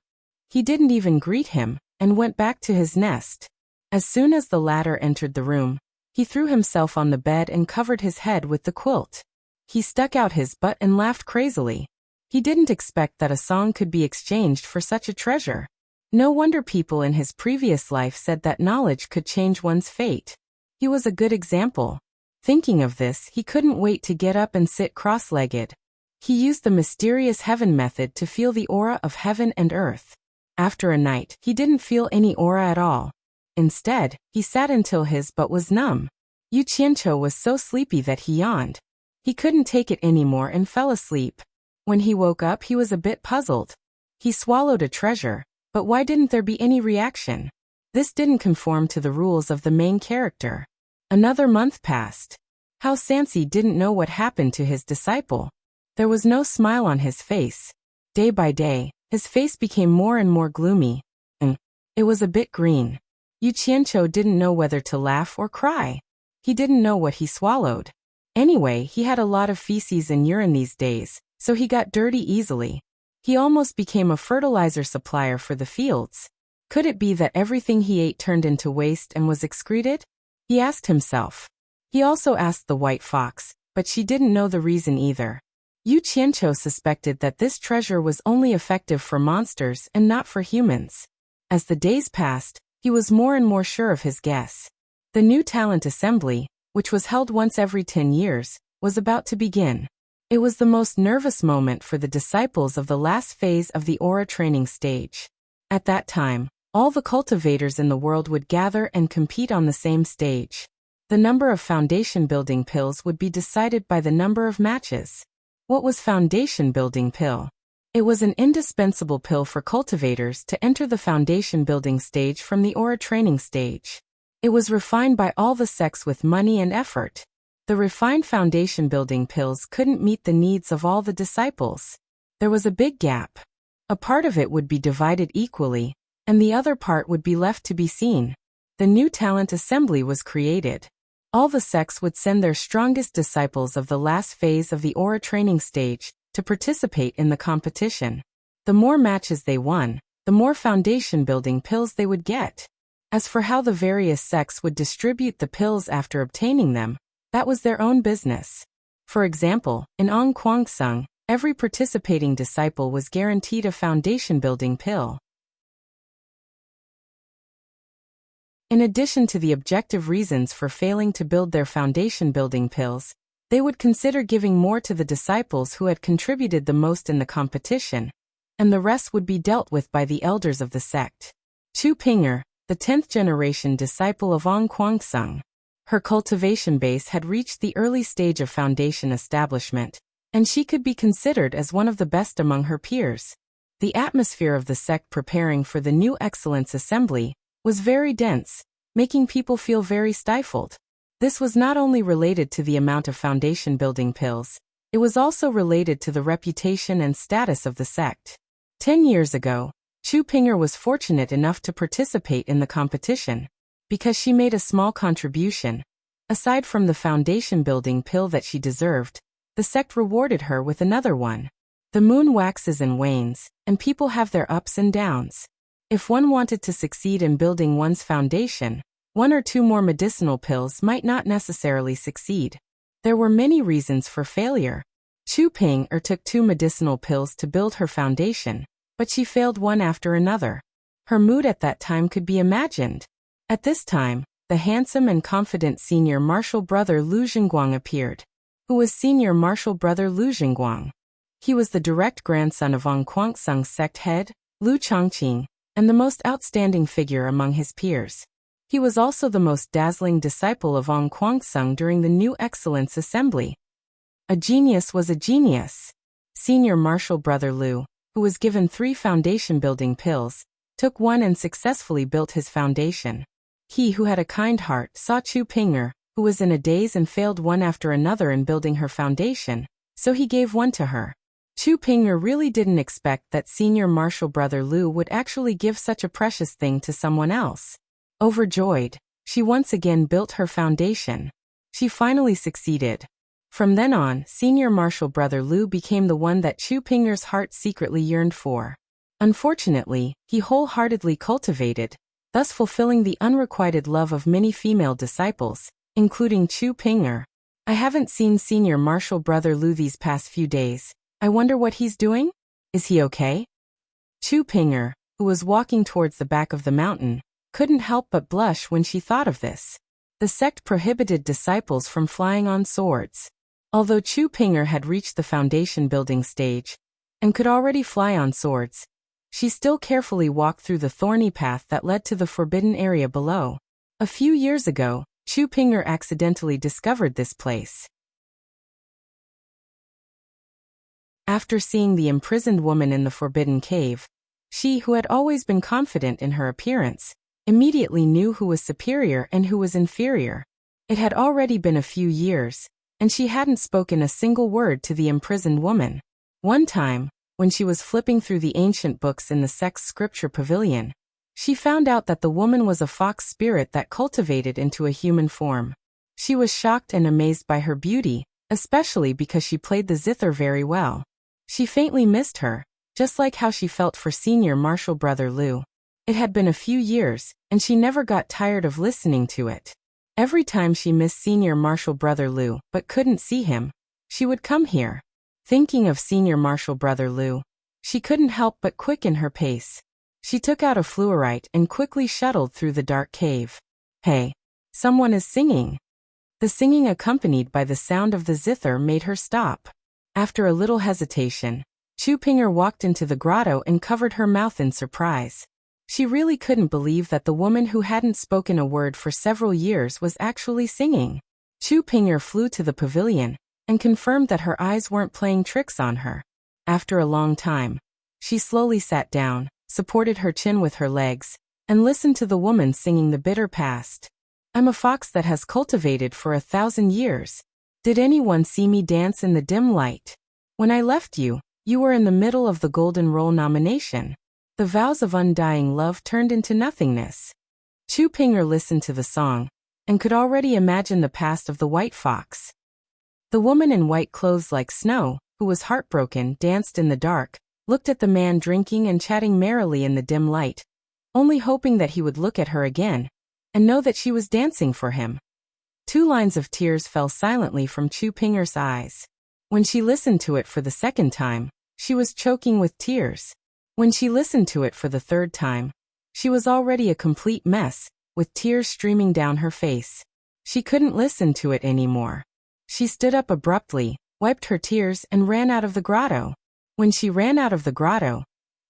He didn't even greet him, and went back to his nest. As soon as the latter entered the room, he threw himself on the bed and covered his head with the quilt. He stuck out his butt and laughed crazily. He didn't expect that a song could be exchanged for such a treasure. No wonder people in his previous life said that knowledge could change one's fate. He was a good example. Thinking of this, he couldn't wait to get up and sit cross-legged. He used the mysterious heaven method to feel the aura of heaven and earth. After a night, he didn't feel any aura at all. Instead, he sat until his butt was numb. Yu Qianqiu was so sleepy that he yawned. He couldn't take it anymore and fell asleep. When he woke up, he was a bit puzzled. He swallowed a treasure, but why didn't there be any reaction? This didn't conform to the rules of the main character. Another month passed. How Sansi didn't know what happened to his disciple. There was no smile on his face. Day by day, his face became more and more gloomy. It was a bit green. Yu Qianqiu didn't know whether to laugh or cry. He didn't know what he swallowed. Anyway, he had a lot of feces and urine these days, so he got dirty easily. He almost became a fertilizer supplier for the fields. Could it be that everything he ate turned into waste and was excreted? He asked himself. He also asked the white fox, but she didn't know the reason either. Yu Qianqiu suspected that this treasure was only effective for monsters and not for humans. As the days passed, he was more and more sure of his guess. The new talent assembly, which was held once every 10 years, was about to begin. It was the most nervous moment for the disciples of the last phase of the aura training stage. At that time, all the cultivators in the world would gather and compete on the same stage. The number of foundation building pills would be decided by the number of matches. What was foundation building pill? It was an indispensable pill for cultivators to enter the foundation building stage from the aura training stage. It was refined by all the sects with money and effort. The refined foundation building pills couldn't meet the needs of all the disciples. There was a big gap. A part of it would be divided equally, and the other part would be left to be seen. The new talent assembly was created. All the sects would send their strongest disciples of the last phase of the aura training stage to participate in the competition. The more matches they won, the more foundation building pills they would get. As for how the various sects would distribute the pills after obtaining them, that was their own business. For example, in Ong Kwang Sung, every participating disciple was guaranteed a foundation building pill. In addition to the objective reasons for failing to build their foundation building pills, they would consider giving more to the disciples who had contributed the most in the competition, and the rest would be dealt with by the elders of the sect. Chu Pinger, the 10th generation disciple of Ong Kwang Sung. Her cultivation base had reached the early stage of foundation establishment, and she could be considered as one of the best among her peers. The atmosphere of the sect preparing for the new excellence assembly was very dense, making people feel very stifled. This was not only related to the amount of foundation building pills, it was also related to the reputation and status of the sect. 10 years ago, Chu Pinger was fortunate enough to participate in the competition. Because she made a small contribution, aside from the foundation building pill that she deserved, the sect rewarded her with another one. The moon waxes and wanes, and people have their ups and downs. If one wanted to succeed in building one's foundation, 1 or 2 more medicinal pills might not necessarily succeed. There were many reasons for failure. Chu Pinger took 2 medicinal pills to build her foundation, but she failed one after another. Her mood at that time could be imagined. At this time, the handsome and confident senior martial brother Lu Jingguang appeared. Who was senior martial brother Lu Jingguang? He was the direct grandson of Ong Kwang Sung's sect head, Lu Chongqing, and the most outstanding figure among his peers. He was also the most dazzling disciple of Ong Kwang Sung during the New Excellence Assembly. A genius was a genius. Senior martial brother Lu, who was given 3 foundation building pills, took one and successfully built his foundation. He who had a kind heart saw Chu Pinger, who was in a daze and failed one after another in building her foundation, so he gave one to her. Chu Pinger really didn't expect that senior martial brother Lu would actually give such a precious thing to someone else. Overjoyed, she once again built her foundation. She finally succeeded. From then on, senior martial brother Lu became the one that Chu Pinger's heart secretly yearned for. Unfortunately, he wholeheartedly cultivated, thus fulfilling the unrequited love of many female disciples, including Chu Pinger. I haven't seen senior martial brother Lu these past few days. I wonder what he's doing? Is he okay? Chu Pinger, who was walking towards the back of the mountain, couldn't help but blush when she thought of this. The sect prohibited disciples from flying on swords. Although Chu Pinger had reached the foundation building stage and could already fly on swords, she still carefully walked through the thorny path that led to the forbidden area below. A few years ago, Chu Pinger accidentally discovered this place. After seeing the imprisoned woman in the forbidden cave, she, who had always been confident in her appearance, immediately knew who was superior and who was inferior. It had already been a few years, and she hadn't spoken a single word to the imprisoned woman. One time, when she was flipping through the ancient books in the sect's scripture pavilion, she found out that the woman was a fox spirit that cultivated into a human form. She was shocked and amazed by her beauty, especially because she played the zither very well. She faintly missed her, just like how she felt for senior martial brother Lu. It had been a few years, and she never got tired of listening to it. Every time she missed senior martial brother Lu but couldn't see him, she would come here. Thinking of senior martial brother Lu, she couldn't help but quicken her pace. She took out a fluorite and quickly shuttled through the dark cave. Hey, someone is singing. The singing accompanied by the sound of the zither made her stop. After a little hesitation, Chu Pinger walked into the grotto and covered her mouth in surprise. She really couldn't believe that the woman who hadn't spoken a word for several years was actually singing. Chu Pinger flew to the pavilion and confirmed that her eyes weren't playing tricks on her. After a long time, she slowly sat down, supported her chin with her legs, and listened to the woman singing the bitter past. I'm a fox that has cultivated for 1,000 years. Did anyone see me dance in the dim light? When I left you, you were in the middle of the Golden Role nomination. The vows of undying love turned into nothingness. Chu Ping'er listened to the song, and could already imagine the past of the white fox. The woman in white clothes like snow, who was heartbroken, danced in the dark, looked at the man drinking and chatting merrily in the dim light, only hoping that he would look at her again, and know that she was dancing for him. 2 lines of tears fell silently from Chu Ping'er's eyes. When she listened to it for the second time, she was choking with tears. When she listened to it for the third time, she was already a complete mess, with tears streaming down her face. She couldn't listen to it anymore. She stood up abruptly, wiped her tears, and ran out of the grotto. When she ran out of the grotto,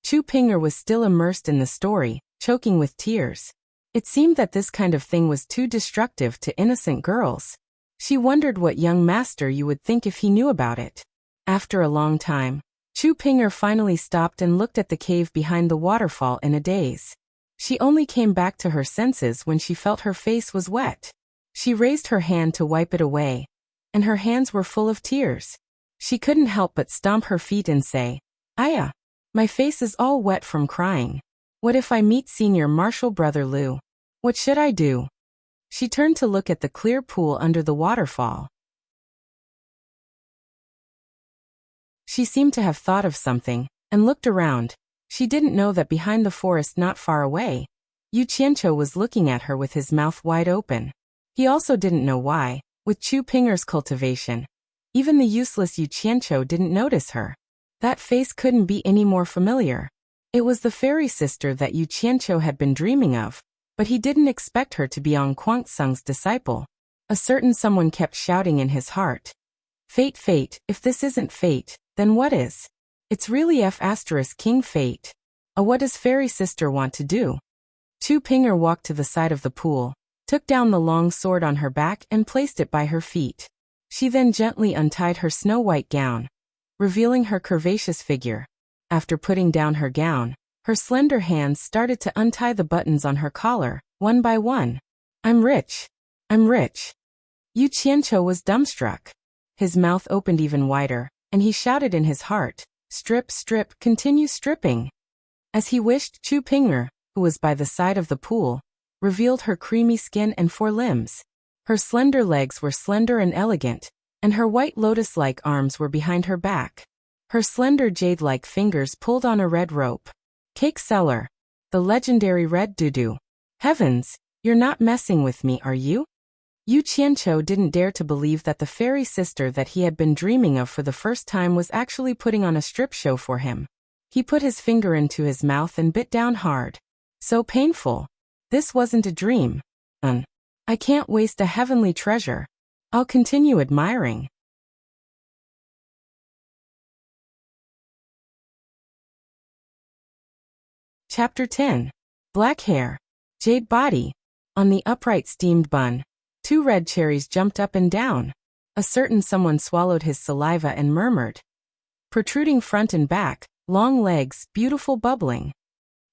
Chu Ping'er was still immersed in the story, choking with tears. It seemed that this kind of thing was too destructive to innocent girls. She wondered what young master you would think if he knew about it. After a long time, Chu Ping'er finally stopped and looked at the cave behind the waterfall in a daze. She only came back to her senses when she felt her face was wet. She raised her hand to wipe it away, and her hands were full of tears. She couldn't help but stomp her feet and say, "Aya, my face is all wet from crying. What if I meet Senior Marshal Brother Liu? What should I do?" She turned to look at the clear pool under the waterfall. She seemed to have thought of something, and looked around. She didn't know that behind the forest not far away, Yu Qianqiu was looking at her with his mouth wide open. He also didn't know why, with Chu Ping'er's cultivation, even the useless Yu Qianqiu didn't notice her. That face couldn't be any more familiar. It was the fairy sister that Yu Qianqiu had been dreaming of, but he didn't expect her to be Ong Kuang-sung's disciple. A certain someone kept shouting in his heart. Fate, fate, if this isn't fate, then what is? It's really King Fate. What does fairy sister want to do? Chu Ping'er walked to the side of the pool, took down the long sword on her back and placed it by her feet. She then gently untied her snow-white gown, revealing her curvaceous figure. After putting down her gown, her slender hands started to untie the buttons on her collar, one by one. I'm rich. I'm rich. Yu Qianqiu was dumbstruck. His mouth opened even wider, and he shouted in his heart, "Strip, strip, continue stripping." As he wished, Chu Ping'er, who was by the side of the pool, revealed her creamy skin and 4 limbs. Her slender legs were slender and elegant, and her white lotus-like arms were behind her back. Her slender jade-like fingers pulled on a red rope. Cake seller. The legendary red doo-doo. Heavens, you're not messing with me, are you? Yu Qianqiu didn't dare to believe that the fairy sister that he had been dreaming of for the first time was actually putting on a strip show for him. He put his finger into his mouth and bit down hard. So painful. This wasn't a dream. I can't waste a heavenly treasure. I'll continue admiring. Chapter 10. Black hair. Jade body. On the upright steamed bun, 2 red cherries jumped up and down. A certain someone swallowed his saliva and murmured. Protruding front and back, long legs, beautiful bubbling.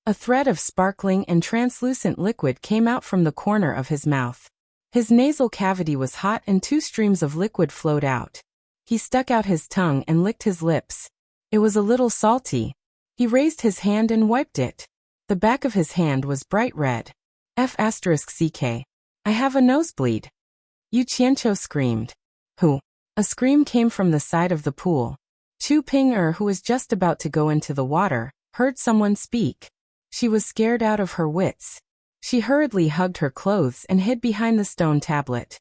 A thread of sparkling and translucent liquid came out from the corner of his mouth. His nasal cavity was hot and 2 streams of liquid flowed out. He stuck out his tongue and licked his lips. It was a little salty. He raised his hand and wiped it. The back of his hand was bright red. F***ck. I have a nosebleed. Yu Qianqiu screamed. Who? A scream came from the side of the pool. Chu Ping'er, who was just about to go into the water, heard someone speak. She was scared out of her wits. She hurriedly hugged her clothes and hid behind the stone tablet.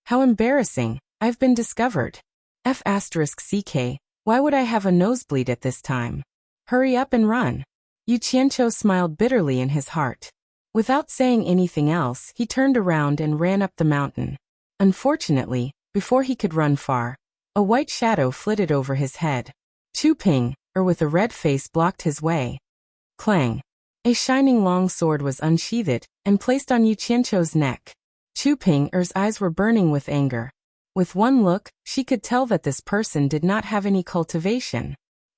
How embarrassing, I've been discovered. F***ck, why would I have a nosebleed at this time? Hurry up and run. Yu Qianqiu smiled bitterly in his heart. Without saying anything else, he turned around and ran up the mountain. Unfortunately, before he could run far, a white shadow flitted over his head. Chu Ping'er, with a red face, blocked his way. Clang. A shining long sword was unsheathed and placed on Yu Qianqiu's neck. Chu Ping'er's eyes were burning with anger. With one look, she could tell that this person did not have any cultivation.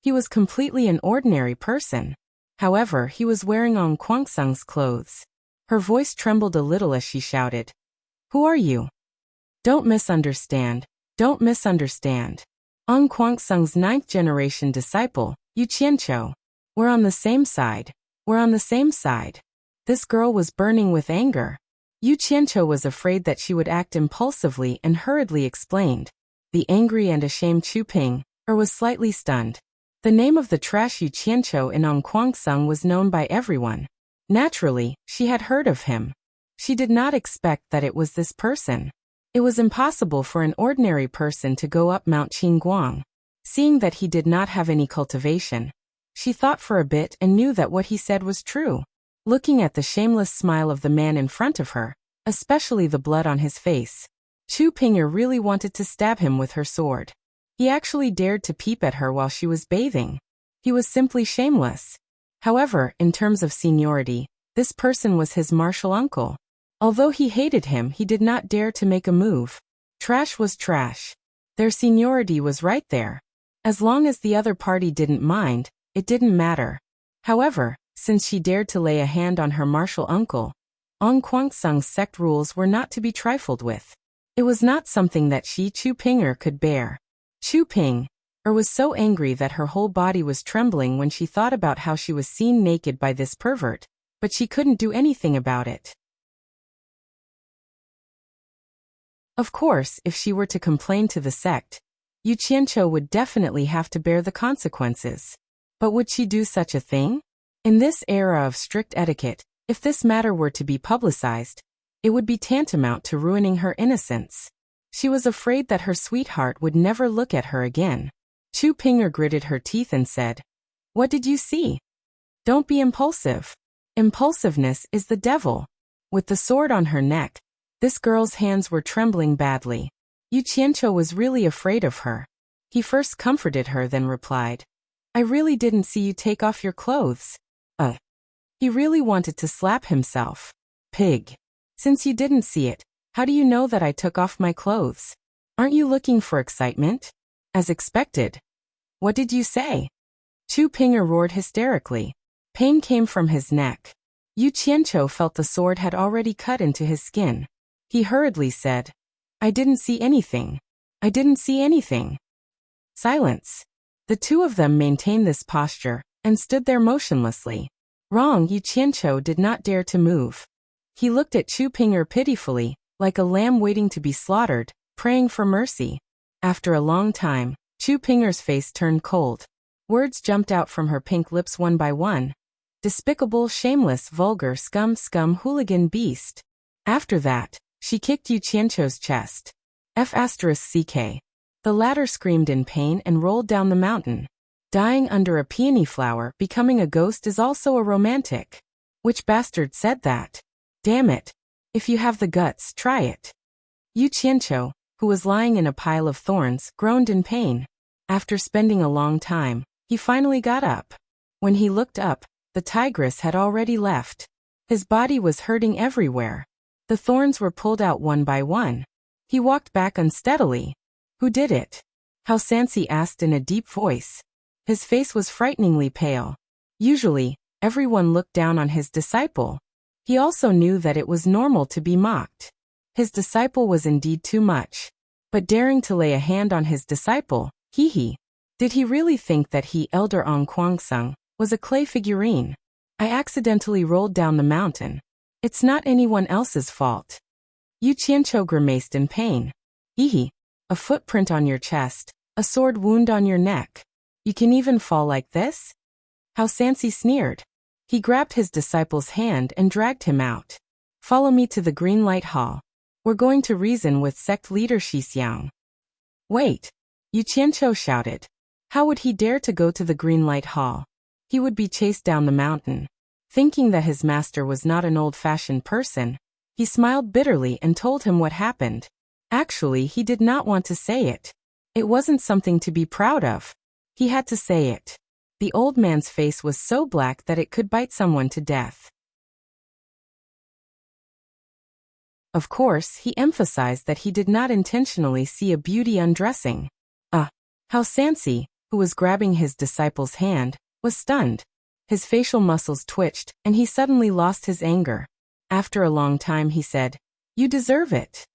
He was completely an ordinary person. However, he was wearing Ong Kwangsung's clothes. Her voice trembled a little as she shouted, "Who are you? Don't misunderstand. Don't misunderstand. Ong Kwangsung's 9th-generation disciple, Yu Qianqiu. We're on the same side. We're on the same side." This girl was burning with anger. Yu Qianqiu was afraid that she would act impulsively and hurriedly explained. The angry and ashamed Chu Ping was slightly stunned. The name of the trash Yu Qianqiu in Ong Kwangsung was known by everyone. Naturally, she had heard of him. She did not expect that it was this person. It was impossible for an ordinary person to go up Mount Qingguang. Seeing that he did not have any cultivation, she thought for a bit and knew that what he said was true. Looking at the shameless smile of the man in front of her, especially the blood on his face, Chu Pinger really wanted to stab him with her sword. He actually dared to peep at her while she was bathing. He was simply shameless. However, in terms of seniority, this person was his martial uncle. Although he hated him, he did not dare to make a move. Trash was trash. Their seniority was right there. As long as the other party didn't mind, it didn't matter. However, since she dared to lay a hand on her martial uncle, Ong Kwangsung's sect rules were not to be trifled with. It was not something that Chu Pinger could bear. Chu Ping was so angry that her whole body was trembling when she thought about how she was seen naked by this pervert, but she couldn't do anything about it. Of course, if she were to complain to the sect, Yu Qianqiu would definitely have to bear the consequences. But would she do such a thing? In this era of strict etiquette, if this matter were to be publicized, it would be tantamount to ruining her innocence. She was afraid that her sweetheart would never look at her again. Chu Pinger gritted her teeth and said, "What did you see? Don't be impulsive. Impulsiveness is the devil." With the sword on her neck, this girl's hands were trembling badly. Yu Qianqiu was really afraid of her. He first comforted her, then replied, "I really didn't see you take off your clothes." He really wanted to slap himself. "Pig. Since you didn't see it, how do you know that I took off my clothes? Aren't you looking for excitement?" "As expected." "What did you say?" Chu Pinger roared hysterically. Pain came from his neck. Yu Qianqiu felt the sword had already cut into his skin. He hurriedly said, "I didn't see anything. I didn't see anything." Silence. The two of them maintained this posture and stood there motionlessly. Wrong, Yu Qianqiu did not dare to move. He looked at Chu Pinger pitifully, like a lamb waiting to be slaughtered, praying for mercy. After a long time, Chu Pinger's face turned cold. Words jumped out from her pink lips one by one. Despicable, shameless, vulgar, scum, hooligan beast. After that, she kicked Yu Qianqiu's chest. F***ck. The latter screamed in pain and rolled down the mountain. Dying under a peony flower, becoming a ghost is also a romantic. Which bastard said that? Damn it. If you have the guts, try it. Yu Qianqiu, who was lying in a pile of thorns, groaned in pain. After spending a long time, he finally got up. When he looked up, the tigress had already left. His body was hurting everywhere. The thorns were pulled out one by one. He walked back unsteadily. "Who did it?" Hao Sansi asked in a deep voice. His face was frighteningly pale. Usually, everyone looked down on his disciple. He also knew that it was normal to be mocked. His disciple was indeed too much. But daring to lay a hand on his disciple, did he really think that he, Elder Ong Kwangsung, was a clay figurine? "I accidentally rolled down the mountain. It's not anyone else's fault." Yu Qianqiu grimaced in pain. A footprint on your chest, a sword wound on your neck. You can even fall like this? Hao Sansi sneered. He grabbed his disciple's hand and dragged him out. "Follow me to the Green Light Hall. We're going to reason with sect leader Xixiang." "Wait!" Yu Qianqiu shouted. How would he dare to go to the Green Light Hall? He would be chased down the mountain. Thinking that his master was not an old-fashioned person, he smiled bitterly and told him what happened. Actually, he did not want to say it. It wasn't something to be proud of. He had to say it. The old man's face was so black that it could bite someone to death. Of course, he emphasized that he did not intentionally see a beauty undressing. Hao Sansi, who was grabbing his disciple's hand, was stunned. His facial muscles twitched, and he suddenly lost his anger. After a long time he said, "You deserve it."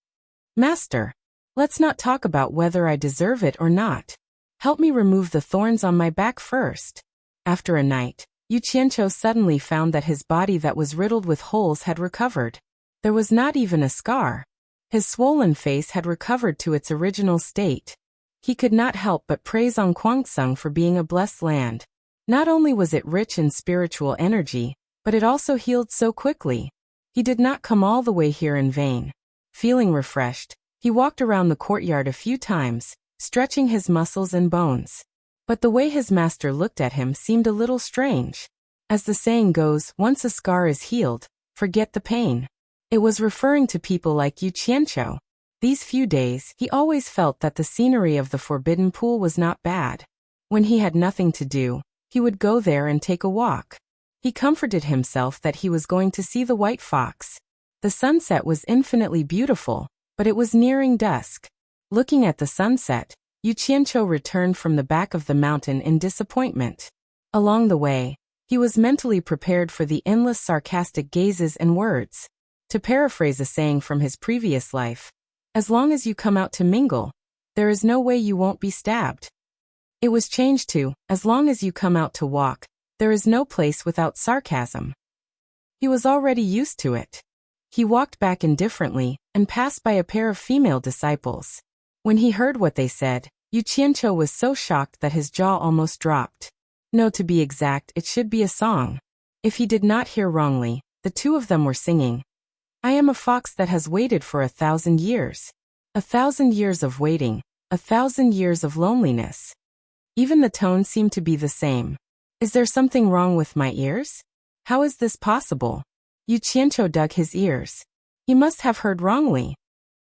"Master, let's not talk about whether I deserve it or not. Help me remove the thorns on my back first." After a night, Yu Qianqiu suddenly found that his body that was riddled with holes had recovered. There was not even a scar. His swollen face had recovered to its original state. He could not help but praise Guangxing for being a blessed land. Not only was it rich in spiritual energy, but it also healed so quickly. He did not come all the way here in vain. Feeling refreshed, he walked around the courtyard a few times, stretching his muscles and bones. But the way his master looked at him seemed a little strange. As the saying goes, once a scar is healed, forget the pain. It was referring to people like Yu Qianqiu. These few days, he always felt that the scenery of the forbidden pool was not bad. When he had nothing to do, he would go there and take a walk. He comforted himself that he was going to see the white fox. The sunset was infinitely beautiful, but it was nearing dusk. Looking at the sunset, Yu Qianqiu returned from the back of the mountain in disappointment. Along the way, he was mentally prepared for the endless sarcastic gazes and words. To paraphrase a saying from his previous life, as long as you come out to mingle, there is no way you won't be stabbed. It was changed to, as long as you come out to walk, there is no place without sarcasm. He was already used to it. He walked back indifferently and passed by a pair of female disciples. When he heard what they said, Yu Qianqiu was so shocked that his jaw almost dropped. No, to be exact, it should be a song. If he did not hear wrongly, the two of them were singing, "I am a fox that has waited for 1,000 years. 1,000 years of waiting, 1,000 years of loneliness." Even the tone seemed to be the same. Is there something wrong with my ears? How is this possible? Yu Qianqiu dug his ears. He must have heard wrongly.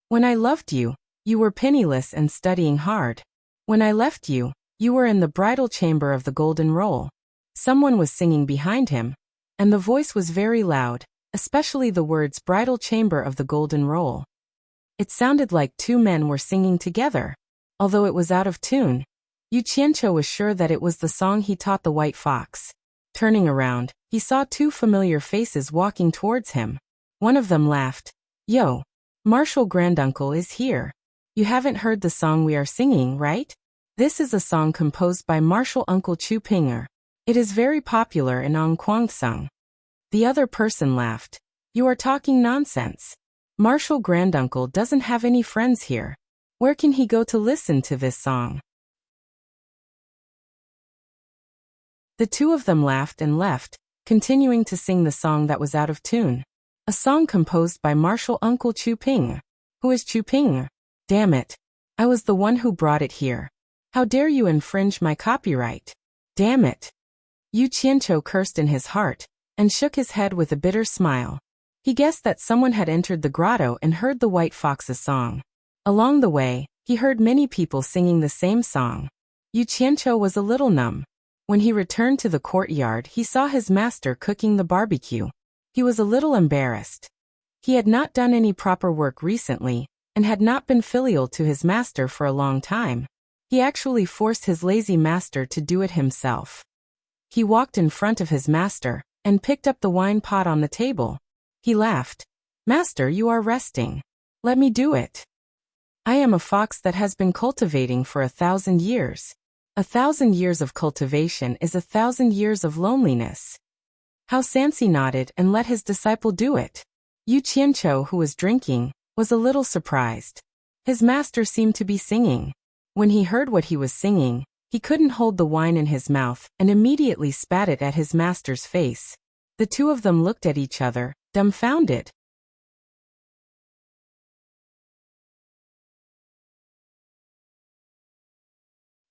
"When I loved you, you were penniless and studying hard. When I left you, you were in the bridal chamber of the golden roll." Someone was singing behind him, and the voice was very loud, especially the words "bridal chamber of the golden roll." It sounded like two men were singing together. Although it was out of tune, Yu Qianqiu was sure that it was the song he taught the white fox. Turning around, he saw two familiar faces walking towards him. One of them laughed. "Yo, Martial Granduncle is here. You haven't heard the song we are singing, right? This is a song composed by Martial Uncle Chu Pinger. It is very popular in Guangxing." The other person laughed. "You are talking nonsense. Martial Granduncle doesn't have any friends here. Where can he go to listen to this song?" The two of them laughed and left, continuing to sing the song that was out of tune. A song composed by Martial Uncle Chu Ping. Who is Chu Ping? Damn it. I was the one who brought it here. How dare you infringe my copyright? Damn it. Yu Qianqiu cursed in his heart, and shook his head with a bitter smile. He guessed that someone had entered the grotto and heard the white fox's song. Along the way, he heard many people singing the same song. Yu Qianqiu was a little numb. When he returned to the courtyard, he saw his master cooking the barbecue. He was a little embarrassed. He had not done any proper work recently, and had not been filial to his master for a long time. He actually forced his lazy master to do it himself. He walked in front of his master, and picked up the wine pot on the table. He laughed. "Master, you are resting. Let me do it. I am a fox that has been cultivating for 1,000 years. 1,000 years of cultivation is 1,000 years of loneliness." How Sansi nodded and let his disciple do it. Yu Qianqiu, who was drinking, was a little surprised. His master seemed to be singing. When he heard what he was singing, he couldn't hold the wine in his mouth and immediately spat it at his master's face. The two of them looked at each other, dumbfounded.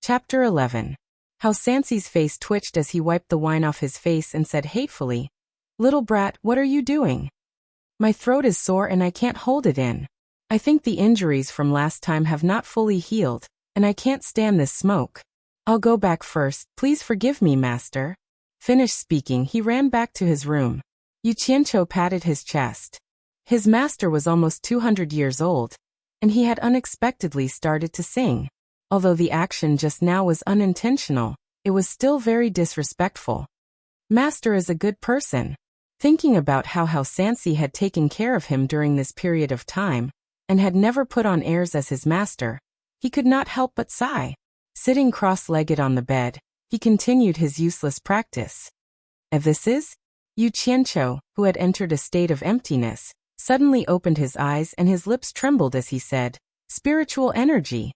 Chapter 11. How Sansi's face twitched as he wiped the wine off his face and said hatefully, "Little brat, what are you doing? My throat is sore and I can't hold it in. I think the injuries from last time have not fully healed, and I can't stand this smoke. I'll go back first, please forgive me, master." Finished speaking, he ran back to his room. Yu Qianqiu patted his chest. His master was almost 200 years old, and he had unexpectedly started to sing. Although the action just now was unintentional, it was still very disrespectful. Master is a good person. Thinking about how Sansi had taken care of him during this period of time, and had never put on airs as his master, he could not help but sigh. Sitting cross-legged on the bed, he continued his useless practice. This is? Yu Qianqiu, who had entered a state of emptiness, suddenly opened his eyes and his lips trembled as he said, "Spiritual energy."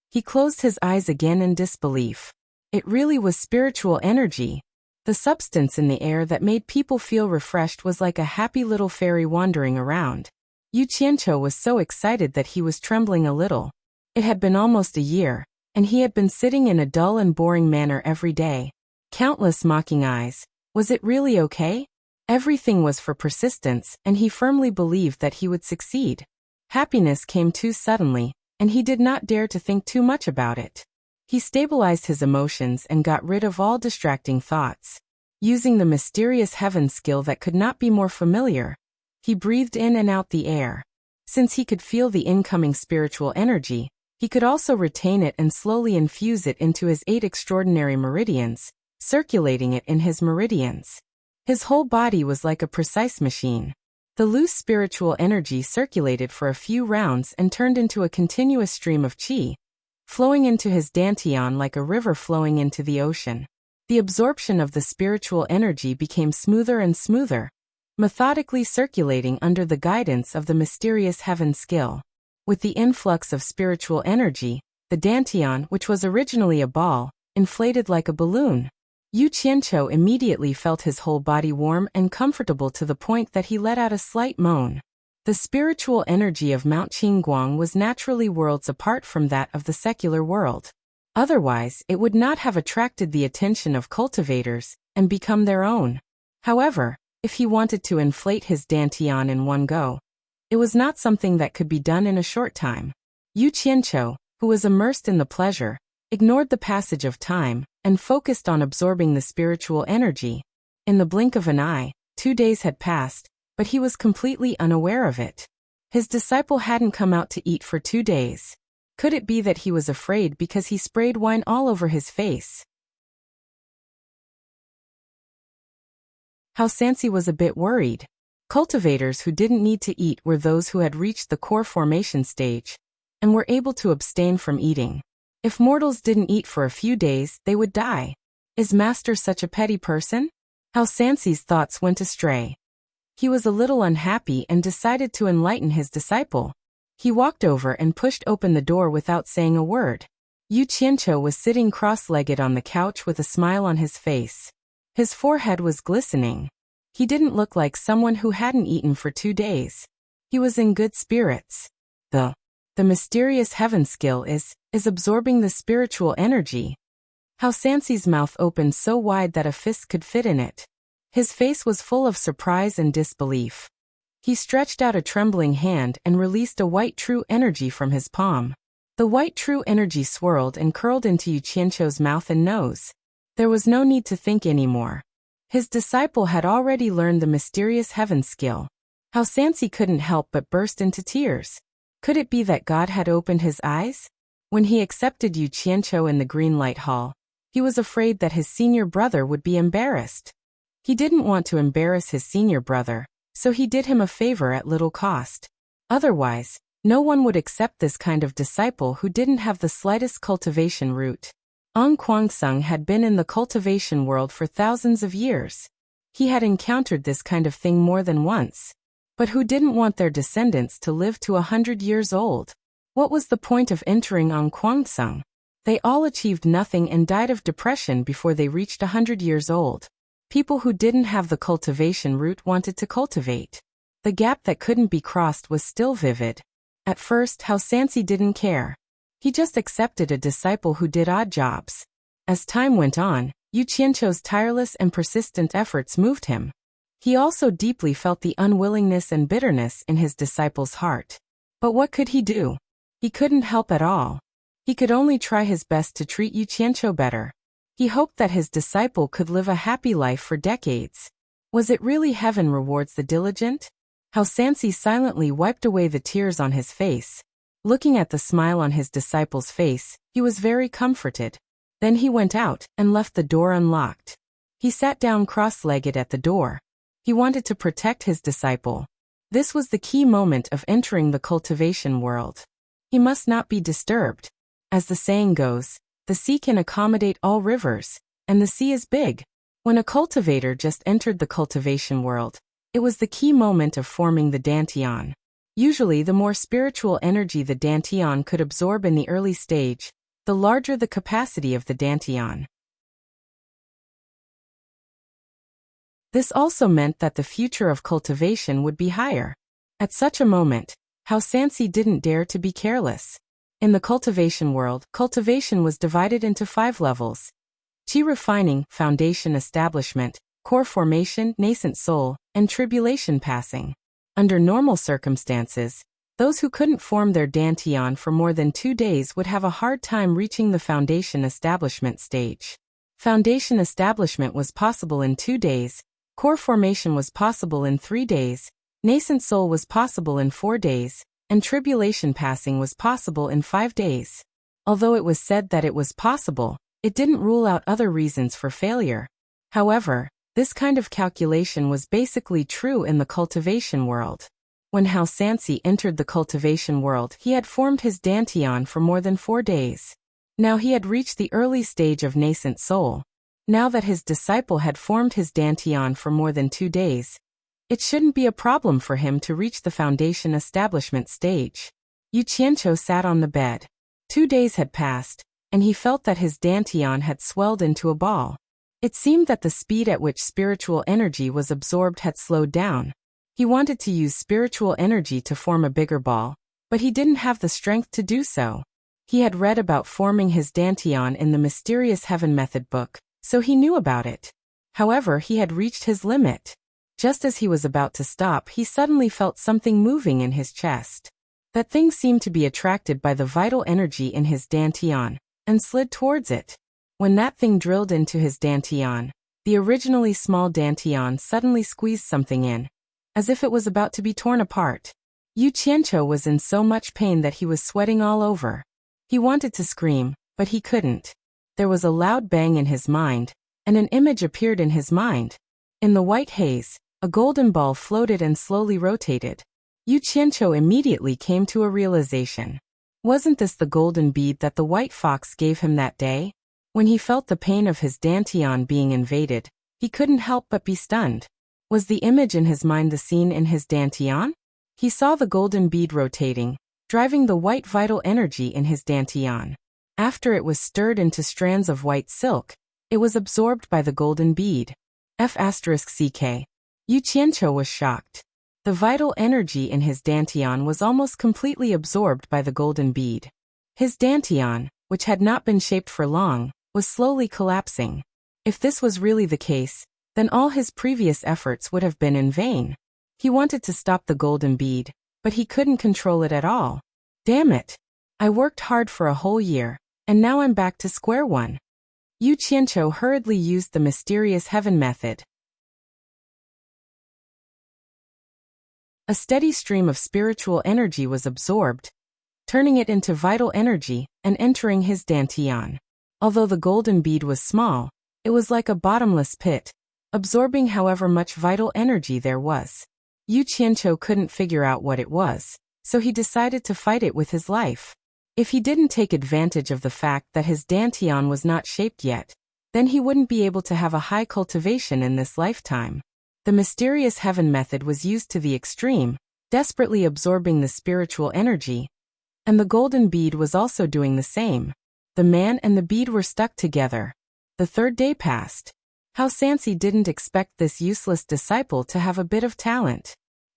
He closed his eyes again in disbelief. It really was spiritual energy. The substance in the air that made people feel refreshed was like a happy little fairy wandering around. Yu Qianqiu was so excited that he was trembling a little. It had been almost a year, and he had been sitting in a dull and boring manner every day. Countless mocking eyes. Was it really okay? Everything was for persistence, and he firmly believed that he would succeed. Happiness came too suddenly, and he did not dare to think too much about it. He stabilized his emotions and got rid of all distracting thoughts. Using the mysterious heaven skill that could not be more familiar, he breathed in and out the air. Since he could feel the incoming spiritual energy, he could also retain it and slowly infuse it into his 8 extraordinary meridians, circulating it in his meridians. His whole body was like a precise machine. The loose spiritual energy circulated for a few rounds and turned into a continuous stream of qi, flowing into his dantian like a river flowing into the ocean. The absorption of the spiritual energy became smoother and smoother, methodically circulating under the guidance of the mysterious heaven skill. With the influx of spiritual energy, the dantian, which was originally a ball, inflated like a balloon. Yu Qianqiu immediately felt his whole body warm and comfortable to the point that he let out a slight moan. The spiritual energy of Mount Qingguang was naturally worlds apart from that of the secular world. Otherwise, it would not have attracted the attention of cultivators and become their own. However, if he wanted to inflate his dantian in one go, it was not something that could be done in a short time. Yu Qianqiu, who was immersed in the pleasure, ignored the passage of time and focused on absorbing the spiritual energy. In the blink of an eye, 2 days had passed, but he was completely unaware of it. His disciple hadn't come out to eat for 2 days. Could it be that he was afraid because he sprayed wine all over his face? Sansi was a bit worried. Cultivators who didn't need to eat were those who had reached the core formation stage and were able to abstain from eating. If mortals didn't eat for a few days, they would die. Is Master such a petty person? Sansi's thoughts went astray. He was a little unhappy and decided to enlighten his disciple. He walked over and pushed open the door without saying a word. Yu Qianqiu was sitting cross-legged on the couch with a smile on his face. His forehead was glistening. He didn't look like someone who hadn't eaten for 2 days. He was in good spirits. The mysterious heaven skill is absorbing the spiritual energy. Sansi's mouth opened so wide that a fist could fit in it. His face was full of surprise and disbelief. He stretched out a trembling hand and released a white true energy from his palm. The white true energy swirled and curled into Yu Qianqiu's mouth and nose. There was no need to think anymore. His disciple had already learned the mysterious heaven skill. Sansi couldn't help but burst into tears. Could it be that God had opened his eyes? When he accepted Yu Qianqiu in the green light hall, he was afraid that his senior brother would be embarrassed. He didn't want to embarrass his senior brother, so he did him a favor at little cost. Otherwise, no one would accept this kind of disciple who didn't have the slightest cultivation root. Ong Kwangsung had been in the cultivation world for thousands of years. He had encountered this kind of thing more than once. But who didn't want their descendants to live to 100 years old? What was the point of entering Ong Kwangsung? They all achieved nothing and died of depression before they reached 100 years old. People who didn't have the cultivation root wanted to cultivate. The gap that couldn't be crossed was still vivid. At first, Sansi didn't care. He just accepted a disciple who did odd jobs. As time went on, Yu Qianqiu's tireless and persistent efforts moved him. He also deeply felt the unwillingness and bitterness in his disciple's heart. But what could he do? He couldn't help at all. He could only try his best to treat Yu Qianqiu better. He hoped that his disciple could live a happy life for decades. Was it really heaven rewards the diligent? Sansi silently wiped away the tears on his face. Looking at the smile on his disciple's face, he was very comforted. Then he went out and left the door unlocked. He sat down cross-legged at the door. He wanted to protect his disciple. This was the key moment of entering the cultivation world. He must not be disturbed. As the saying goes, the sea can accommodate all rivers, and the sea is big. When a cultivator just entered the cultivation world, it was the key moment of forming the dantian. Usually the more spiritual energy the dantian could absorb in the early stage, the larger the capacity of the dantian. This also meant that the future of cultivation would be higher. At such a moment, Hao Sansi didn't dare to be careless. In the cultivation world, cultivation was divided into 5 levels: Qi refining, foundation establishment, core formation, nascent soul, and tribulation passing. Under normal circumstances, those who couldn't form their dantian for more than 2 days would have a hard time reaching the foundation establishment stage. Foundation establishment was possible in 2 days, core formation was possible in 3 days, nascent soul was possible in 4 days, and tribulation passing was possible in 5 days. Although it was said that it was possible, it didn't rule out other reasons for failure. However, this kind of calculation was basically true in the cultivation world. When Hao Sansi entered the cultivation world, he had formed his dantian for more than 4 days. Now he had reached the early stage of nascent soul. Now that his disciple had formed his dantian for more than 2 days, it shouldn't be a problem for him to reach the foundation establishment stage. Yu Qianqiu sat on the bed. 2 days had passed, and he felt that his dantian had swelled into a ball. It seemed that the speed at which spiritual energy was absorbed had slowed down. He wanted to use spiritual energy to form a bigger ball, but he didn't have the strength to do so. He had read about forming his dantian in the Mysterious Heaven Method book, so he knew about it. However, he had reached his limit. Just as he was about to stop, he suddenly felt something moving in his chest. That thing seemed to be attracted by the vital energy in his dantian, and slid towards it. When that thing drilled into his dantian, the originally small dantian suddenly squeezed something in, as if it was about to be torn apart. Yu Qianqiu was in so much pain that he was sweating all over. He wanted to scream, but he couldn't. There was a loud bang in his mind, and an image appeared in his mind. In the white haze, a golden ball floated and slowly rotated. Yu Qianqiu immediately came to a realization. Wasn't this the golden bead that the white fox gave him that day? When he felt the pain of his dantian being invaded, he couldn't help but be stunned. Was the image in his mind the scene in his dantian? He saw the golden bead rotating, driving the white vital energy in his dantian. After it was stirred into strands of white silk, it was absorbed by the golden bead. F***ck. Yu Qianqiu was shocked. The vital energy in his dantian was almost completely absorbed by the golden bead. His dantian, which had not been shaped for long, was slowly collapsing. If this was really the case, then all his previous efforts would have been in vain. He wanted to stop the golden bead, but he couldn't control it at all. Damn it! I worked hard for a whole year, and now I'm back to square one. Yu Qianqiu hurriedly used the Mysterious Heaven method. A steady stream of spiritual energy was absorbed, turning it into vital energy and entering his dantian. Although the golden bead was small, it was like a bottomless pit, absorbing however much vital energy there was. Yu Qianqiu couldn't figure out what it was, so he decided to fight it with his life. If he didn't take advantage of the fact that his dantian was not shaped yet, then he wouldn't be able to have a high cultivation in this lifetime. The Mysterious Heaven method was used to the extreme, desperately absorbing the spiritual energy, and the golden bead was also doing the same. The man and the bead were stuck together. The 3rd day passed. Hao Sansi didn't expect this useless disciple to have a bit of talent.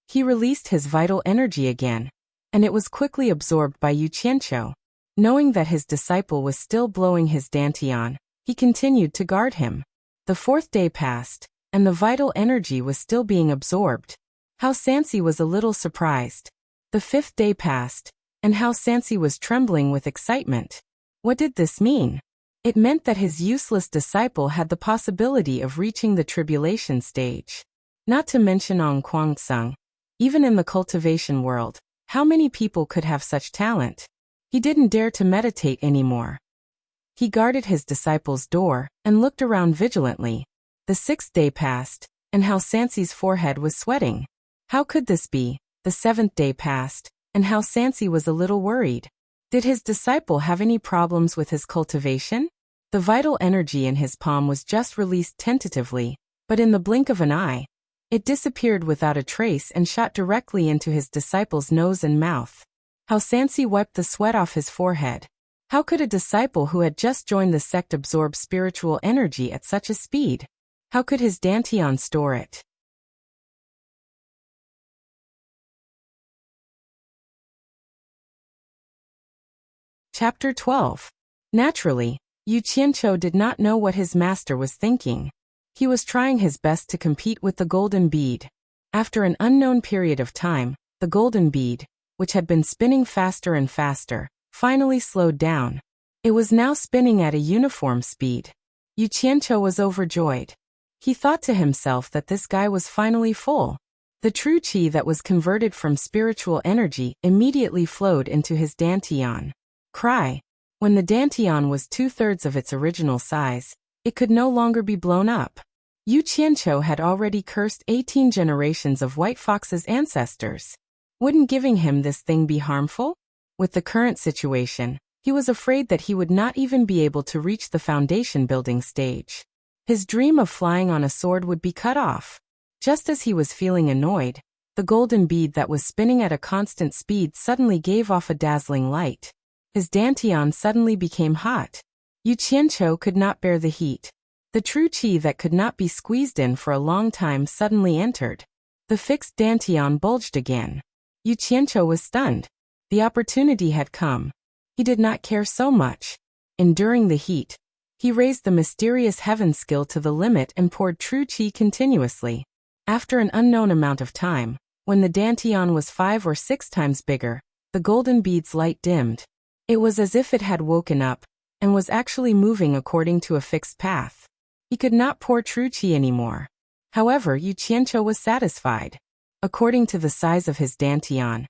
He released his vital energy again, and it was quickly absorbed by Yu Qianqiu. Knowing that his disciple was still blowing his dantian, he continued to guard him. The 4th day passed, and the vital energy was still being absorbed. Hao Sansi was a little surprised. The 5th day passed, and Hao Sansi was trembling with excitement. What did this mean? It meant that his useless disciple had the possibility of reaching the tribulation stage. Not to mention Ong Kuang Tsung. Even in the cultivation world, How many people could have such talent? He didn't dare to meditate anymore. He guarded his disciple's door and looked around vigilantly. The 6th day passed, and Hao Sanxi's forehead was sweating. How could this be? The 7th day passed, and Hao Sanxi was a little worried. Did his disciple have any problems with his cultivation? The vital energy in his palm was just released tentatively, but in the blink of an eye, it disappeared without a trace and shot directly into his disciple's nose and mouth. Hao Sanxi wiped the sweat off his forehead. How could a disciple who had just joined the sect absorb spiritual energy at such a speed? How could his dantian store it? Chapter 12. Naturally, Yu Qianqiu did not know what his master was thinking. He was trying his best to compete with the golden bead. After an unknown period of time, the golden bead, which had been spinning faster and faster, finally slowed down. It was now spinning at a uniform speed. Yu Qianqiu was overjoyed. He thought to himself that this guy was finally full. The true qi that was converted from spiritual energy immediately flowed into his dantian. Cry. When the dantian was 2/3 of its original size, it could no longer be blown up. Yu Qianqiu had already cursed 18 generations of White Fox's ancestors. Wouldn't giving him this thing be harmful? With the current situation, he was afraid that he would not even be able to reach the foundation building stage. His dream of flying on a sword would be cut off. Just as he was feeling annoyed, the golden bead that was spinning at a constant speed suddenly gave off a dazzling light. His dantian suddenly became hot. Yu Qianqiu could not bear the heat. The true qi that could not be squeezed in for a long time suddenly entered. The fixed dantian bulged again. Yu Qianqiu was stunned. The opportunity had come. He did not care so much. Enduring the heat, he raised the mysterious heaven skill to the limit and poured true qi continuously. After an unknown amount of time, when the dantian was 5 or 6 times bigger, the golden bead's light dimmed. It was as if it had woken up and was actually moving according to a fixed path. He could not pour true qi anymore. However, Yu Qianqiu was satisfied. According to the size of his dantian,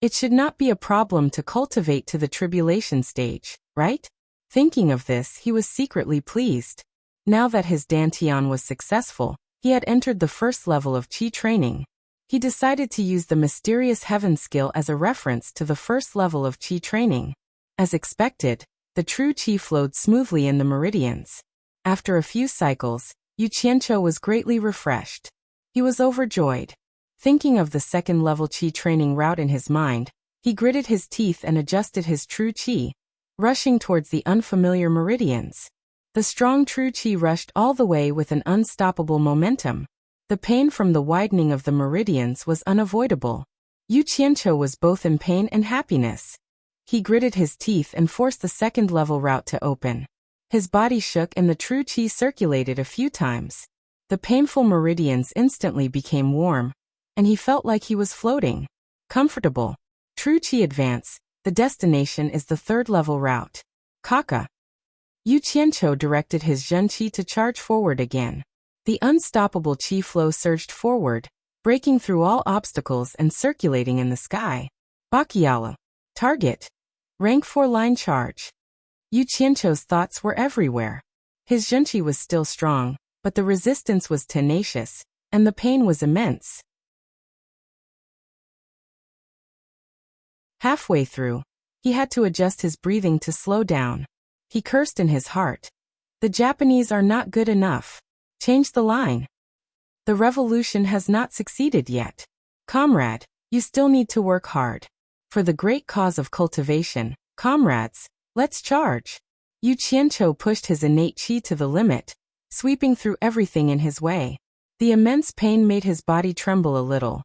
it should not be a problem to cultivate to the tribulation stage, right? Thinking of this, he was secretly pleased. Now that his dantian was successful, he had entered the first level of qi training. He decided to use the mysterious heaven skill as a reference to the first level of qi training. As expected, the true qi flowed smoothly in the meridians. After a few cycles, Yu Qianqiu was greatly refreshed. He was overjoyed. Thinking of the second-level qi training route in his mind, he gritted his teeth and adjusted his true qi, rushing towards the unfamiliar meridians. The strong true qi rushed all the way with an unstoppable momentum. The pain from the widening of the meridians was unavoidable. Yu Qianqiu was both in pain and happiness. He gritted his teeth and forced the second-level route to open. His body shook and the true qi circulated a few times. The painful meridians instantly became warm, and he felt like he was floating. Comfortable. True qi advance. The destination is the third-level route. Kaka. Yu Qianqiu directed his zhen qi to charge forward again. The unstoppable qi flow surged forward, breaking through all obstacles and circulating in the sky. Bakiala. Target. Rank 4 line charge. Yu Qianqiu's thoughts were everywhere. His zhen qi was still strong, but the resistance was tenacious, and the pain was immense. Halfway through, he had to adjust his breathing to slow down. He cursed in his heart. The Japanese are not good enough. Change the line. The revolution has not succeeded yet. Comrade, you still need to work hard. For the great cause of cultivation, comrades, let's charge. Yu Qianqiu pushed his innate qi to the limit, sweeping through everything in his way. The immense pain made his body tremble a little.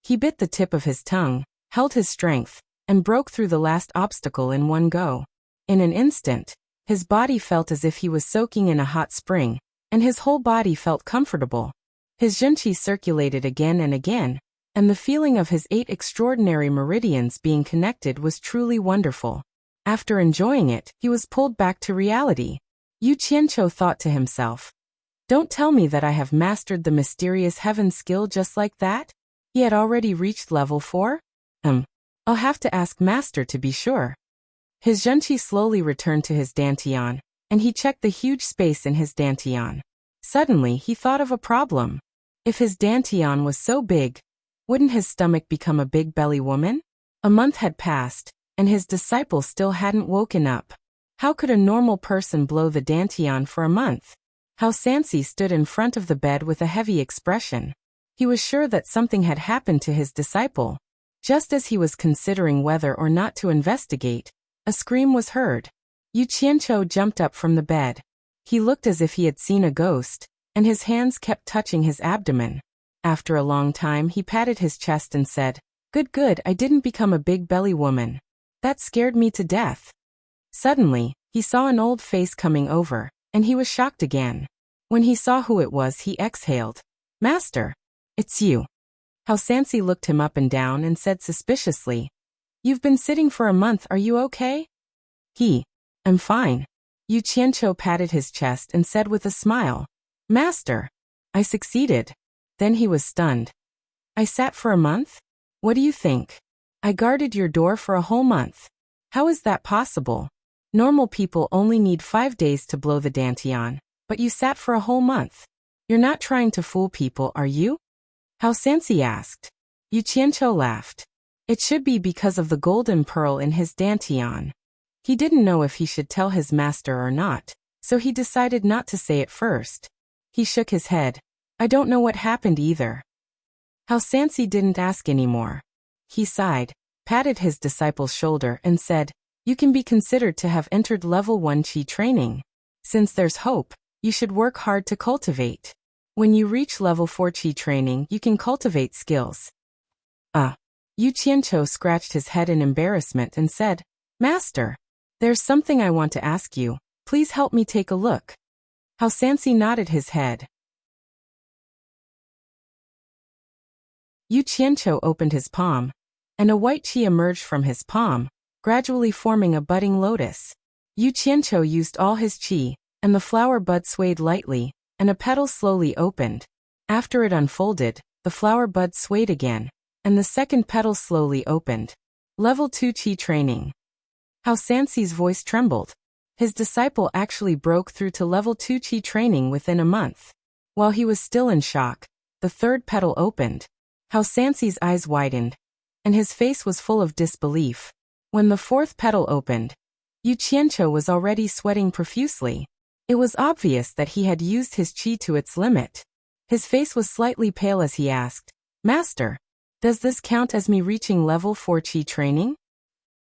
He bit the tip of his tongue, held his strength, and broke through the last obstacle in one go. In an instant, his body felt as if he was soaking in a hot spring, and his whole body felt comfortable. His zhen qi circulated again and again, and the feeling of his 8 extraordinary meridians being connected was truly wonderful. After enjoying it, he was pulled back to reality. Yu Qianqiu thought to himself, "Don't tell me that I have mastered the mysterious heaven skill just like that?" He had already reached level 4? I'll have to ask master to be sure. His Zhenqi slowly returned to his dantian, and he checked the huge space in his dantian. Suddenly, he thought of a problem. If his dantian was so big, wouldn't his stomach become a big belly woman? A month had passed, and his disciple still hadn't woken up. How could a normal person blow the dantian for a month? Hao Sansi stood in front of the bed with a heavy expression. He was sure that something had happened to his disciple. Just as he was considering whether or not to investigate, a scream was heard. Yu Qianqiu jumped up from the bed. He looked as if he had seen a ghost, and his hands kept touching his abdomen. After a long time he patted his chest and said, Good, I didn't become a big belly woman. That scared me to death. Suddenly, he saw an old face coming over, and he was shocked again. When he saw who it was, he exhaled. Master, it's you. Hao Sansi looked him up and down and said suspiciously, You've been sitting for a month, are you okay? I'm fine. Yu Qianqiu patted his chest and said with a smile, Master, I succeeded. Then he was stunned. I sat for a month? What do you think? I guarded your door for a whole month. How is that possible? Normal people only need 5 days to blow the dantian, but you sat for a whole month. You're not trying to fool people, are you? Hao Sansi asked. Yu Qianqiu laughed. It should be because of the golden pearl in his dantian. He didn't know if he should tell his master or not, so he decided not to say it first. He shook his head. I don't know what happened either. Hao Sansi didn't ask anymore. He sighed, patted his disciple's shoulder and said, You can be considered to have entered level 1 Qi training. Since there's hope, you should work hard to cultivate. When you reach level 4 Qi training, you can cultivate skills. Yu Qianqiu scratched his head in embarrassment and said, Master, there's something I want to ask you. Please help me take a look. Hao Sansi nodded his head. Yu Qianqiu opened his palm, and a white qi emerged from his palm, gradually forming a budding lotus. Yu Qianqiu used all his qi, and the flower bud swayed lightly, and a petal slowly opened. After it unfolded, the flower bud swayed again, and the second petal slowly opened. Level 2 Qi training. Hao Sansi's voice trembled. His disciple actually broke through to level 2 Qi training within a month. While he was still in shock, the third petal opened. Hao Sansi's eyes widened, and his face was full of disbelief. When the fourth petal opened, Yu Qianqiu was already sweating profusely. It was obvious that he had used his qi to its limit. His face was slightly pale as he asked, Master, does this count as me reaching level 4 qi training?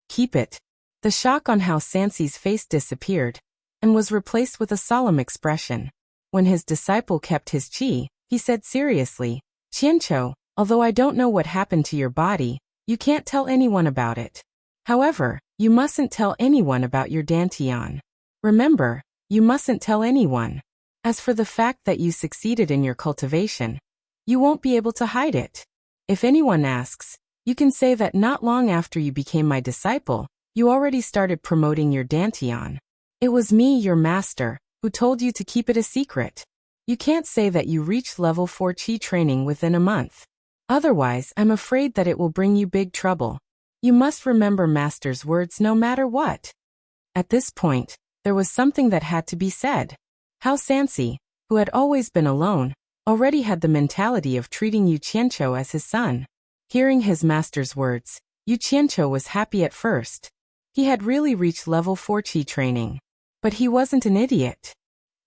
Keep it. The shock on Hao Sansi's face disappeared, and was replaced with a solemn expression. When his disciple kept his qi, he said seriously, Qianqiu, although I don't know what happened to your body, you can't tell anyone about it. However, you mustn't tell anyone about your dantian. Remember, you mustn't tell anyone. As for the fact that you succeeded in your cultivation, you won't be able to hide it. If anyone asks, you can say that not long after you became my disciple, you already started promoting your dantian. It was me, your master, who told you to keep it a secret. You can't say that you reached level 4 qi training within a month. Otherwise, I'm afraid that it will bring you big trouble. You must remember master's words no matter what. At this point, there was something that had to be said. Hao Sansi, who had always been alone, already had the mentality of treating Yu Qianqiu as his son. Hearing his master's words, Yu Qianqiu was happy at first. He had really reached level 4 qi training. But he wasn't an idiot.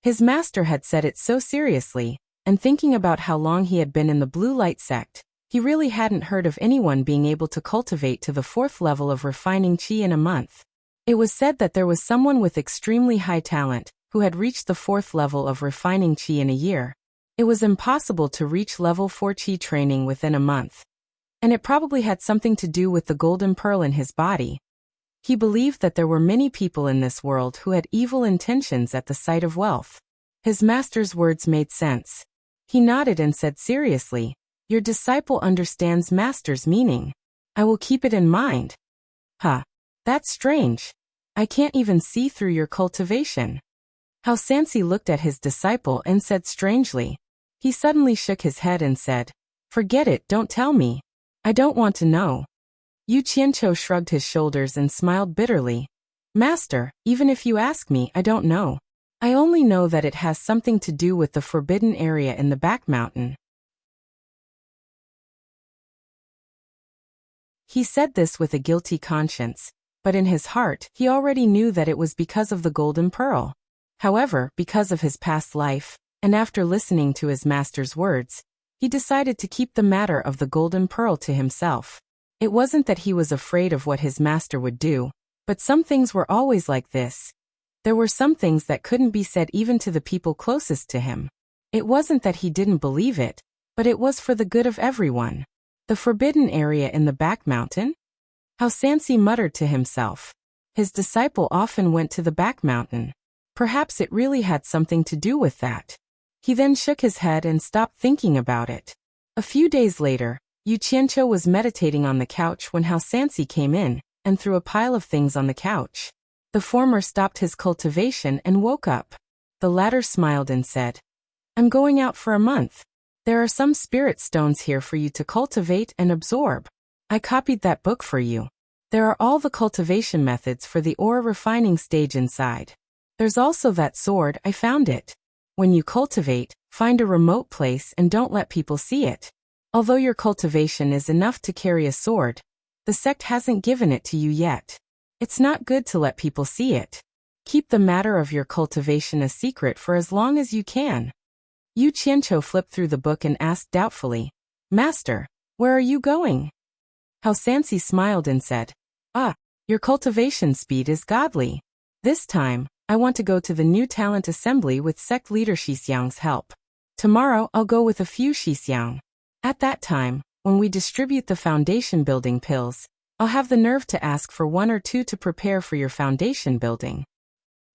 His master had said it so seriously, and thinking about how long he had been in the blue light sect, he really hadn't heard of anyone being able to cultivate to the 4th level of refining qi in a month. It was said that there was someone with extremely high talent who had reached the 4th level of refining qi in a year. It was impossible to reach level 4 qi training within a month. And it probably had something to do with the golden pearl in his body. He believed that there were many people in this world who had evil intentions at the sight of wealth. His master's words made sense. He nodded and said seriously, Your disciple understands master's meaning. I will keep it in mind. That's strange. I can't even see through your cultivation. Hao Sansi looked at his disciple and said strangely. He suddenly shook his head and said, Forget it, don't tell me. I don't want to know. Yu Qianqiu shrugged his shoulders and smiled bitterly. Master, even if you ask me, I don't know. I only know that it has something to do with the forbidden area in the back mountain. He said this with a guilty conscience, but in his heart, he already knew that it was because of the golden pearl. However, because of his past life, and after listening to his master's words, he decided to keep the matter of the golden pearl to himself. It wasn't that he was afraid of what his master would do, but some things were always like this. There were some things that couldn't be said even to the people closest to him. It wasn't that he didn't believe it, but it was for the good of everyone. The forbidden area in the back mountain? How Sansi muttered to himself. His disciple often went to the back mountain. Perhaps it really had something to do with that. He then shook his head and stopped thinking about it. A few days later, Yu Qianqiu was meditating on the couch when Hao Sansi came in and threw a pile of things on the couch. The former stopped his cultivation and woke up. The latter smiled and said, I'm going out for a month. There are some spirit stones here for you to cultivate and absorb. I copied that book for you. There are all the cultivation methods for the aura refining stage inside. There's also that sword, I found it. When you cultivate, find a remote place and don't let people see it. Although your cultivation is enough to carry a sword, the sect hasn't given it to you yet. It's not good to let people see it. Keep the matter of your cultivation a secret for as long as you can. Yu Qianqiu flipped through the book and asked doubtfully, Master, where are you going? Hao Sansi smiled and said, your cultivation speed is godly. This time, I want to go to the new talent assembly with sect leader Xixiang's help. Tomorrow I'll go with a few Xixiang. At that time, when we distribute the foundation building pills, I'll have the nerve to ask for 1 or 2 to prepare for your foundation building.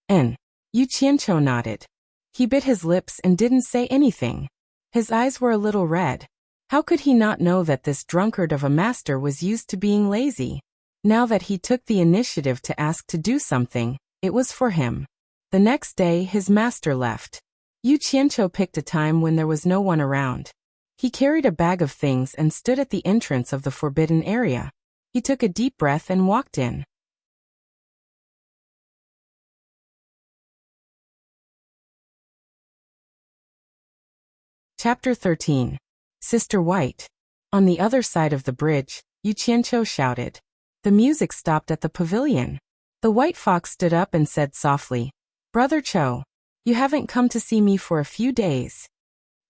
Yu Qianqiu nodded. He bit his lips and didn't say anything. His eyes were a little red. How could he not know that this drunkard of a master was used to being lazy? Now that he took the initiative to ask to do something, it was for him. The next day his master left. Yu Qianqiu picked a time when there was no one around. He carried a bag of things and stood at the entrance of the forbidden area. He took a deep breath and walked in. Chapter 13. Sister White. On the other side of the bridge, Yu Qianqiu shouted. The music stopped at the pavilion. The white fox stood up and said softly, Brother Cho, you haven't come to see me for a few days.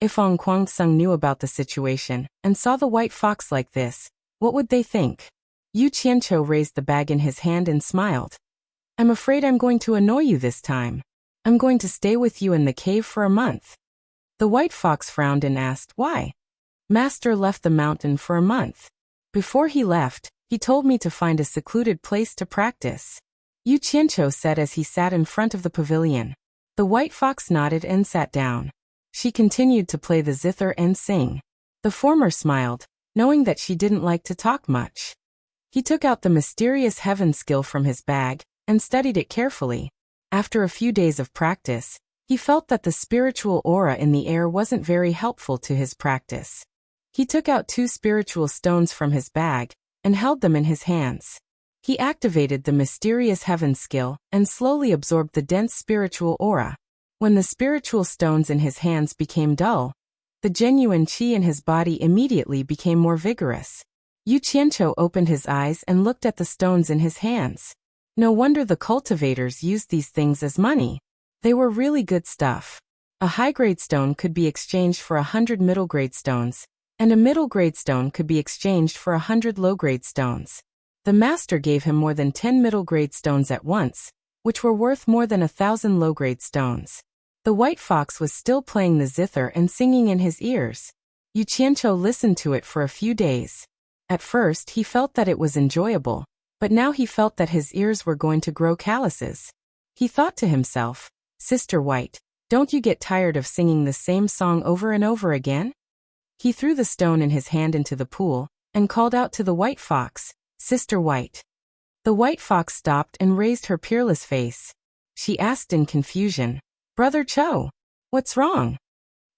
If Ong Kwangsung knew about the situation and saw the white fox like this, what would they think? Yu Qianqiu raised the bag in his hand and smiled. I'm afraid I'm going to annoy you this time. I'm going to stay with you in the cave for a month. The white fox frowned and asked, why? Master left the mountain for a month. Before he left, he told me to find a secluded place to practice. Yu Qianqiu said as he sat in front of the pavilion. The white fox nodded and sat down. She continued to play the zither and sing. The former smiled, knowing that she didn't like to talk much. He took out the mysterious heaven skill from his bag and studied it carefully. After a few days of practice, he felt that the spiritual aura in the air wasn't very helpful to his practice. He took out 2 spiritual stones from his bag and held them in his hands. He activated the mysterious heaven skill and slowly absorbed the dense spiritual aura. When the spiritual stones in his hands became dull, the genuine qi in his body immediately became more vigorous. Yu Qianqiu opened his eyes and looked at the stones in his hands. No wonder the cultivators used these things as money. They were really good stuff. A high-grade stone could be exchanged for 100 middle-grade stones, and a middle-grade stone could be exchanged for 100 low-grade stones. The master gave him more than 10 middle-grade stones at once, which were worth more than 1,000 low-grade stones. The white fox was still playing the zither and singing in his ears. Yu Qianqiu listened to it for a few days. At first he felt that it was enjoyable, but now he felt that his ears were going to grow calluses. He thought to himself, Sister White, don't you get tired of singing the same song over and over again? He threw the stone in his hand into the pool and called out to the white fox, Sister White. The white fox stopped and raised her peerless face. She asked in confusion, Brother Cho, what's wrong?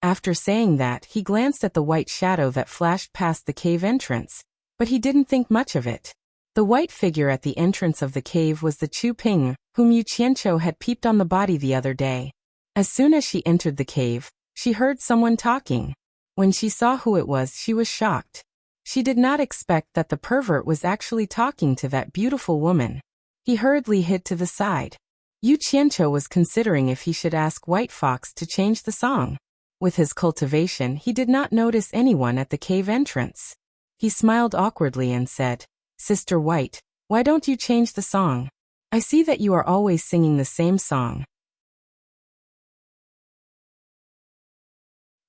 After saying that, he glanced at the white shadow that flashed past the cave entrance, but he didn't think much of it. The white figure at the entrance of the cave was the Chu Ping, whom Yu Qianqiu had peeped on the body the other day. As soon as she entered the cave, she heard someone talking. When she saw who it was, she was shocked. She did not expect that the pervert was actually talking to that beautiful woman. He hurriedly hid to the side. Yu Qianqiu was considering if he should ask White Fox to change the song. With his cultivation, he did not notice anyone at the cave entrance. He smiled awkwardly and said, "Sister White, why don't you change the song? I see that you are always singing the same song."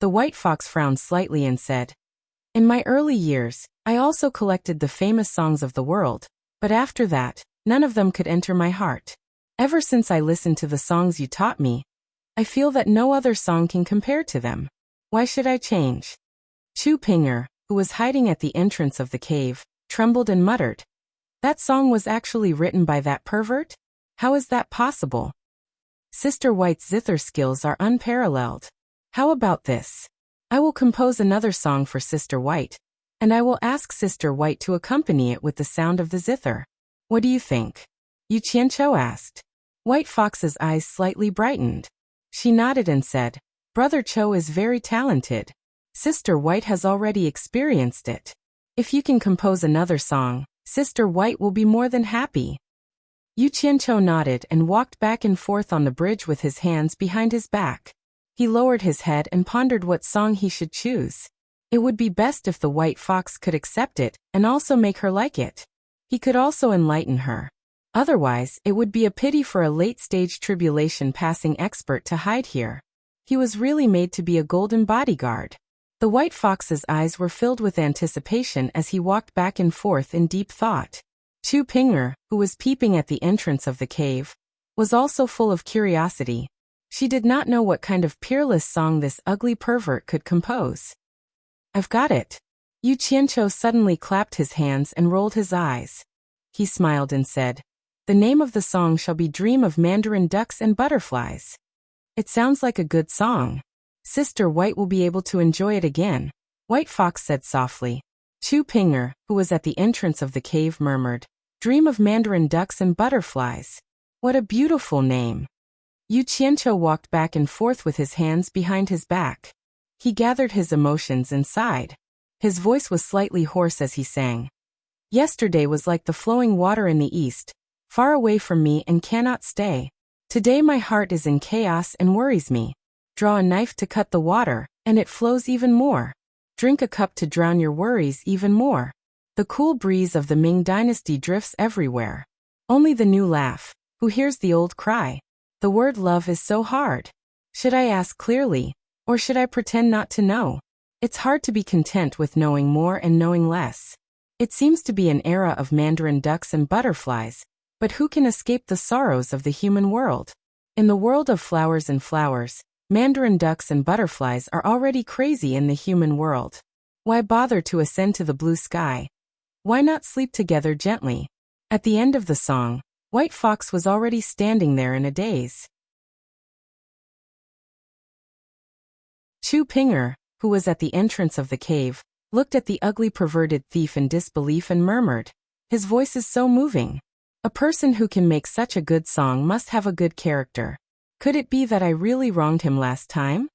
The White Fox frowned slightly and said, "In my early years, I also collected the famous songs of the world, but after that, none of them could enter my heart. Ever since I listened to the songs you taught me, I feel that no other song can compare to them. Why should I change?" Chu Pinger, who was hiding at the entrance of the cave, trembled and muttered, "That song was actually written by that pervert? How is that possible? Sister White's zither skills are unparalleled. How about this? I will compose another song for Sister White, and I will ask Sister White to accompany it with the sound of the zither. What do you think?" Yu Qianqiu asked. White Fox's eyes slightly brightened. She nodded and said, "Brother Cho is very talented. Sister White has already experienced it. If you can compose another song, Sister White will be more than happy." Yu Qianqiu nodded and walked back and forth on the bridge with his hands behind his back. He lowered his head and pondered what song he should choose. It would be best if the White Fox could accept it and also make her like it. He could also enlighten her. Otherwise, it would be a pity for a late-stage tribulation passing expert to hide here. He was really made to be a golden bodyguard. The White Fox's eyes were filled with anticipation as he walked back and forth in deep thought. Chu Pinger, who was peeping at the entrance of the cave, was also full of curiosity. She did not know what kind of peerless song this ugly pervert could compose. "I've got it." Yu Qianqiu suddenly clapped his hands and rolled his eyes. He smiled and said, "The name of the song shall be Dream of Mandarin Ducks and Butterflies." "It sounds like a good song. Sister White will be able to enjoy it again," White Fox said softly. Chu Pinger, who was at the entrance of the cave, murmured, "Dream of Mandarin Ducks and Butterflies. What a beautiful name." Yu Qianqiu walked back and forth with his hands behind his back. He gathered his emotions and sighed. His voice was slightly hoarse as he sang. "Yesterday was like the flowing water in the east, far away from me and cannot stay. Today my heart is in chaos and worries me. Draw a knife to cut the water, and it flows even more. Drink a cup to drown your worries even more. The cool breeze of the Ming dynasty drifts everywhere. Only the new laugh, who hears the old cry. The word love is so hard. Should I ask clearly, or should I pretend not to know? It's hard to be content with knowing more and knowing less. It seems to be an era of Mandarin ducks and butterflies, but who can escape the sorrows of the human world? In the world of flowers and flowers, Mandarin ducks and butterflies are already crazy in the human world. Why bother to ascend to the blue sky? Why not sleep together gently?" At the end of the song, White Fox was already standing there in a daze. Chu Pinger, who was at the entrance of the cave, looked at the ugly perverted thief in disbelief and murmured, "His voice is so moving. A person who can make such a good song must have a good character. Could it be that I really wronged him last time?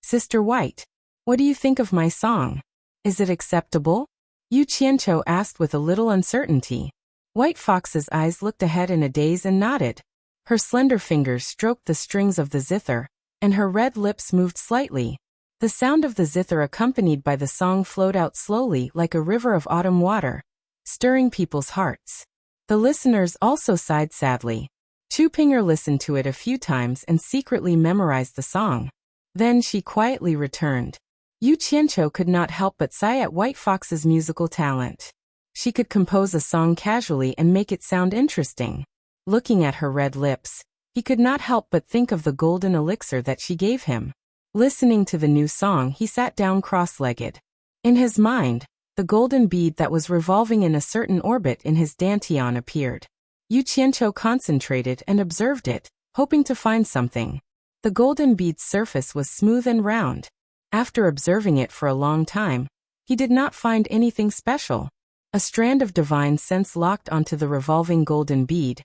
Sister White, what do you think of my song? Is it acceptable?" Yu Qianqiu asked with a little uncertainty. White Fox's eyes looked ahead in a daze and nodded. Her slender fingers stroked the strings of the zither, and her red lips moved slightly. The sound of the zither accompanied by the song flowed out slowly like a river of autumn water, stirring people's hearts. The listeners also sighed sadly. Chu Pinger listened to it a few times and secretly memorized the song. Then she quietly returned. Yu Qianqiu could not help but sigh at White Fox's musical talent. She could compose a song casually and make it sound interesting. Looking at her red lips, he could not help but think of the golden elixir that she gave him. Listening to the new song, he sat down cross-legged. In his mind, the golden bead that was revolving in a certain orbit in his dantian appeared. Yu Qianqiu concentrated and observed it, hoping to find something. The golden bead's surface was smooth and round. After observing it for a long time, he did not find anything special. A strand of divine sense locked onto the revolving golden bead,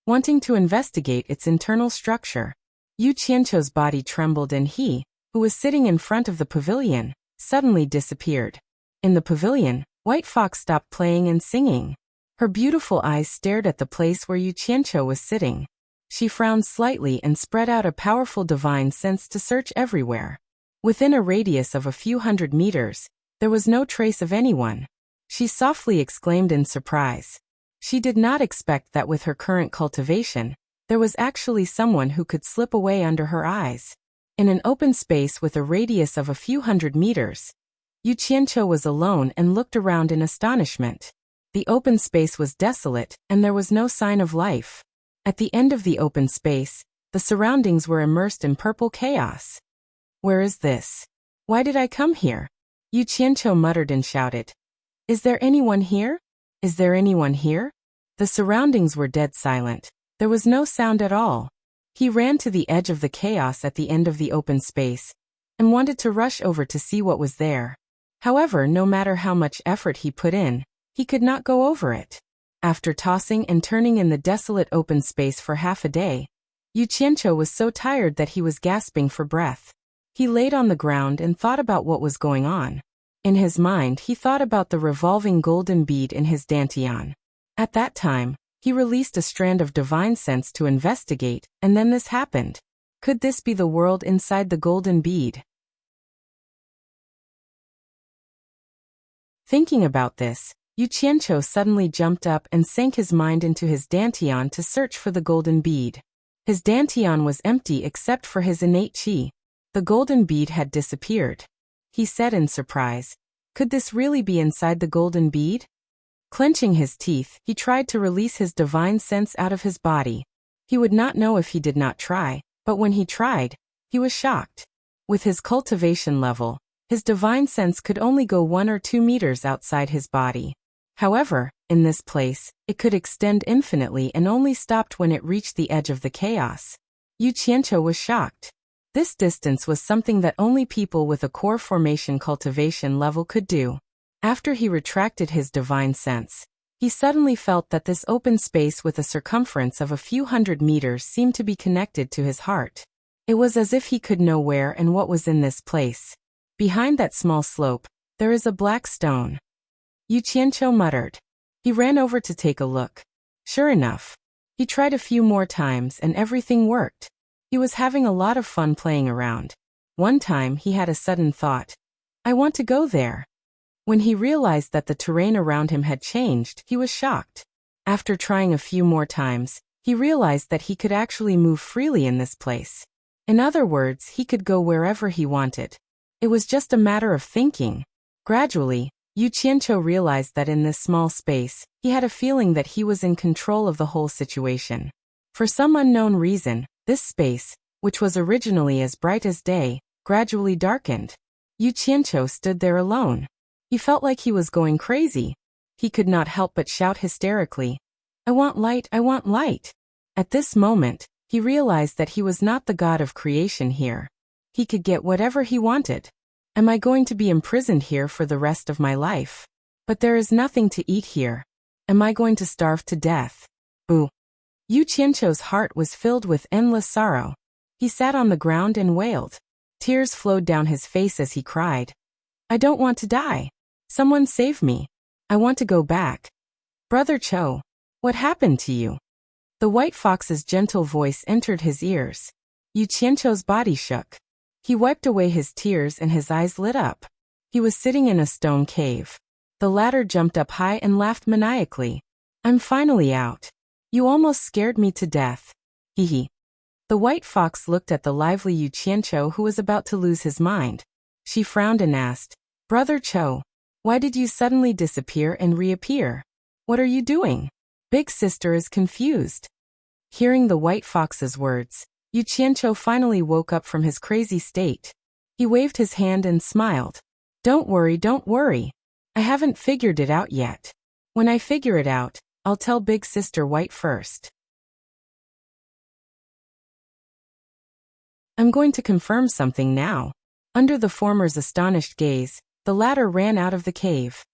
wanting to investigate its internal structure. Yu Qianqiu's body trembled and he, who was sitting in front of the pavilion, suddenly disappeared. In the pavilion, White Fox stopped playing and singing. Her beautiful eyes stared at the place where Yu Qianqiu was sitting. She frowned slightly and spread out a powerful divine sense to search everywhere. Within a radius of a few hundred meters, there was no trace of anyone. She softly exclaimed in surprise. She did not expect that with her current cultivation, there was actually someone who could slip away under her eyes. In an open space with a radius of a few hundred meters, Yu Qianqiu was alone and looked around in astonishment. The open space was desolate, and there was no sign of life. At the end of the open space, the surroundings were immersed in purple chaos. Where is this? Why did I come here? Yu Qianqiu muttered and shouted. Is there anyone here? Is there anyone here? The surroundings were dead silent. There was no sound at all. He ran to the edge of the chaos at the end of the open space, and wanted to rush over to see what was there. However, no matter how much effort he put in, he could not go over it. After tossing and turning in the desolate open space for half a day, Yu Qianqiu was so tired that he was gasping for breath. He laid on the ground and thought about what was going on. In his mind, he thought about the revolving golden bead in his dantian. At that time, he released a strand of divine sense to investigate, and then this happened. Could this be the world inside the golden bead? Thinking about this, Yu Qianqiu suddenly jumped up and sank his mind into his dantian to search for the golden bead. His dantian was empty except for his innate qi. The golden bead had disappeared. He said in surprise, could this really be inside the golden bead? Clenching his teeth, he tried to release his divine sense out of his body. He would not know if he did not try, but when he tried, he was shocked. With his cultivation level, his divine sense could only go 1 or 2 meters outside his body. However, in this place, it could extend infinitely and only stopped when it reached the edge of the chaos. Yu Qianqiu was shocked. This distance was something that only people with a core formation cultivation level could do. After he retracted his divine sense, he suddenly felt that this open space with a circumference of a few hundred meters seemed to be connected to his heart. It was as if he could know where and what was in this place. Behind that small slope, there is a black stone. Yu Qianqiu muttered. He ran over to take a look. Sure enough, he tried a few more times and everything worked. He was having a lot of fun playing around. One time he had a sudden thought. I want to go there. When he realized that the terrain around him had changed, he was shocked. After trying a few more times, he realized that he could actually move freely in this place. In other words, he could go wherever he wanted. It was just a matter of thinking. Gradually, Yu Qianqiu realized that in this small space, he had a feeling that he was in control of the whole situation. For some unknown reason, this space, which was originally as bright as day, gradually darkened. Yu Qianqiu stood there alone. He felt like he was going crazy. He could not help but shout hysterically, I want light, I want light. At this moment, he realized that he was not the god of creation here. He could get whatever he wanted. Am I going to be imprisoned here for the rest of my life? But there is nothing to eat here. Am I going to starve to death? Boo. Yu Qianqiu's heart was filled with endless sorrow. He sat on the ground and wailed. Tears flowed down his face as he cried. I don't want to die. Someone save me. I want to go back. Brother Cho, what happened to you? The white fox's gentle voice entered his ears. Yu Qianqiu's body shook. He wiped away his tears and his eyes lit up. He was sitting in a stone cave. The latter jumped up high and laughed maniacally. I'm finally out. You almost scared me to death. Hee hee. The white fox looked at the lively Yu Qianqiu who was about to lose his mind. She frowned and asked, Brother Cho, why did you suddenly disappear and reappear? What are you doing? Big sister is confused. Hearing the white fox's words, Yu Qianqiu finally woke up from his crazy state. He waved his hand and smiled. Don't worry, don't worry. I haven't figured it out yet. When I figure it out, I'll tell big sister White first. I'm going to confirm something now. Under the former's astonished gaze, the latter ran out of the cave.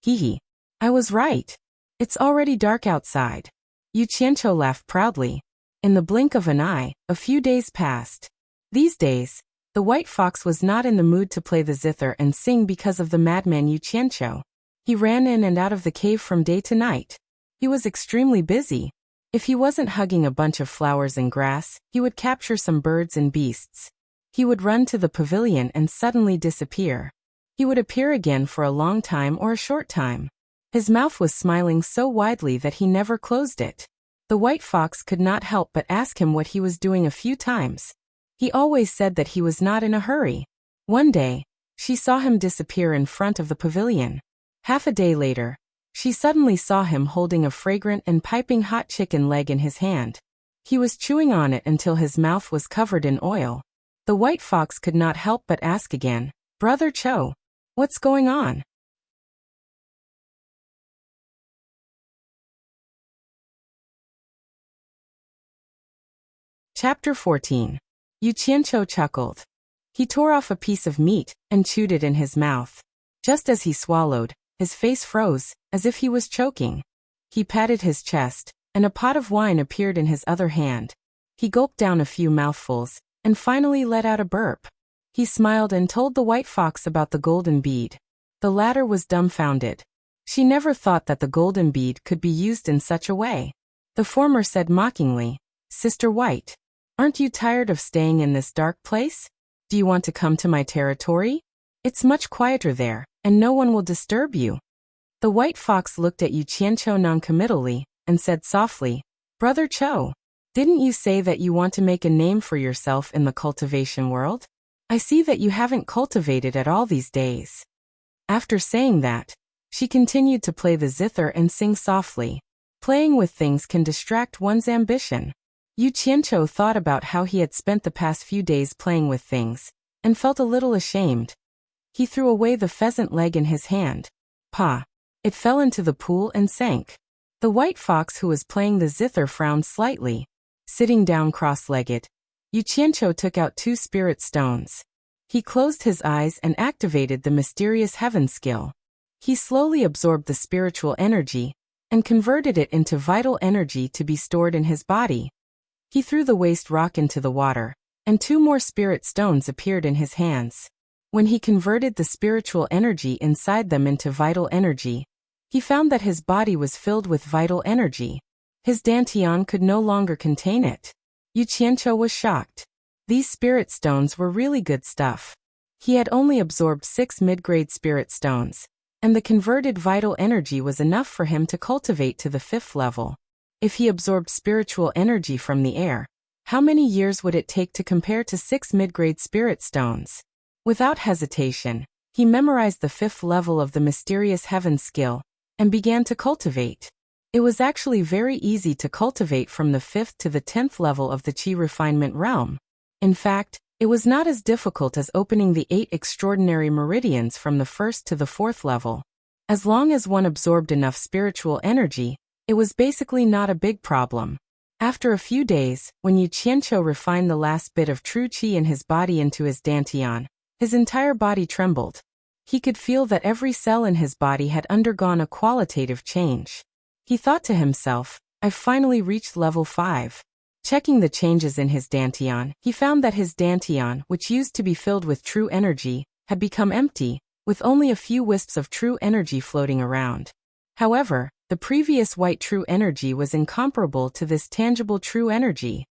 Hee hee. I was right. It's already dark outside. Yu Qianqiu laughed proudly. In the blink of an eye, a few days passed. These days, the white fox was not in the mood to play the zither and sing because of the madman Yu Qianqiu. He ran in and out of the cave from day to night. He was extremely busy. If he wasn't hugging a bunch of flowers and grass, he would capture some birds and beasts. He would run to the pavilion and suddenly disappear. He would appear again for a long time or a short time. His mouth was smiling so widely that he never closed it. The white fox could not help but ask him what he was doing a few times. He always said that he was not in a hurry. One day, she saw him disappear in front of the pavilion. Half a day later, she suddenly saw him holding a fragrant and piping hot chicken leg in his hand. He was chewing on it until his mouth was covered in oil. The white fox could not help but ask again, "Brother Cho, what's going on?" Chapter 14. Yu Qianqiu chuckled. He tore off a piece of meat and chewed it in his mouth. Just as he swallowed, his face froze, as if he was choking. He patted his chest, and a pot of wine appeared in his other hand. He gulped down a few mouthfuls, and finally let out a burp. He smiled and told the white fox about the golden bead. The latter was dumbfounded. She never thought that the golden bead could be used in such a way. The former said mockingly, "Sister White, aren't you tired of staying in this dark place? Do you want to come to my territory? It's much quieter there, and no one will disturb you." The white fox looked at Yu Qianqiu noncommittally, and said softly, "Brother Cho, didn't you say that you want to make a name for yourself in the cultivation world? I see that you haven't cultivated at all these days." After saying that, she continued to play the zither and sing softly. Playing with things can distract one's ambition. Yu Qianqiu thought about how he had spent the past few days playing with things, and felt a little ashamed. He threw away the pheasant leg in his hand. Pa! It fell into the pool and sank. The white fox who was playing the zither frowned slightly. Sitting down cross-legged, Yu Qianqiu took out 2 spirit stones. He closed his eyes and activated the mysterious heaven skill. He slowly absorbed the spiritual energy, and converted it into vital energy to be stored in his body. He threw the waste rock into the water, and 2 more spirit stones appeared in his hands. When he converted the spiritual energy inside them into vital energy, he found that his body was filled with vital energy. His dantian could no longer contain it. Yu Qianqiu was shocked. These spirit stones were really good stuff. He had only absorbed 6 mid-grade spirit stones, and the converted vital energy was enough for him to cultivate to the 5th level. If he absorbed spiritual energy from the air, how many years would it take to compare to 6 mid-grade spirit stones? Without hesitation, he memorized the 5th level of the mysterious heaven skill, and began to cultivate. It was actually very easy to cultivate from the 5th to the 10th level of the Qi refinement realm. In fact, it was not as difficult as opening the 8 extraordinary meridians from the 1st to the 4th level. As long as one absorbed enough spiritual energy, it was basically not a big problem. After a few days, when Yu Qianqiu refined the last bit of true qi in his body into his dantian, his entire body trembled. He could feel that every cell in his body had undergone a qualitative change. He thought to himself, "I've finally reached level 5. Checking the changes in his dantian, he found that his dantian, which used to be filled with true energy, had become empty, with only a few wisps of true energy floating around. However, the previous white true energy was incomparable to this tangible true energy.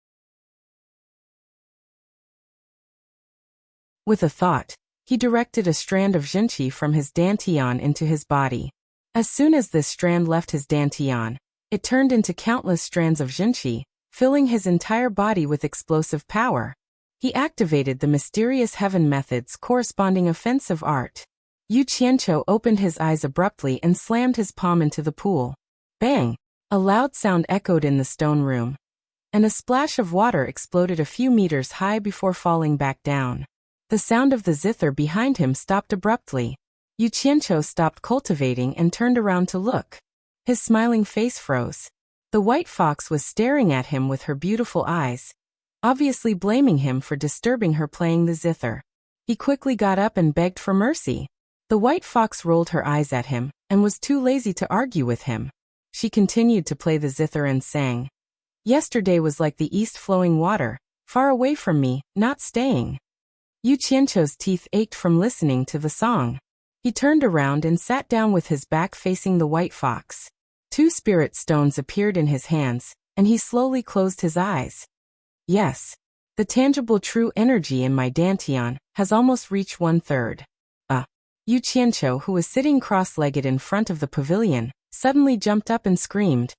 With a thought, he directed a strand of Jinqi from his dantian into his body. As soon as this strand left his dantian, it turned into countless strands of Jinqi, filling his entire body with explosive power. He activated the mysterious heaven method's corresponding offensive art. Yu Qianqiu opened his eyes abruptly and slammed his palm into the pool. Bang! A loud sound echoed in the stone room, and a splash of water exploded a few meters high before falling back down. The sound of the zither behind him stopped abruptly. Yu Qianqiu stopped cultivating and turned around to look. His smiling face froze. The white fox was staring at him with her beautiful eyes, obviously blaming him for disturbing her playing the zither. He quickly got up and begged for mercy. The white fox rolled her eyes at him, and was too lazy to argue with him. She continued to play the zither and sang. Yesterday was like the east flowing water, far away from me, not staying. Yu Qianqiu's teeth ached from listening to the song. He turned around and sat down with his back facing the white fox. 2 spirit stones appeared in his hands, and he slowly closed his eyes. Yes. The tangible true energy in my dantian has almost reached 1/3. Yu Qianqiu, who was sitting cross-legged in front of the pavilion, suddenly jumped up and screamed,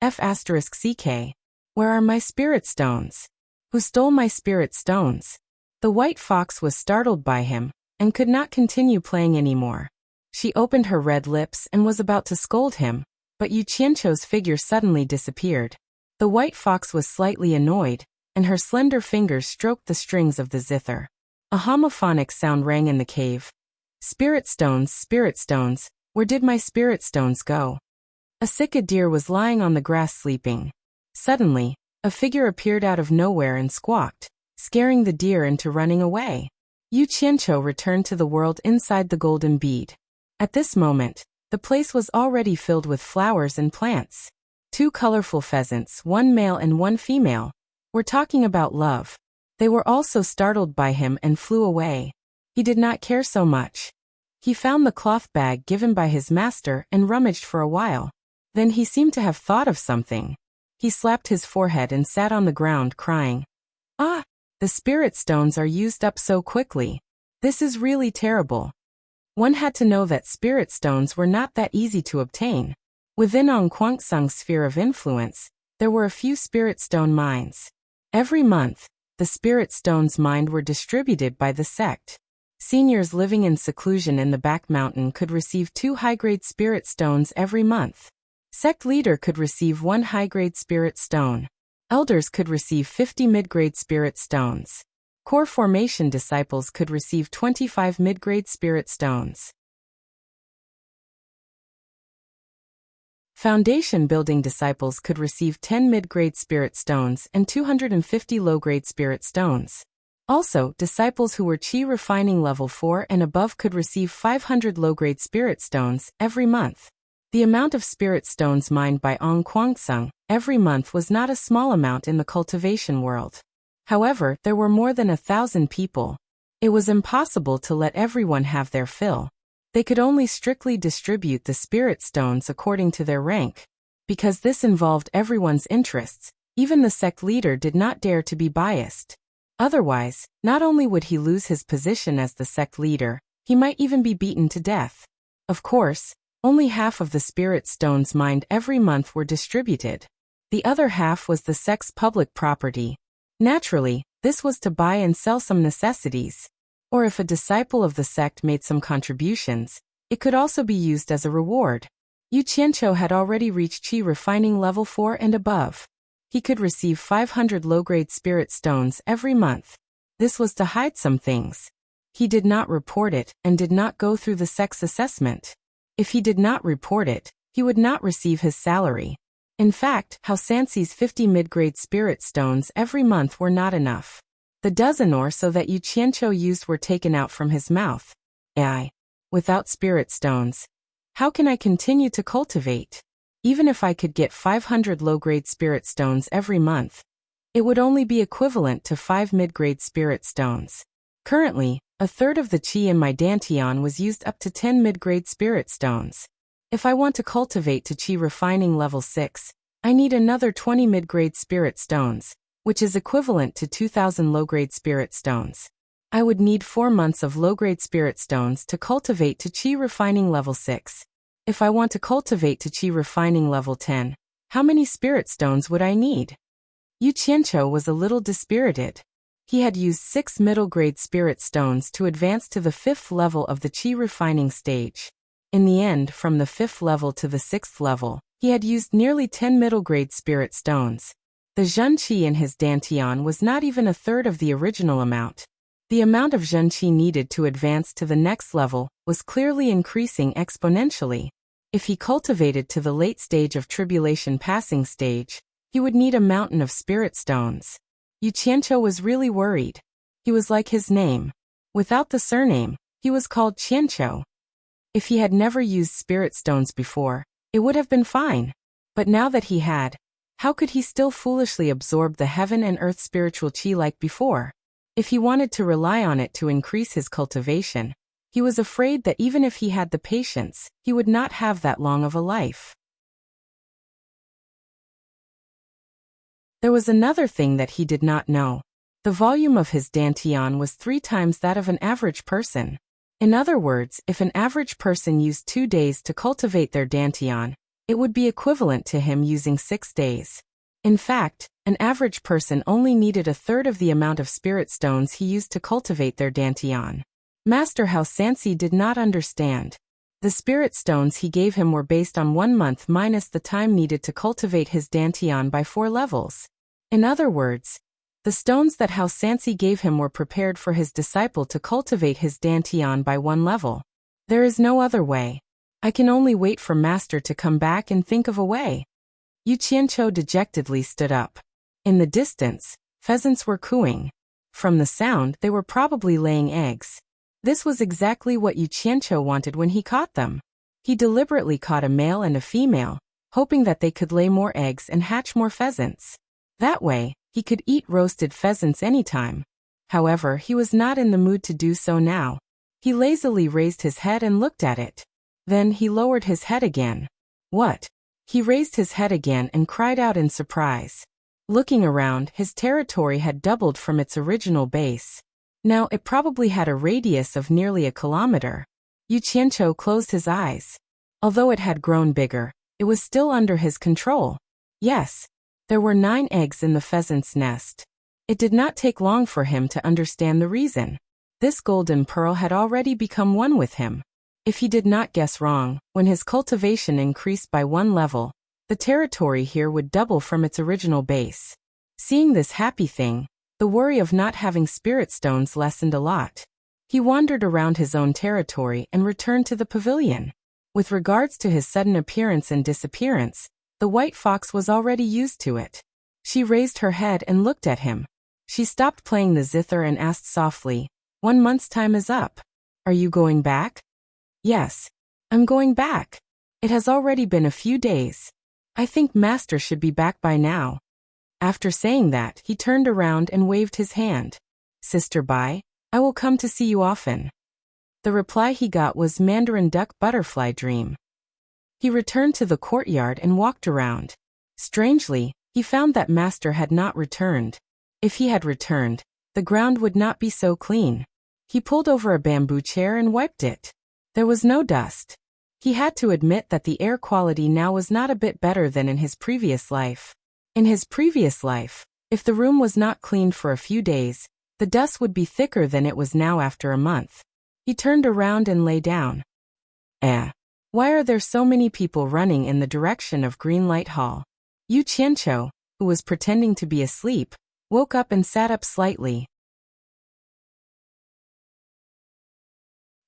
F***CK. Where are my spirit stones? Who stole my spirit stones? The white fox was startled by him, and could not continue playing anymore. She opened her red lips and was about to scold him, but Yu Qianqiu's figure suddenly disappeared. The white fox was slightly annoyed, and her slender fingers stroked the strings of the zither. A homophonic sound rang in the cave. Spirit stones, where did my spirit stones go? A Sika deer was lying on the grass sleeping. Suddenly, a figure appeared out of nowhere and squawked, scaring the deer into running away. Yu Qianqiu returned to the world inside the golden bead. At this moment, the place was already filled with flowers and plants. 2 colorful pheasants, 1 male and 1 female, were talking about love. They were also startled by him and flew away. He did not care so much. He found the cloth bag given by his master and rummaged for a while. Then he seemed to have thought of something. He slapped his forehead and sat on the ground crying. Ah! The spirit stones are used up so quickly. This is really terrible. One had to know that spirit stones were not that easy to obtain. Within On Guangsang's sphere of influence, there were a few spirit stone mines. Every month, the spirit stones mined were distributed by the sect. Seniors living in seclusion in the back mountain could receive 2 high-grade spirit stones every month. Sect leader could receive 1 high-grade spirit stone. Elders could receive 50 mid-grade spirit stones. Core formation disciples could receive 25 mid-grade spirit stones. Foundation building disciples could receive 10 mid-grade spirit stones and 250 low-grade spirit stones. Also, disciples who were Qi refining level 4 and above could receive 500 low-grade spirit stones every month. The amount of spirit stones mined by On Guangsang every month was not a small amount in the cultivation world. However, there were more than 1,000 people. It was impossible to let everyone have their fill. They could only strictly distribute the spirit stones according to their rank. Because this involved everyone's interests, even the sect leader did not dare to be biased. Otherwise, not only would he lose his position as the sect leader, he might even be beaten to death. Of course, only half of the spirit stones mined every month were distributed. The other half was the sect's public property. Naturally, this was to buy and sell some necessities. Or if a disciple of the sect made some contributions, it could also be used as a reward. Yu Qianqiu had already reached Qi refining level 4 and above. He could receive 500 low-grade spirit stones every month. This was to hide some things. He did not report it and did not go through the sect's assessment. If he did not report it, he would not receive his salary. In fact, Hao Sanxi's 50 mid-grade spirit stones every month were not enough. The dozen or so that Yu Qianqiu used were taken out from his mouth. Without spirit stones, how can I continue to cultivate? Even if I could get 500 low-grade spirit stones every month, it would only be equivalent to 5 mid-grade spirit stones. Currently, 1/3 of the qi in my dantian was used up to 10 mid-grade spirit stones. If I want to cultivate to qi refining level 6, I need another 20 mid-grade spirit stones, which is equivalent to 2,000 low-grade spirit stones. I would need 4 months of low-grade spirit stones to cultivate to qi refining level 6. If I want to cultivate to qi refining level 10, how many spirit stones would I need? Yu Qianqiu was a little dispirited. He had used 6 middle-grade spirit stones to advance to the 5th level of the qi refining stage. In the end, from the 5th level to the 6th level, he had used nearly 10 middle-grade spirit stones. The Zhen Qi in his dantian was not even 1/3 of the original amount. The amount of Zhen Qi needed to advance to the next level was clearly increasing exponentially. If he cultivated to the late stage of tribulation passing stage, he would need a mountain of spirit stones. Yu Qianqiu was really worried. He was like his name. Without the surname, he was called Qianqiu. If he had never used spirit stones before, it would have been fine. But now that he had, how could he still foolishly absorb the heaven and earth spiritual chi like before? If he wanted to rely on it to increase his cultivation, he was afraid that even if he had the patience, he would not have that long of a life. There was another thing that he did not know. The volume of his dantian was 3 times that of an average person. In other words, if an average person used 2 days to cultivate their dantian, it would be equivalent to him using 6 days. In fact, an average person only needed a third of the amount of spirit stones he used to cultivate their dantian. Master Hao Sansi did not understand. The spirit stones he gave him were based on 1 month minus the time needed to cultivate his dantian by 4 levels. In other words, the stones that Hao Sansi gave him were prepared for his disciple to cultivate his dantian by 1 level. There is no other way. I can only wait for Master to come back and think of a way. Yu Qianqiu dejectedly stood up. In the distance, pheasants were cooing. From the sound, they were probably laying eggs. This was exactly what Yu Qianqiu wanted when he caught them. He deliberately caught a male and a female, hoping that they could lay more eggs and hatch more pheasants. That way, he could eat roasted pheasants anytime. However, he was not in the mood to do so now. He lazily raised his head and looked at it. Then he lowered his head again. What? He raised his head again and cried out in surprise. Looking around, his territory had doubled from its original base. Now it probably had a radius of nearly a kilometer. Yu Qianqiu closed his eyes. Although it had grown bigger, it was still under his control. Yes, there were 9 eggs in the pheasant's nest. It did not take long for him to understand the reason. This golden pearl had already become one with him. If he did not guess wrong, when his cultivation increased by 1 level, the territory here would double from its original base. Seeing this happy thing, the worry of not having spirit stones lessened a lot. He wandered around his own territory and returned to the pavilion. With regards to his sudden appearance and disappearance, the white fox was already used to it. She raised her head and looked at him. She stopped playing the zither and asked softly, "1 month's time is up. Are you going back?" "Yes, I'm going back. It has already been a few days. I think Master should be back by now." After saying that, he turned around and waved his hand. "Sister Bai, I will come to see you often." The reply he got was Mandarin Duck Butterfly Dream. He returned to the courtyard and walked around. Strangely, he found that Master had not returned. If he had returned, the ground would not be so clean. He pulled over a bamboo chair and wiped it. There was no dust. He had to admit that the air quality now was not a bit better than in his previous life. In his previous life, if the room was not cleaned for a few days, the dust would be thicker than it was now after a month. He turned around and lay down. Why are there so many people running in the direction of Green Light Hall? Yu Qianqiu, who was pretending to be asleep, woke up and sat up slightly.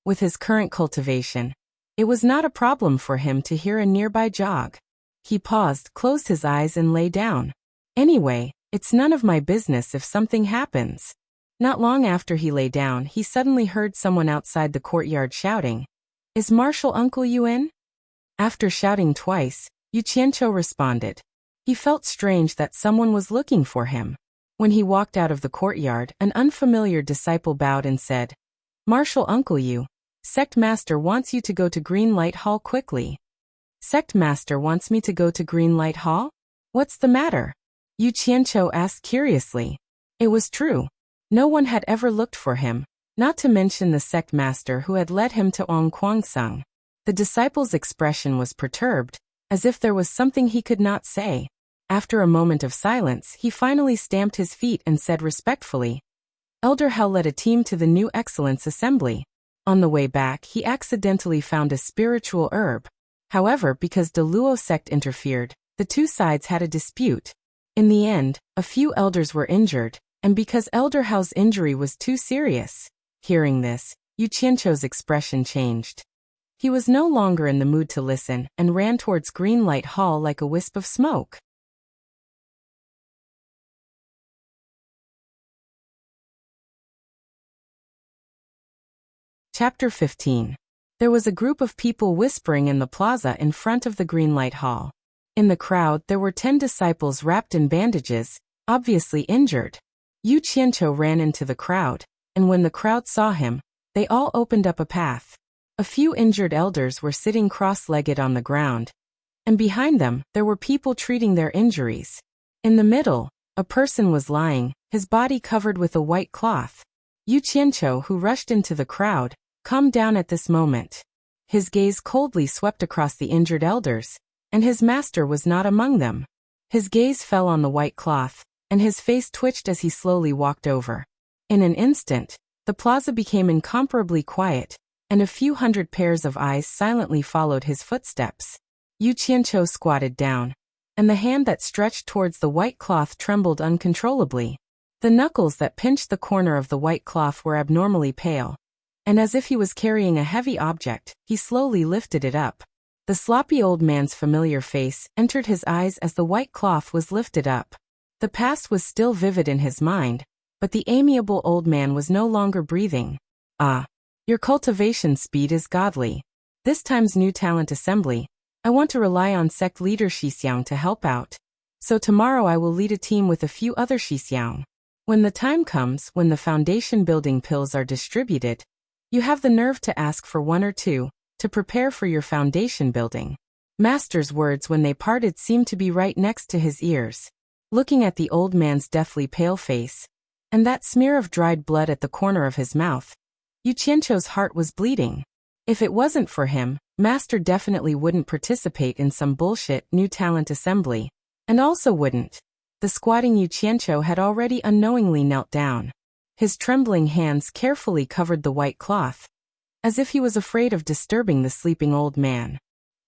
With his current cultivation, it was not a problem for him to hear a nearby jog. He paused, closed his eyes and lay down. Anyway, it's none of my business if something happens. Not long after he lay down, he suddenly heard someone outside the courtyard shouting, "Is Marshal Uncle Yu in?" After shouting twice, Yu Qianqiu responded. He felt strange that someone was looking for him. When he walked out of the courtyard, an unfamiliar disciple bowed and said, "Marshal Uncle Yu, Sect Master wants you to go to Green Light Hall quickly." "Sect Master wants me to go to Green Light Hall? What's the matter?" Yu Qianqiu asked curiously. It was true. No one had ever looked for him, not to mention the sect master who had led him to Ongquangsung. The disciple's expression was perturbed, as if there was something he could not say. After a moment of silence, he finally stamped his feet and said respectfully, "Elder Hao led a team to the New Excellence Assembly. On the way back, he accidentally found a spiritual herb. However, because the Luo sect interfered, the two sides had a dispute. In the end, a few elders were injured, and because Elder Hao's injury was too serious." Hearing this, Yu Qianqiu's expression changed. He was no longer in the mood to listen and ran towards Green Light Hall like a wisp of smoke. Chapter 15. There was a group of people whispering in the plaza in front of the green light hall. In the crowd, there were 10 disciples wrapped in bandages, obviously injured. Yu Qianqiu ran into the crowd, and when the crowd saw him, they all opened up a path. A few injured elders were sitting cross-legged on the ground, and behind them, there were people treating their injuries. In the middle, a person was lying, his body covered with a white cloth. Yu Qianqiu, who rushed into the crowd, calmed down at this moment. His gaze coldly swept across the injured elders, and his master was not among them. His gaze fell on the white cloth, and his face twitched as he slowly walked over. In an instant, the plaza became incomparably quiet, and a few hundred pairs of eyes silently followed his footsteps. Yu Qianqiu squatted down, and the hand that stretched towards the white cloth trembled uncontrollably. The knuckles that pinched the corner of the white cloth were abnormally pale, and as if he was carrying a heavy object, he slowly lifted it up. The sloppy old man's familiar face entered his eyes as the white cloth was lifted up. The past was still vivid in his mind, but the amiable old man was no longer breathing. "Ah, your cultivation speed is godly. This time's new talent assembly, I want to rely on sect leader Xixiang to help out. So tomorrow I will lead a team with a few other Xixiang. When the time comes when the foundation building pills are distributed, you have the nerve to ask for one or two, to prepare for your foundation building." Master's words when they parted seemed to be right next to his ears. Looking at the old man's deathly pale face, and that smear of dried blood at the corner of his mouth, Yu Qianqiu's heart was bleeding. If it wasn't for him, Master definitely wouldn't participate in some bullshit new talent assembly, and also wouldn't. The squatting Yu Qianqiu had already unknowingly knelt down. His trembling hands carefully covered the white cloth, as if he was afraid of disturbing the sleeping old man.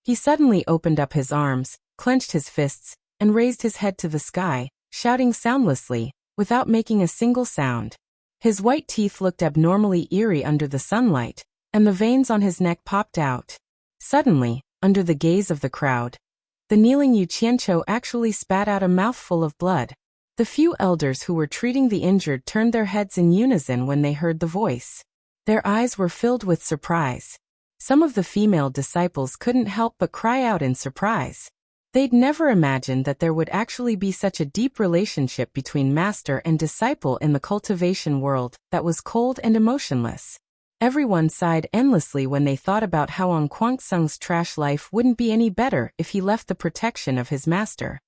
He suddenly opened up his arms, clenched his fists, and raised his head to the sky, shouting soundlessly, without making a single sound. His white teeth looked abnormally eerie under the sunlight, and the veins on his neck popped out. Suddenly, under the gaze of the crowd, the kneeling Yu Qianqiu actually spat out a mouthful of blood. The few elders who were treating the injured turned their heads in unison when they heard the voice. Their eyes were filled with surprise. Some of the female disciples couldn't help but cry out in surprise. They'd never imagined that there would actually be such a deep relationship between master and disciple in the cultivation world that was cold and emotionless. Everyone sighed endlessly when they thought about how Ong Kwangsung's trash life wouldn't be any better if he left the protection of his master.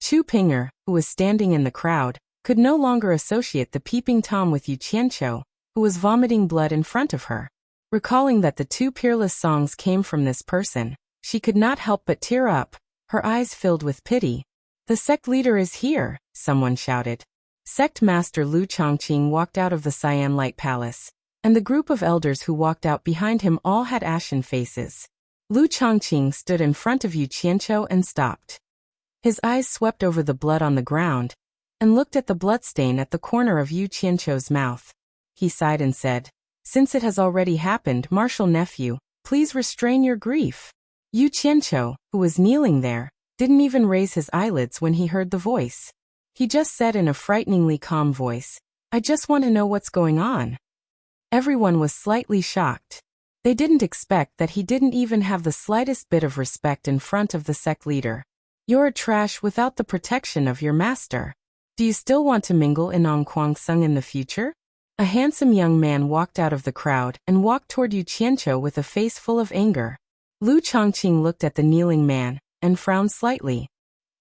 Chu Pinger, who was standing in the crowd, could no longer associate the peeping Tom with Yu Qianqiu, who was vomiting blood in front of her. Recalling that the two peerless songs came from this person, she could not help but tear up, her eyes filled with pity. "The sect leader is here," someone shouted. Sect Master Lu Chongqing walked out of the Cyan Light Palace, and the group of elders who walked out behind him all had ashen faces. Lu Chongqing stood in front of Yu Qianqiu and stopped. His eyes swept over the blood on the ground, and looked at the bloodstain at the corner of Yu Qianqiu's mouth. He sighed and said, "Since it has already happened, martial nephew, please restrain your grief." Yu Qianqiu, who was kneeling there, didn't even raise his eyelids when he heard the voice. He just said in a frighteningly calm voice, "I just want to know what's going on." Everyone was slightly shocked. They didn't expect that he didn't even have the slightest bit of respect in front of the sect leader. "You're a trash without the protection of your master. Do you still want to mingle in Ong Kwangsung in the future?" A handsome young man walked out of the crowd and walked toward Yu Qianqiu with a face full of anger. Lu Chongqing looked at the kneeling man and frowned slightly.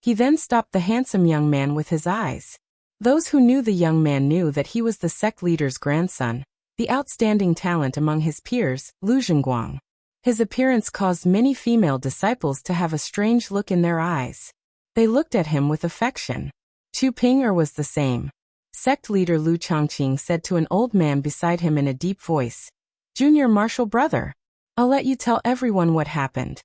He then stopped the handsome young man with his eyes. Those who knew the young man knew that he was the sect leader's grandson, the outstanding talent among his peers, Lu Zhengguang. His appearance caused many female disciples to have a strange look in their eyes. They looked at him with affection. Chu Pinger was the same. Sect leader Lu Chongqing said to an old man beside him in a deep voice, "Junior martial brother, I'll let you tell everyone what happened."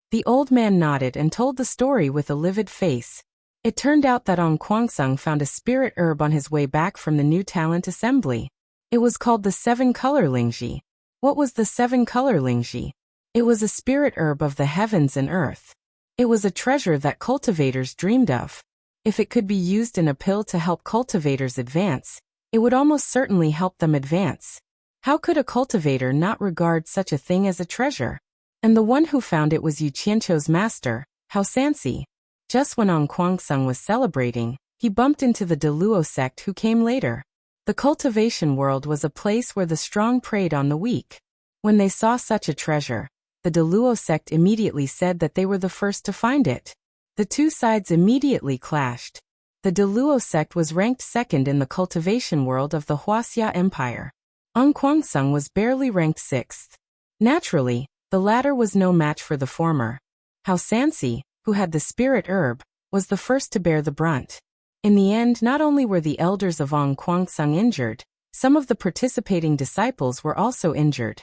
The old man nodded and told the story with a livid face. It turned out that Ong Kwangsung found a spirit herb on his way back from the new talent assembly. It was called the 7-color Lingji. What was the 7-color Lingji? It was a spirit herb of the heavens and earth. It was a treasure that cultivators dreamed of. If it could be used in a pill to help cultivators advance, It would almost certainly help them advance. How could a cultivator not regard such a thing as a treasure? And the one who found it was Yu Qianqiu's master, Hao Sansi. Just when Ong Kuangsung was celebrating, he bumped into the Deluo sect who came later. The cultivation world was a place where the strong preyed on the weak. When they saw such a treasure, the Deluo sect immediately said that they were the first to find it. The two sides immediately clashed. The Deluo sect was ranked second in the cultivation world of the Wuxia Empire. Ong Kuangsung was barely ranked sixth. Naturally, the latter was no match for the former. Hao Sansi, who had the spirit herb, was the first to bear the brunt. In the end, not only were the elders of Ong Kuangsung injured, some of the participating disciples were also injured.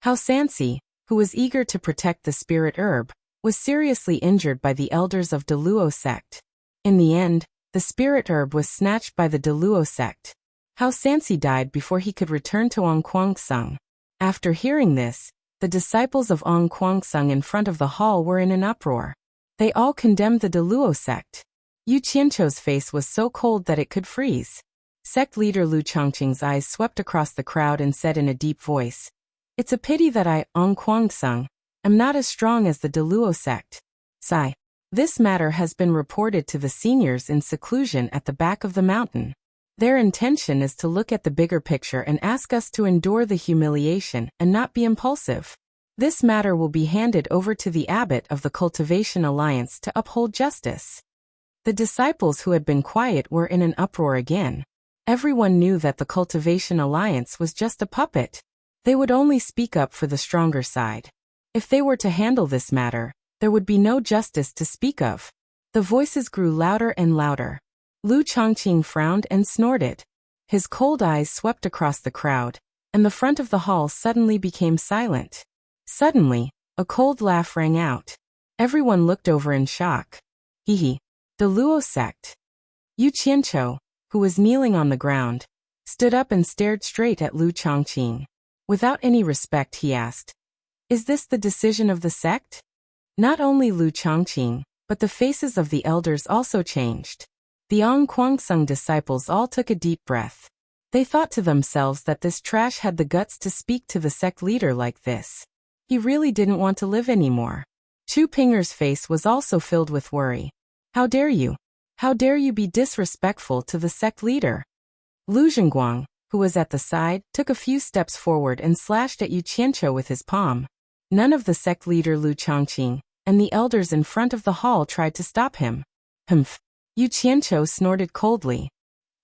Hao Sansi, who was eager to protect the spirit herb, was seriously injured by the elders of Deluo sect. In the end, the spirit herb was snatched by the Deluo sect. Hao Sansi died before he could return to Ong Kuangsung. After hearing this, the disciples of Ong Kuangsung in front of the hall were in an uproar. They all condemned the Deluo sect. Yu Qianqiu's face was so cold that it could freeze. Sect leader Lu Chongqing's eyes swept across the crowd and said in a deep voice, "It's a pity that I, Ong Kuangsung, am not as strong as the Deluo sect. Sigh. This matter has been reported to the seniors in seclusion at the back of the mountain. Their intention is to look at the bigger picture and ask us to endure the humiliation and not be impulsive. This matter will be handed over to the abbot of the Cultivation Alliance to uphold justice." The disciples who had been quiet were in an uproar again. Everyone knew that the Cultivation Alliance was just a puppet. They would only speak up for the stronger side. If they were to handle this matter, there would be no justice to speak of. The voices grew louder and louder. Lu Chongqing frowned and snorted. His cold eyes swept across the crowd, and the front of the hall suddenly became silent. Suddenly, a cold laugh rang out. Everyone looked over in shock. Hee. The Luo sect. Yu Qianqiu, who was kneeling on the ground, stood up and stared straight at Lu Chongqing. Without any respect, he asked, "Is this the decision of the sect?" Not only Lu Chongqing, but the faces of the elders also changed. The Ong Kuangsung disciples all took a deep breath. They thought to themselves that this trash had the guts to speak to the sect leader like this. He really didn't want to live anymore. Chu Pinger's face was also filled with worry. "How dare you? How dare you be disrespectful to the sect leader?" Lu Zhengguang, who was at the side, took a few steps forward and slashed at Yu Qianqiu with his palm. None of the sect leader Lu Chongqing and the elders in front of the hall tried to stop him. Humph. Yu Qianqiu snorted coldly.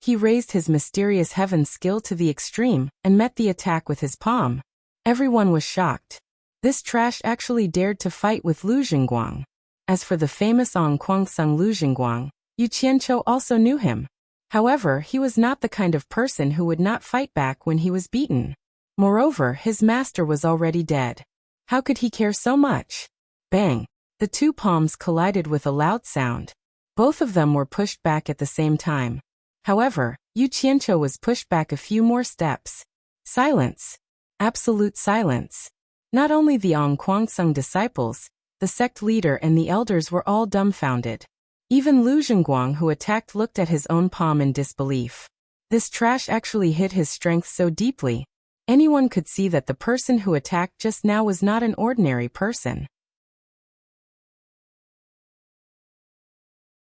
He raised his mysterious heaven skill to the extreme and met the attack with his palm. Everyone was shocked. This trash actually dared to fight with Lu Zhengguang. As for the famous Ong Kuangsung Lu Zhengguang, Yu Qianqiu also knew him. However, he was not the kind of person who would not fight back when he was beaten. Moreover, his master was already dead. How could he care so much? Bang! The two palms collided with a loud sound. Both of them were pushed back at the same time. However, Yu Qianqiu was pushed back a few more steps. Silence. Absolute silence. Not only the Ong Kuangsung disciples, the sect leader and the elders were all dumbfounded. Even Lu Zhengguang, who attacked, looked at his own palm in disbelief. This trash actually hit his strength so deeply. Anyone could see that the person who attacked just now was not an ordinary person.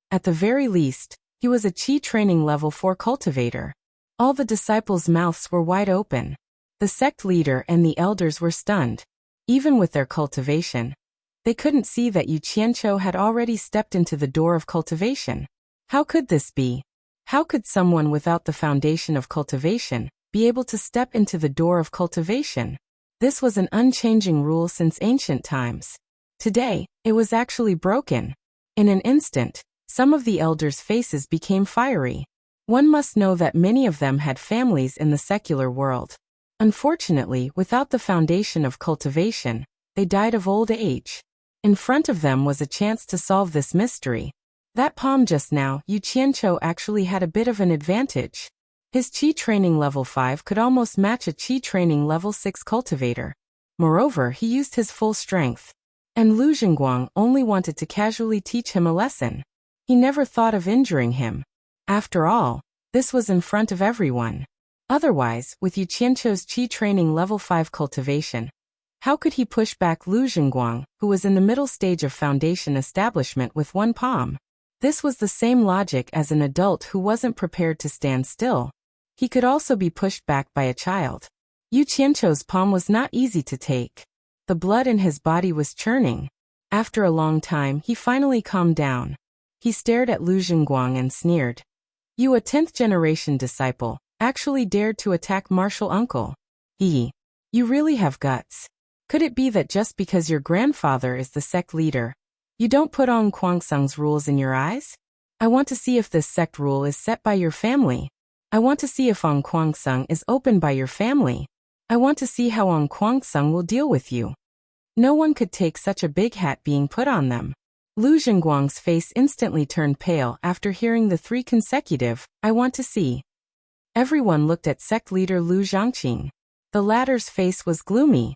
At the very least, he was a Qi training level 4 cultivator. All the disciples' mouths were wide open. The sect leader and the elders were stunned. Even with their cultivation, they couldn't see that Yu Qianqiu had already stepped into the door of cultivation. How could this be? How could someone without the foundation of cultivation be able to step into the door of cultivation? This was an unchanging rule since ancient times. Today, it was actually broken. In an instant, some of the elders' faces became fiery. One must know that many of them had families in the secular world. Unfortunately, without the foundation of cultivation, they died of old age. In front of them was a chance to solve this mystery. That palm just now, Yu Qianqiu actually had a bit of an advantage. His Qi training level 5 could almost match a Qi training level 6 cultivator. Moreover, he used his full strength. And Lu Zhengguang only wanted to casually teach him a lesson. He never thought of injuring him. After all, this was in front of everyone. Otherwise, with Yu Qianqiu's Qi training level 5 cultivation, how could he push back Lu Zhenguang, who was in the middle stage of foundation establishment with one palm? This was the same logic as an adult who wasn't prepared to stand still. He could also be pushed back by a child. Yu Qianqiu's palm was not easy to take. The blood in his body was churning. After a long time, he finally calmed down. He stared at Lu Zhenguang and sneered. You, a 10th generation disciple, actually dared to attack martial uncle. You really have guts. Could it be that just because your grandfather is the sect leader, you don't put on Guangsang's rules in your eyes? I want to see if this sect rule is set by your family. I want to see if On Guangsang is opened by your family. I want to see how On Guangsang will deal with you. No one could take such a big hat being put on them. Lu Zhenguang's face instantly turned pale after hearing the 3 consecutive, I want to see. Everyone looked at sect leader Lu Zhangqing. The latter's face was gloomy.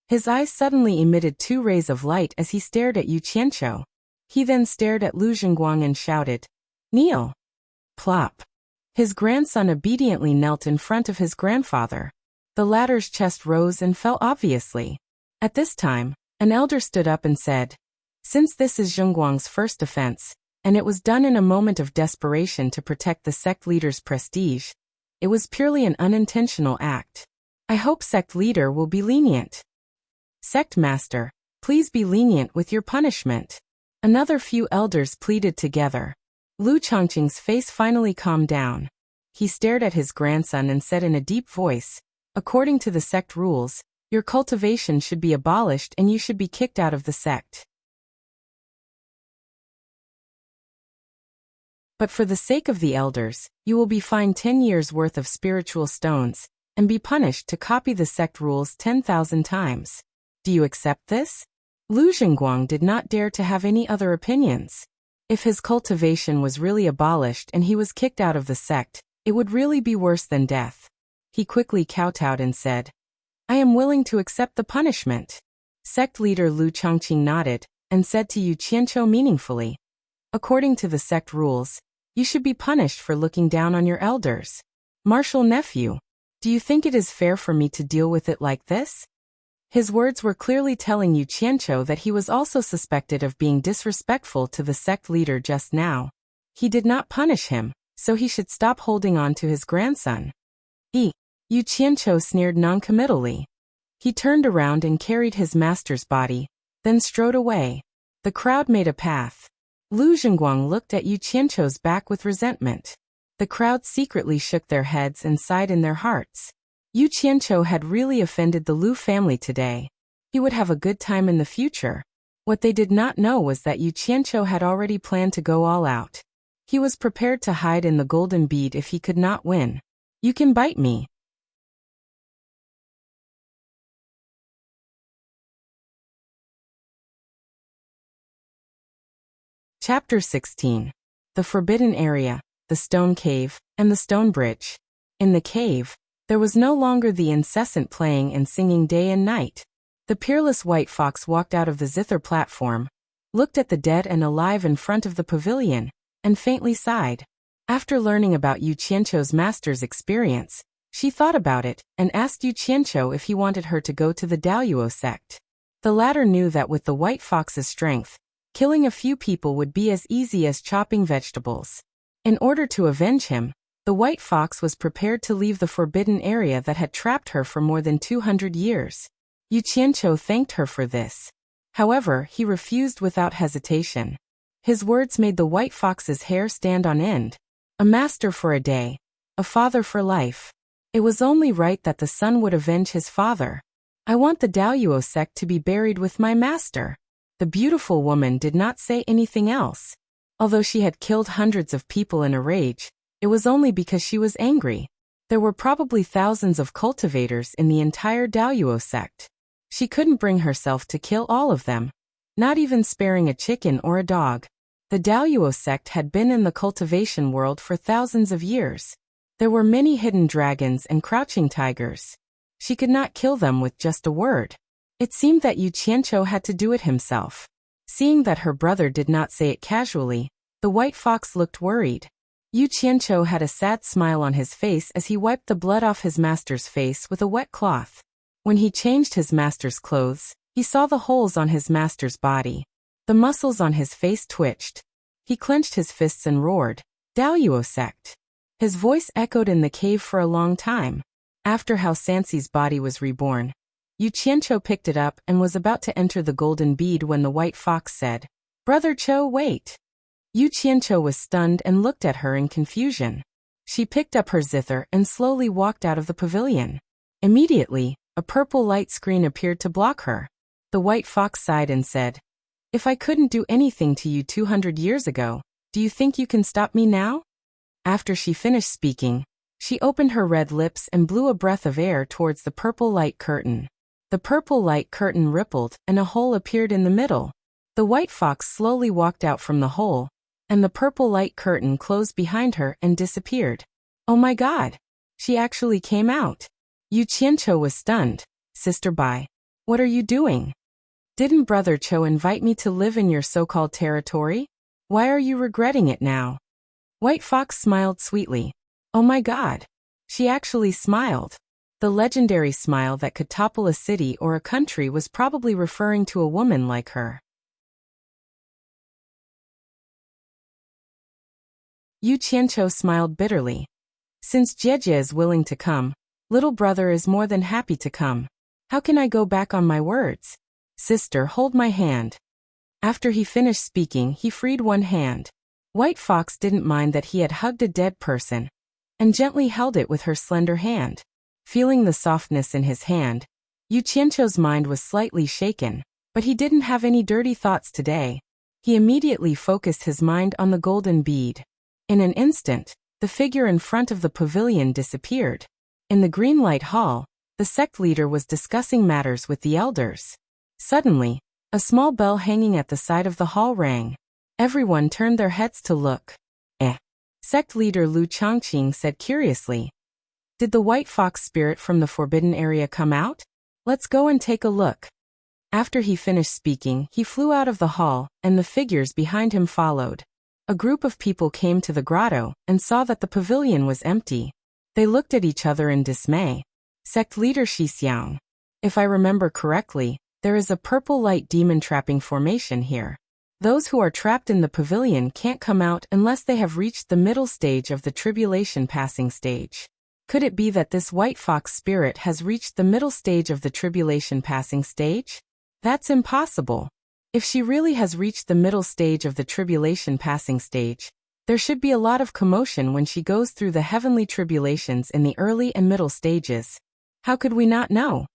His eyes suddenly emitted 2 rays of light as he stared at Yu Qianqiu. He then stared at Lu Zhenguang and shouted, Kneel. Plop. His grandson obediently knelt in front of his grandfather. The latter's chest rose and fell obviously. At this time, an elder stood up and said, Since this is Zhenguang's first offense, and it was done in a moment of desperation to protect the sect leader's prestige, it was purely an unintentional act. I hope sect leader will be lenient. Sect master, please be lenient with your punishment. Another few elders pleaded together. Lu Changqing's face finally calmed down. He stared at his grandson and said in a deep voice, According to the sect rules, your cultivation should be abolished and you should be kicked out of the sect. But for the sake of the elders, you will be fined 10 years' worth of spiritual stones, and be punished to copy the sect rules 10,000 times. Do you accept this? Lu Zhenguang did not dare to have any other opinions. If his cultivation was really abolished and he was kicked out of the sect, it would really be worse than death. He quickly kowtowed and said, I am willing to accept the punishment. Sect leader Lu Changqing nodded, and said to Yu Qianqiu meaningfully, According to the sect rules, you should be punished for looking down on your elders. Martial nephew, do you think it is fair for me to deal with it like this? His words were clearly telling Yu Qianqiu that he was also suspected of being disrespectful to the sect leader just now. He did not punish him, so he should stop holding on to his grandson. Yu Qianqiu sneered noncommittally. He turned around and carried his master's body, then strode away. The crowd made a path. Lu Zhenguang looked at Yu Qianqiu's back with resentment. The crowd secretly shook their heads and sighed in their hearts. Yu Qianqiu had really offended the Lu family today. He would have a good time in the future. What they did not know was that Yu Qianqiu had already planned to go all out. He was prepared to hide in the golden bead if he could not win. You can bite me. Chapter 16. The Forbidden Area, the Stone Cave, and the Stone Bridge. In the cave, there was no longer the incessant playing and singing day and night. The peerless white fox walked out of the zither platform, looked at the dead and alive in front of the pavilion, and faintly sighed. After learning about Yu Qianqiu's master's experience, she thought about it and asked Yu Qianqiu if he wanted her to go to the Daoyuo sect. The latter knew that with the white fox's strength, killing a few people would be as easy as chopping vegetables. In order to avenge him, the white fox was prepared to leave the forbidden area that had trapped her for more than 200 years. Yu Qianqiu thanked her for this. However, he refused without hesitation. His words made the white fox's hair stand on end. A master for a day, a father for life. It was only right that the son would avenge his father. I want the Daoyuo sect to be buried with my master. The beautiful woman did not say anything else. Although she had killed hundreds of people in a rage, it was only because she was angry. There were probably thousands of cultivators in the entire Daoyuo sect. She couldn't bring herself to kill all of them, not even sparing a chicken or a dog. The Daoyuo sect had been in the cultivation world for thousands of years. There were many hidden dragons and crouching tigers. She could not kill them with just a word. It seemed that Yu Qianqiu had to do it himself. Seeing that her brother did not say it casually, The white fox looked worried. Yu Qianqiu had a sad smile on his face as he wiped the blood off his master's face with a wet cloth. When he changed his master's clothes, he saw the holes on his master's body. The muscles on his face twitched. He clenched his fists and roared, "Daoyuo sect!" His voice echoed in the cave for a long time. After Hao Sanxi's body was reborn, Yu Qianqiu picked it up and was about to enter the golden bead when the white fox said, "Brother Qiu, wait." Yu Qianqiu was stunned and looked at her in confusion. She picked up her zither and slowly walked out of the pavilion. Immediately, a purple light screen appeared to block her. The white fox sighed and said, "If I couldn't do anything to you 200 years ago, do you think you can stop me now?" After she finished speaking, she opened her red lips and blew a breath of air towards the purple light curtain. The purple light curtain rippled and a hole appeared in the middle. The white fox slowly walked out from the hole, and the purple light curtain closed behind her and disappeared. "Oh my God! She actually came out." Yu Qianqiu was stunned. "Sister Bai, what are you doing? Didn't Brother Qiu invite me to live in your so-called territory? Why are you regretting it now?" White Fox smiled sweetly. "Oh my God!" She actually smiled. The legendary smile that could topple a city or a country was probably referring to a woman like her. Yu Qianqiu smiled bitterly. "Since Jie is willing to come, little brother is more than happy to come. How can I go back on my words? Sister, hold my hand." After he finished speaking, he freed one hand. White Fox didn't mind that he had hugged a dead person, and gently held it with her slender hand. Feeling the softness in his hand, Yu Qianqiu's mind was slightly shaken, but he didn't have any dirty thoughts today. He immediately focused his mind on the golden bead. In an instant, the figure in front of the pavilion disappeared. In the green light hall, the sect leader was discussing matters with the elders. Suddenly, a small bell hanging at the side of the hall rang. Everyone turned their heads to look. Sect leader Lu Chongqing said curiously, "Did the white fox spirit from the forbidden area come out? Let's go and take a look." After he finished speaking, he flew out of the hall, and the figures behind him followed. A group of people came to the grotto and saw that the pavilion was empty. They looked at each other in dismay. Sect leader Shi Xiang, "If I remember correctly, there is a purple light demon trapping formation here. Those who are trapped in the pavilion can't come out unless they have reached the middle stage of the tribulation passing stage. Could it be that this white fox spirit has reached the middle stage of the tribulation passing stage? That's impossible. If she really has reached the middle stage of the tribulation passing stage, there should be a lot of commotion when she goes through the heavenly tribulations in the early and middle stages. How could we not know?"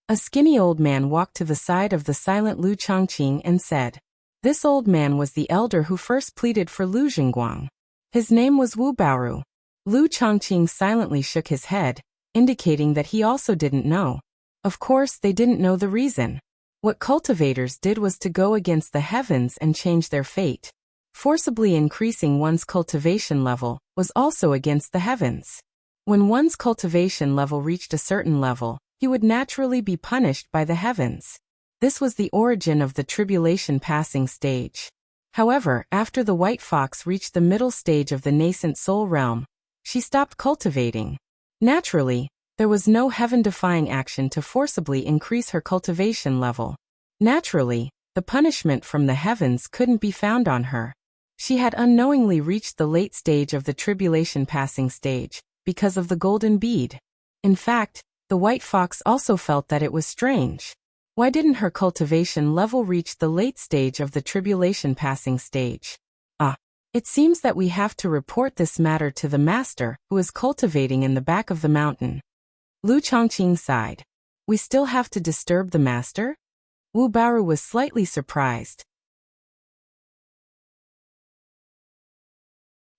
A skinny old man walked to the side of the silent Lu Chongqing and said, This old man was the elder who first pleaded for Lu Jingguang. His name was Wu Baoru. Lu Chongqing silently shook his head, indicating that he also didn't know. Of course, they didn't know the reason. What cultivators did was to go against the heavens and change their fate. Forcibly increasing one's cultivation level was also against the heavens. When one's cultivation level reached a certain level, he would naturally be punished by the heavens. This was the origin of the tribulation passing stage. However, after the white fox reached the middle stage of the nascent soul realm, she stopped cultivating. Naturally, there was no heaven-defying action to forcibly increase her cultivation level. Naturally, the punishment from the heavens couldn't be found on her. She had unknowingly reached the late stage of the tribulation passing stage, because of the golden bead. In fact, the white fox also felt that it was strange. Why didn't her cultivation level reach the late stage of the tribulation passing stage? It seems that we have to report this matter to the master, who is cultivating in the back of the mountain. Lu Chongqing sighed. We still have to disturb the master? Wu Baoru was slightly surprised.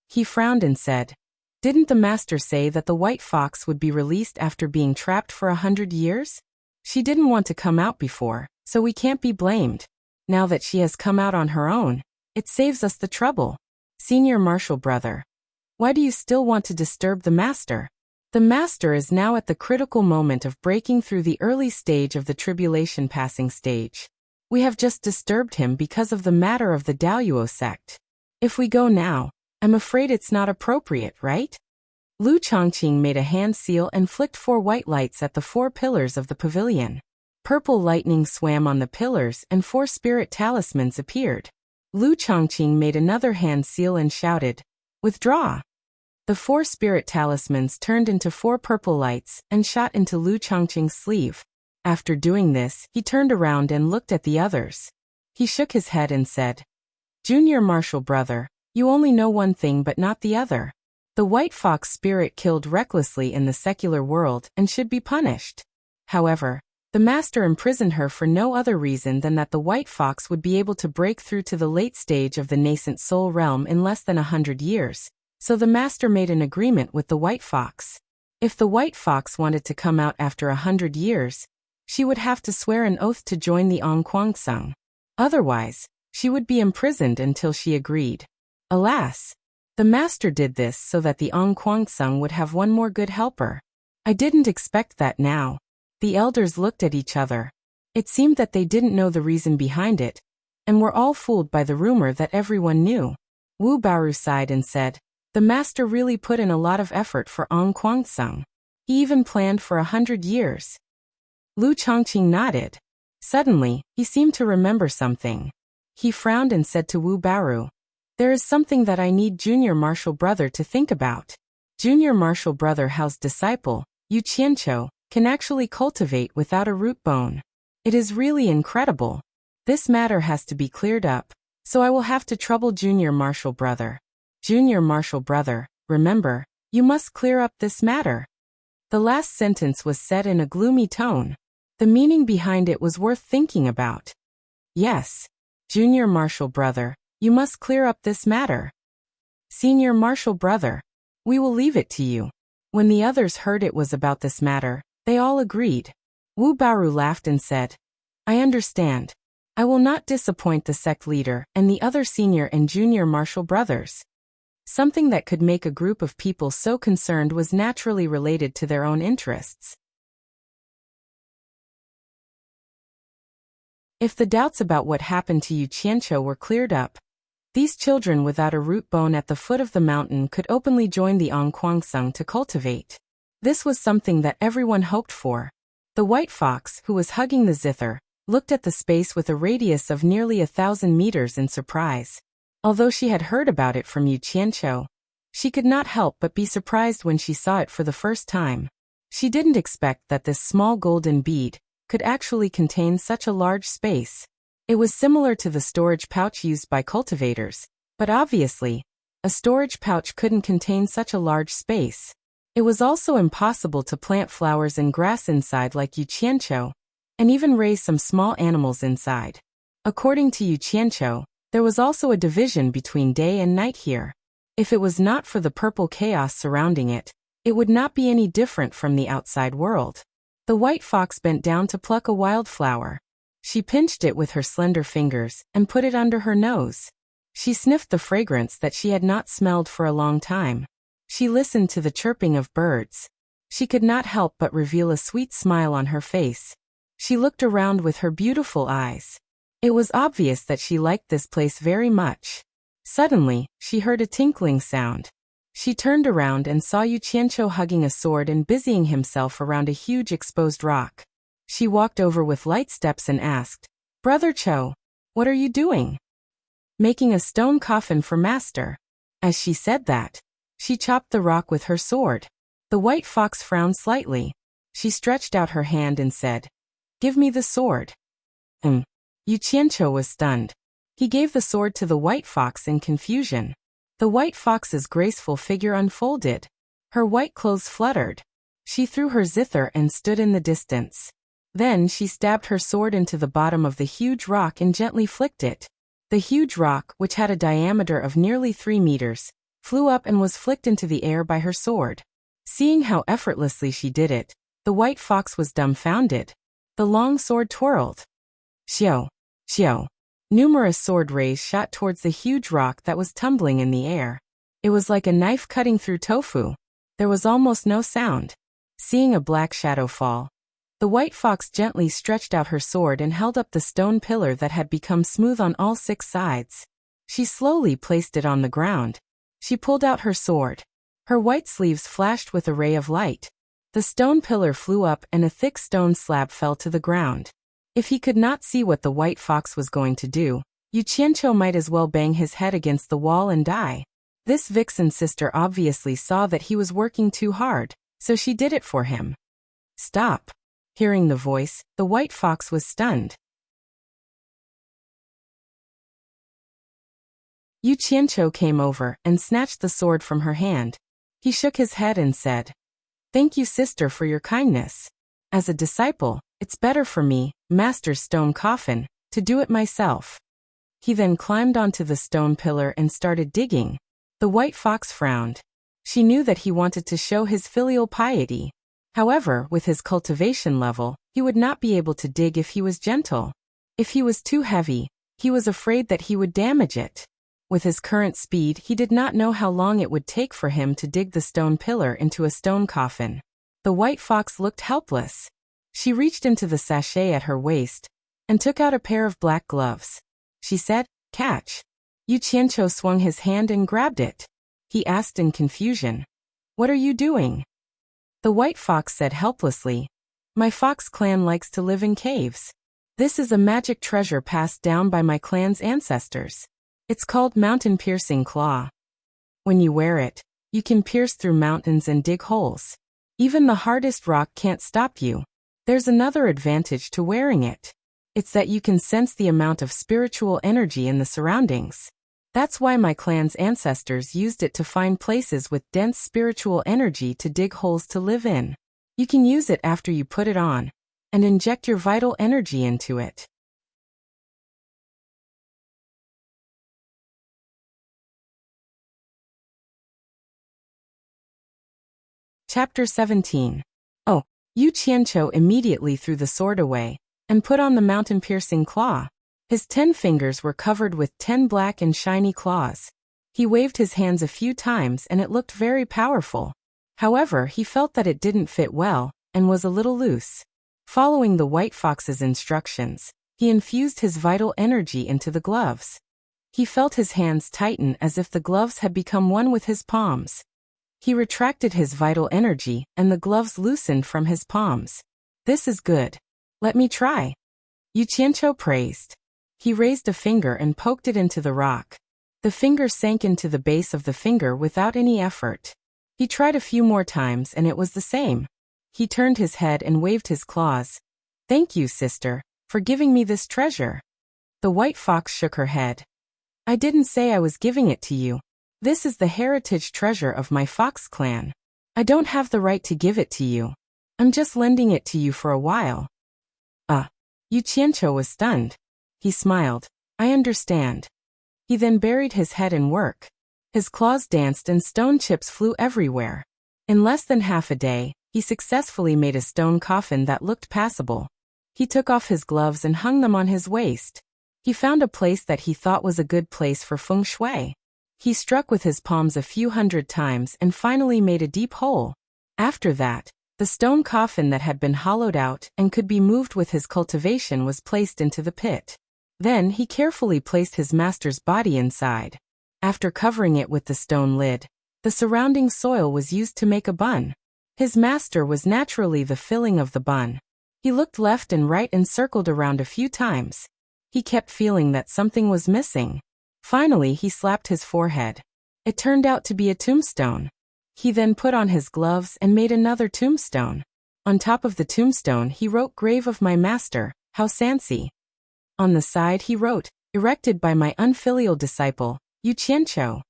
He frowned and said, Didn't the master say that the white fox would be released after being trapped for 100 years? She didn't want to come out before, so we can't be blamed. Now that she has come out on her own, it saves us the trouble. Senior Marshal Brother, why do you still want to disturb the master? The master is now at the critical moment of breaking through the early stage of the tribulation passing stage. We have just disturbed him because of the matter of the Daoyuo sect. If we go now, I'm afraid it's not appropriate, right? Lu Chongqing made a hand seal and flicked 4 white lights at the 4 pillars of the pavilion. Purple lightning swam on the pillars and 4 spirit talismans appeared. Lu Chongqing made another hand seal and shouted, "Withdraw!" The 4 spirit talismans turned into 4 purple lights and shot into Lu Chongqing's sleeve. After doing this, he turned around and looked at the others. He shook his head and said, "Junior martial brother, you only know one thing but not the other. The white fox spirit killed recklessly in the secular world and should be punished. However, the master imprisoned her for no other reason than that the white fox would be able to break through to the late stage of the nascent soul realm in less than 100 years, so the master made an agreement with the white fox. If the white fox wanted to come out after 100 years, she would have to swear an oath to join the Ongquangsung. Otherwise, she would be imprisoned until she agreed. Alas, the master did this so that the Ongquangsung would have one more good helper. I didn't expect that now." The elders looked at each other. It seemed that they didn't know the reason behind it, and were all fooled by the rumor that everyone knew. Wu Baoru sighed and said, "The master really put in a lot of effort for Ongquangsung. He even planned for 100 years. Lu Chongqing nodded. Suddenly, he seemed to remember something. He frowned and said to Wu Baoru, "There is something that I need Junior Martial Brother to think about. Junior Martial Brother Hao's disciple, Yu Qianqiu, can actually cultivate without a root bone. It is really incredible. This matter has to be cleared up, so I will have to trouble Junior Martial Brother. Junior Martial Brother, remember, you must clear up this matter." The last sentence was said in a gloomy tone. The meaning behind it was worth thinking about. Yes, Junior Martial Brother, you must clear up this matter. Senior Martial Brother, we will leave it to you. When the others heard it was about this matter, they all agreed. Wu Baoru laughed and said, "I understand. I will not disappoint the sect leader and the other senior and junior martial brothers." Something that could make a group of people so concerned was naturally related to their own interests. If the doubts about what happened to Yu Qianqiu were cleared up, these children without a root bone at the foot of the mountain could openly join the Ongquangsung to cultivate. This was something that everyone hoped for. The white fox, who was hugging the zither, looked at the space with a radius of nearly 1,000 meters in surprise. Although she had heard about it from Yu Qianqiu, she could not help but be surprised when she saw it for the first time. She didn't expect that this small golden bead could actually contain such a large space. It was similar to the storage pouch used by cultivators, but obviously, a storage pouch couldn't contain such a large space. It was also impossible to plant flowers and grass inside like Yu Qianqiu, and even raise some small animals inside. According to Yu Qianqiu, there was also a division between day and night here. If it was not for the purple chaos surrounding it, it would not be any different from the outside world. The white fox bent down to pluck a wildflower. She pinched it with her slender fingers and put it under her nose. She sniffed the fragrance that she had not smelled for a long time. She listened to the chirping of birds. She could not help but reveal a sweet smile on her face. She looked around with her beautiful eyes. It was obvious that she liked this place very much. Suddenly, she heard a tinkling sound. She turned around and saw Yu Qianqiu hugging a sword and busying himself around a huge exposed rock. She walked over with light steps and asked, "Brother Cho, what are you doing?" "Making a stone coffin for master." As she said that, she chopped the rock with her sword. The white fox frowned slightly. She stretched out her hand and said, "Give me the sword." Yu Qianqiu was stunned. He gave the sword to the white fox in confusion. The white fox's graceful figure unfolded. Her white clothes fluttered. She threw her zither and stood in the distance. Then she stabbed her sword into the bottom of the huge rock and gently flicked it. The huge rock, which had a diameter of nearly 3 meters, flew up and was flicked into the air by her sword. Seeing how effortlessly she did it, the white fox was dumbfounded. The long sword twirled. Xiao, xiao. Numerous sword rays shot towards the huge rock that was tumbling in the air. It was like a knife cutting through tofu. There was almost no sound. Seeing a black shadow fall, the white fox gently stretched out her sword and held up the stone pillar that had become smooth on all 6 sides. She slowly placed it on the ground. She pulled out her sword. Her white sleeves flashed with a ray of light. The stone pillar flew up and a thick stone slab fell to the ground. If he could not see what the white fox was going to do, Yu Qianqiu might as well bang his head against the wall and die. This vixen sister obviously saw that he was working too hard, so she did it for him. Stop. Hearing the voice, the white fox was stunned. Yu Qianqiu came over and snatched the sword from her hand. He shook his head and said, "Thank you, sister, for your kindness. As a disciple, it's better for me, Master's stone coffin, to do it myself." He then climbed onto the stone pillar and started digging. The white fox frowned. She knew that he wanted to show his filial piety. However, with his cultivation level, he would not be able to dig if he was gentle. If he was too heavy, he was afraid that he would damage it. With his current speed, he did not know how long it would take for him to dig the stone pillar into a stone coffin. The white fox looked helpless. She reached into the sachet at her waist and took out a pair of black gloves. She said, "Catch." Yu Qianqiu swung his hand and grabbed it. He asked in confusion, "What are you doing?" The white fox said helplessly, "My fox clan likes to live in caves. This is a magic treasure passed down by my clan's ancestors. It's called Mountain Piercing Claw. When you wear it, you can pierce through mountains and dig holes. Even the hardest rock can't stop you. There's another advantage to wearing it. It's that you can sense the amount of spiritual energy in the surroundings. That's why my clan's ancestors used it to find places with dense spiritual energy to dig holes to live in. You can use it after you put it on and inject your vital energy into it." Chapter 17. Oh, Yu Qianqiu immediately threw the sword away and put on the mountain-piercing claw. His 10 fingers were covered with 10 black and shiny claws. He waved his hands a few times and it looked very powerful. However, he felt that it didn't fit well and was a little loose. Following the white fox's instructions, he infused his vital energy into the gloves. He felt his hands tighten as if the gloves had become one with his palms. He retracted his vital energy and the gloves loosened from his palms. "This is good. Let me try." Yu Qianqiu praised. He raised a finger and poked it into the rock. The finger sank into the base of the finger without any effort. He tried a few more times and it was the same. He turned his head and waved his claws. "Thank you, sister, for giving me this treasure." The white fox shook her head. "I didn't say I was giving it to you. This is the heritage treasure of my fox clan. I don't have the right to give it to you. I'm just lending it to you for a while." Yu Qianqiu was stunned. He smiled. "I understand." He then buried his head in work. His claws danced and stone chips flew everywhere. In less than half a day, he successfully made a stone coffin that looked passable. He took off his gloves and hung them on his waist. He found a place that he thought was a good place for feng shui. He struck with his palms a few hundred times and finally made a deep hole. After that, the stone coffin that had been hollowed out and could be moved with his cultivation was placed into the pit. Then he carefully placed his master's body inside. After covering it with the stone lid, the surrounding soil was used to make a bun. His master was naturally the filling of the bun. He looked left and right and circled around a few times. He kept feeling that something was missing. Finally, he slapped his forehead. It turned out to be a tombstone. He then put on his gloves and made another tombstone. On top of the tombstone he wrote "Grave of my master, How Sansi." On the side he wrote, "Erected by my unfilial disciple, Yu Qianqiu."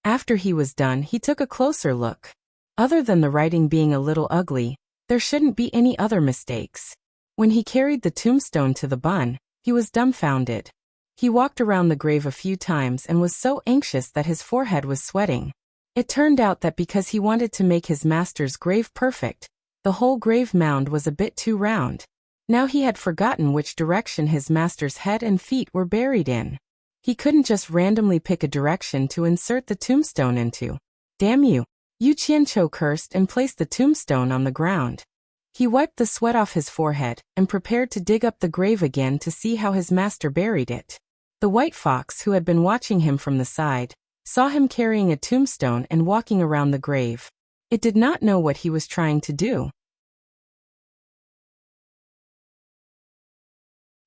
After he was done he took a closer look. Other than the writing being a little ugly, there shouldn't be any other mistakes. When he carried the tombstone to the bun, he was dumbfounded. He walked around the grave a few times and was so anxious that his forehead was sweating. It turned out that because he wanted to make his master's grave perfect, the whole grave mound was a bit too round. Now he had forgotten which direction his master's head and feet were buried in. He couldn't just randomly pick a direction to insert the tombstone into. "Damn you!" Yu Qianqiu cursed and placed the tombstone on the ground. He wiped the sweat off his forehead and prepared to dig up the grave again to see how his master buried it. The white fox, who had been watching him from the side, saw him carrying a tombstone and walking around the grave. It did not know what he was trying to do.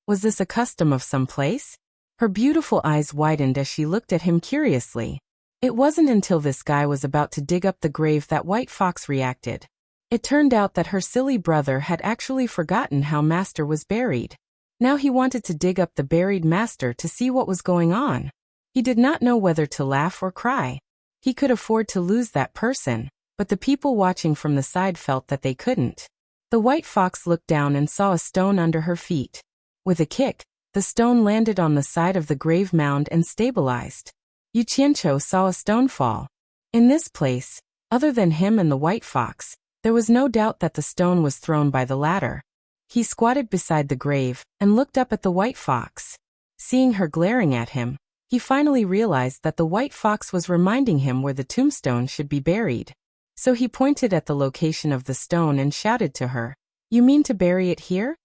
Was this a custom of some place? Her beautiful eyes widened as she looked at him curiously. It wasn't until this guy was about to dig up the grave that White Fox reacted. It turned out that her silly brother had actually forgotten how Master was buried. Now he wanted to dig up the buried Master to see what was going on. He did not know whether to laugh or cry. He could afford to lose that person, but the people watching from the side felt that they couldn't. The White Fox looked down and saw a stone under her feet. With a kick, the stone landed on the side of the grave mound and stabilized. Yu Qianqiu saw a stone fall. In this place, other than him and the White Fox, there was no doubt that the stone was thrown by the latter. He squatted beside the grave and looked up at the White Fox. Seeing her glaring at him, he finally realized that the White Fox was reminding him where the tombstone should be buried. So he pointed at the location of the stone and shouted to her, "You mean to bury it here?"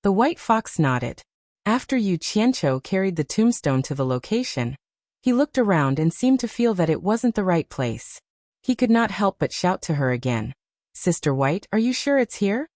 The White Fox nodded. After Yu Qianqiu carried the tombstone to the location, he looked around and seemed to feel that it wasn't the right place. He could not help but shout to her again, "Sister White, are you sure it's here?"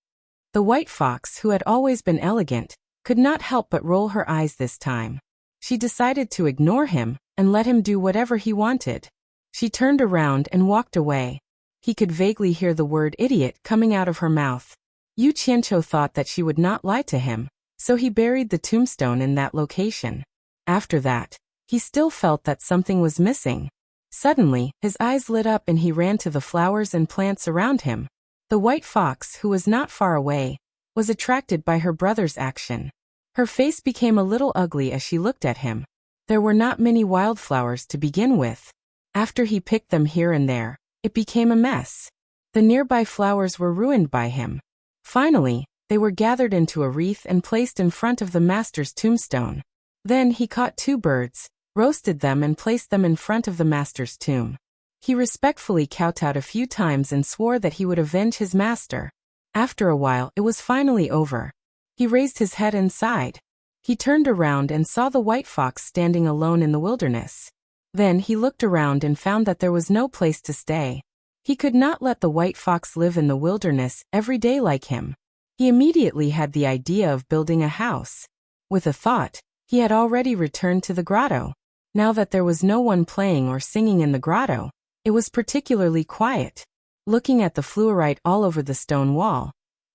The White Fox, who had always been elegant, could not help but roll her eyes this time. She decided to ignore him and let him do whatever he wanted. She turned around and walked away. He could vaguely hear the word idiot coming out of her mouth. Yu Qianqiu thought that she would not lie to him, so he buried the tombstone in that location. After that, he still felt that something was missing. Suddenly, his eyes lit up and he ran to the flowers and plants around him. The White Fox, who was not far away, was attracted by her brother's action. Her face became a little ugly as she looked at him. There were not many wildflowers to begin with. After he picked them here and there, it became a mess. The nearby flowers were ruined by him. Finally, they were gathered into a wreath and placed in front of the Master's tombstone. Then he caught 2 birds, roasted them and placed them in front of the Master's tomb. He respectfully kowtowed a few times and swore that he would avenge his master. After a while, it was finally over. He raised his head and sighed. He turned around and saw the White Fox standing alone in the wilderness. Then he looked around and found that there was no place to stay. He could not let the White Fox live in the wilderness every day like him. He immediately had the idea of building a house. With a thought, he had already returned to the grotto. Now that there was no one playing or singing in the grotto, it was particularly quiet. Looking at the fluorite all over the stone wall,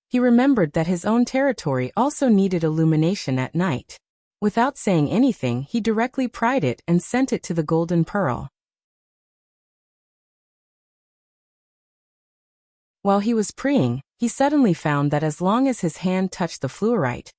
he remembered that his own territory also needed illumination at night. Without saying anything, he directly pried it and sent it to the golden pearl. While he was praying, he suddenly found that as long as his hand touched the fluorite,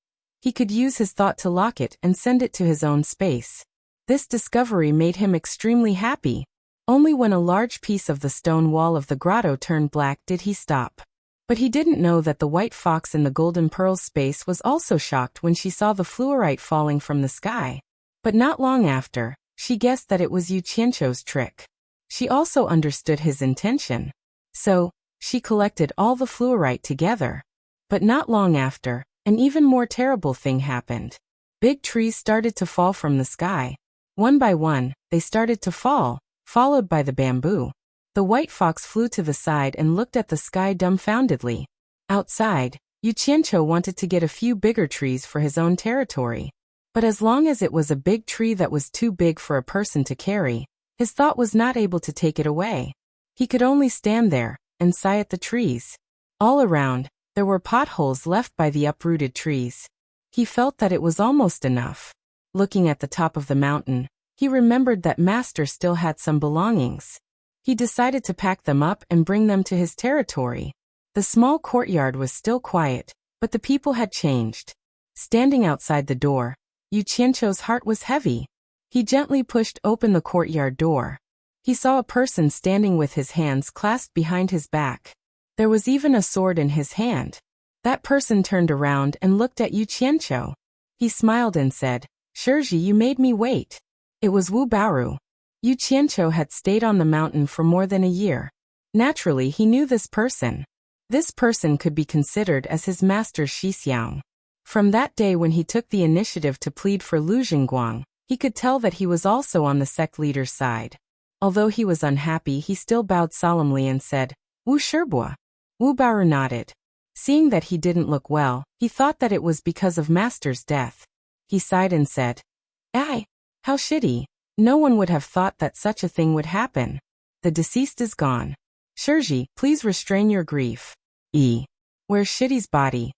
he could use his thought to lock it and send it to his own space. This discovery made him extremely happy. Only when a large piece of the stone wall of the grotto turned black did he stop. But he didn't know that the White Fox in the golden pearl's space was also shocked when she saw the fluorite falling from the sky. But not long after, she guessed that it was Yu Qianqiu's trick. She also understood his intention. So, she collected all the fluorite together. But not long after, an even more terrible thing happened. Big trees started to fall from the sky. One by one, they started to fall, followed by the bamboo. The White Fox flew to the side and looked at the sky dumbfoundedly. Outside, Yu Qianqiu wanted to get a few bigger trees for his own territory. But as long as it was a big tree that was too big for a person to carry, his thought was not able to take it away. He could only stand there and sigh at the trees. All around, there were potholes left by the uprooted trees. He felt that it was almost enough. Looking at the top of the mountain, he remembered that Master still had some belongings. He decided to pack them up and bring them to his territory. The small courtyard was still quiet, but the people had changed. Standing outside the door, Yu Qianqiu's heart was heavy. He gently pushed open the courtyard door. He saw a person standing with his hands clasped behind his back. There was even a sword in his hand. That person turned around and looked at Yu Qianqiu. He smiled and said, "Shirji, you made me wait." It was Wu Baoru. Yu Qianqiu had stayed on the mountain for more than a year. Naturally, he knew this person. This person could be considered as his master Shi Xiang. From that day when he took the initiative to plead for Lu Jingguang, He could tell that he was also on the sect leader's side. Although he was unhappy, he still bowed solemnly and said, Wu Shibua. Wu Baoru nodded. Seeing that he didn't look well, he thought that it was because of Master's death. He sighed and said, Ai, how shitty. No one would have thought that such a thing would happen. The deceased is gone. Shirji, please restrain your grief. Where's Shitty's body?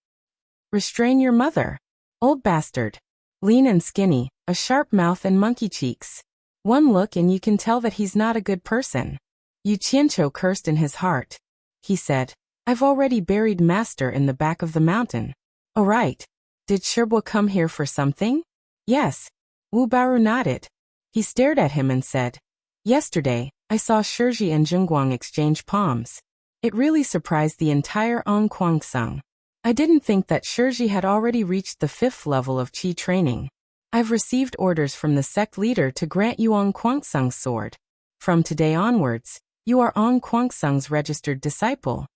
Restrain your mother. Old bastard. Lean and skinny, a sharp mouth and monkey cheeks. One look and you can tell that he's not a good person. Yu Qianqiu cursed in his heart. He said, I've already buried Master in the back of the mountain. Oh right. Did Shibua come here for something? Yes. Wu Baoru nodded. He stared at him and said, Yesterday, I saw Shirji and Zhengguang exchange palms. It really surprised the entire Onquangsung. I didn't think that Shirji had already reached the 5th level of Qi training. I've received orders from the sect leader to grant you Onquangsung's sword. From today onwards, you are Onquangsung's registered disciple.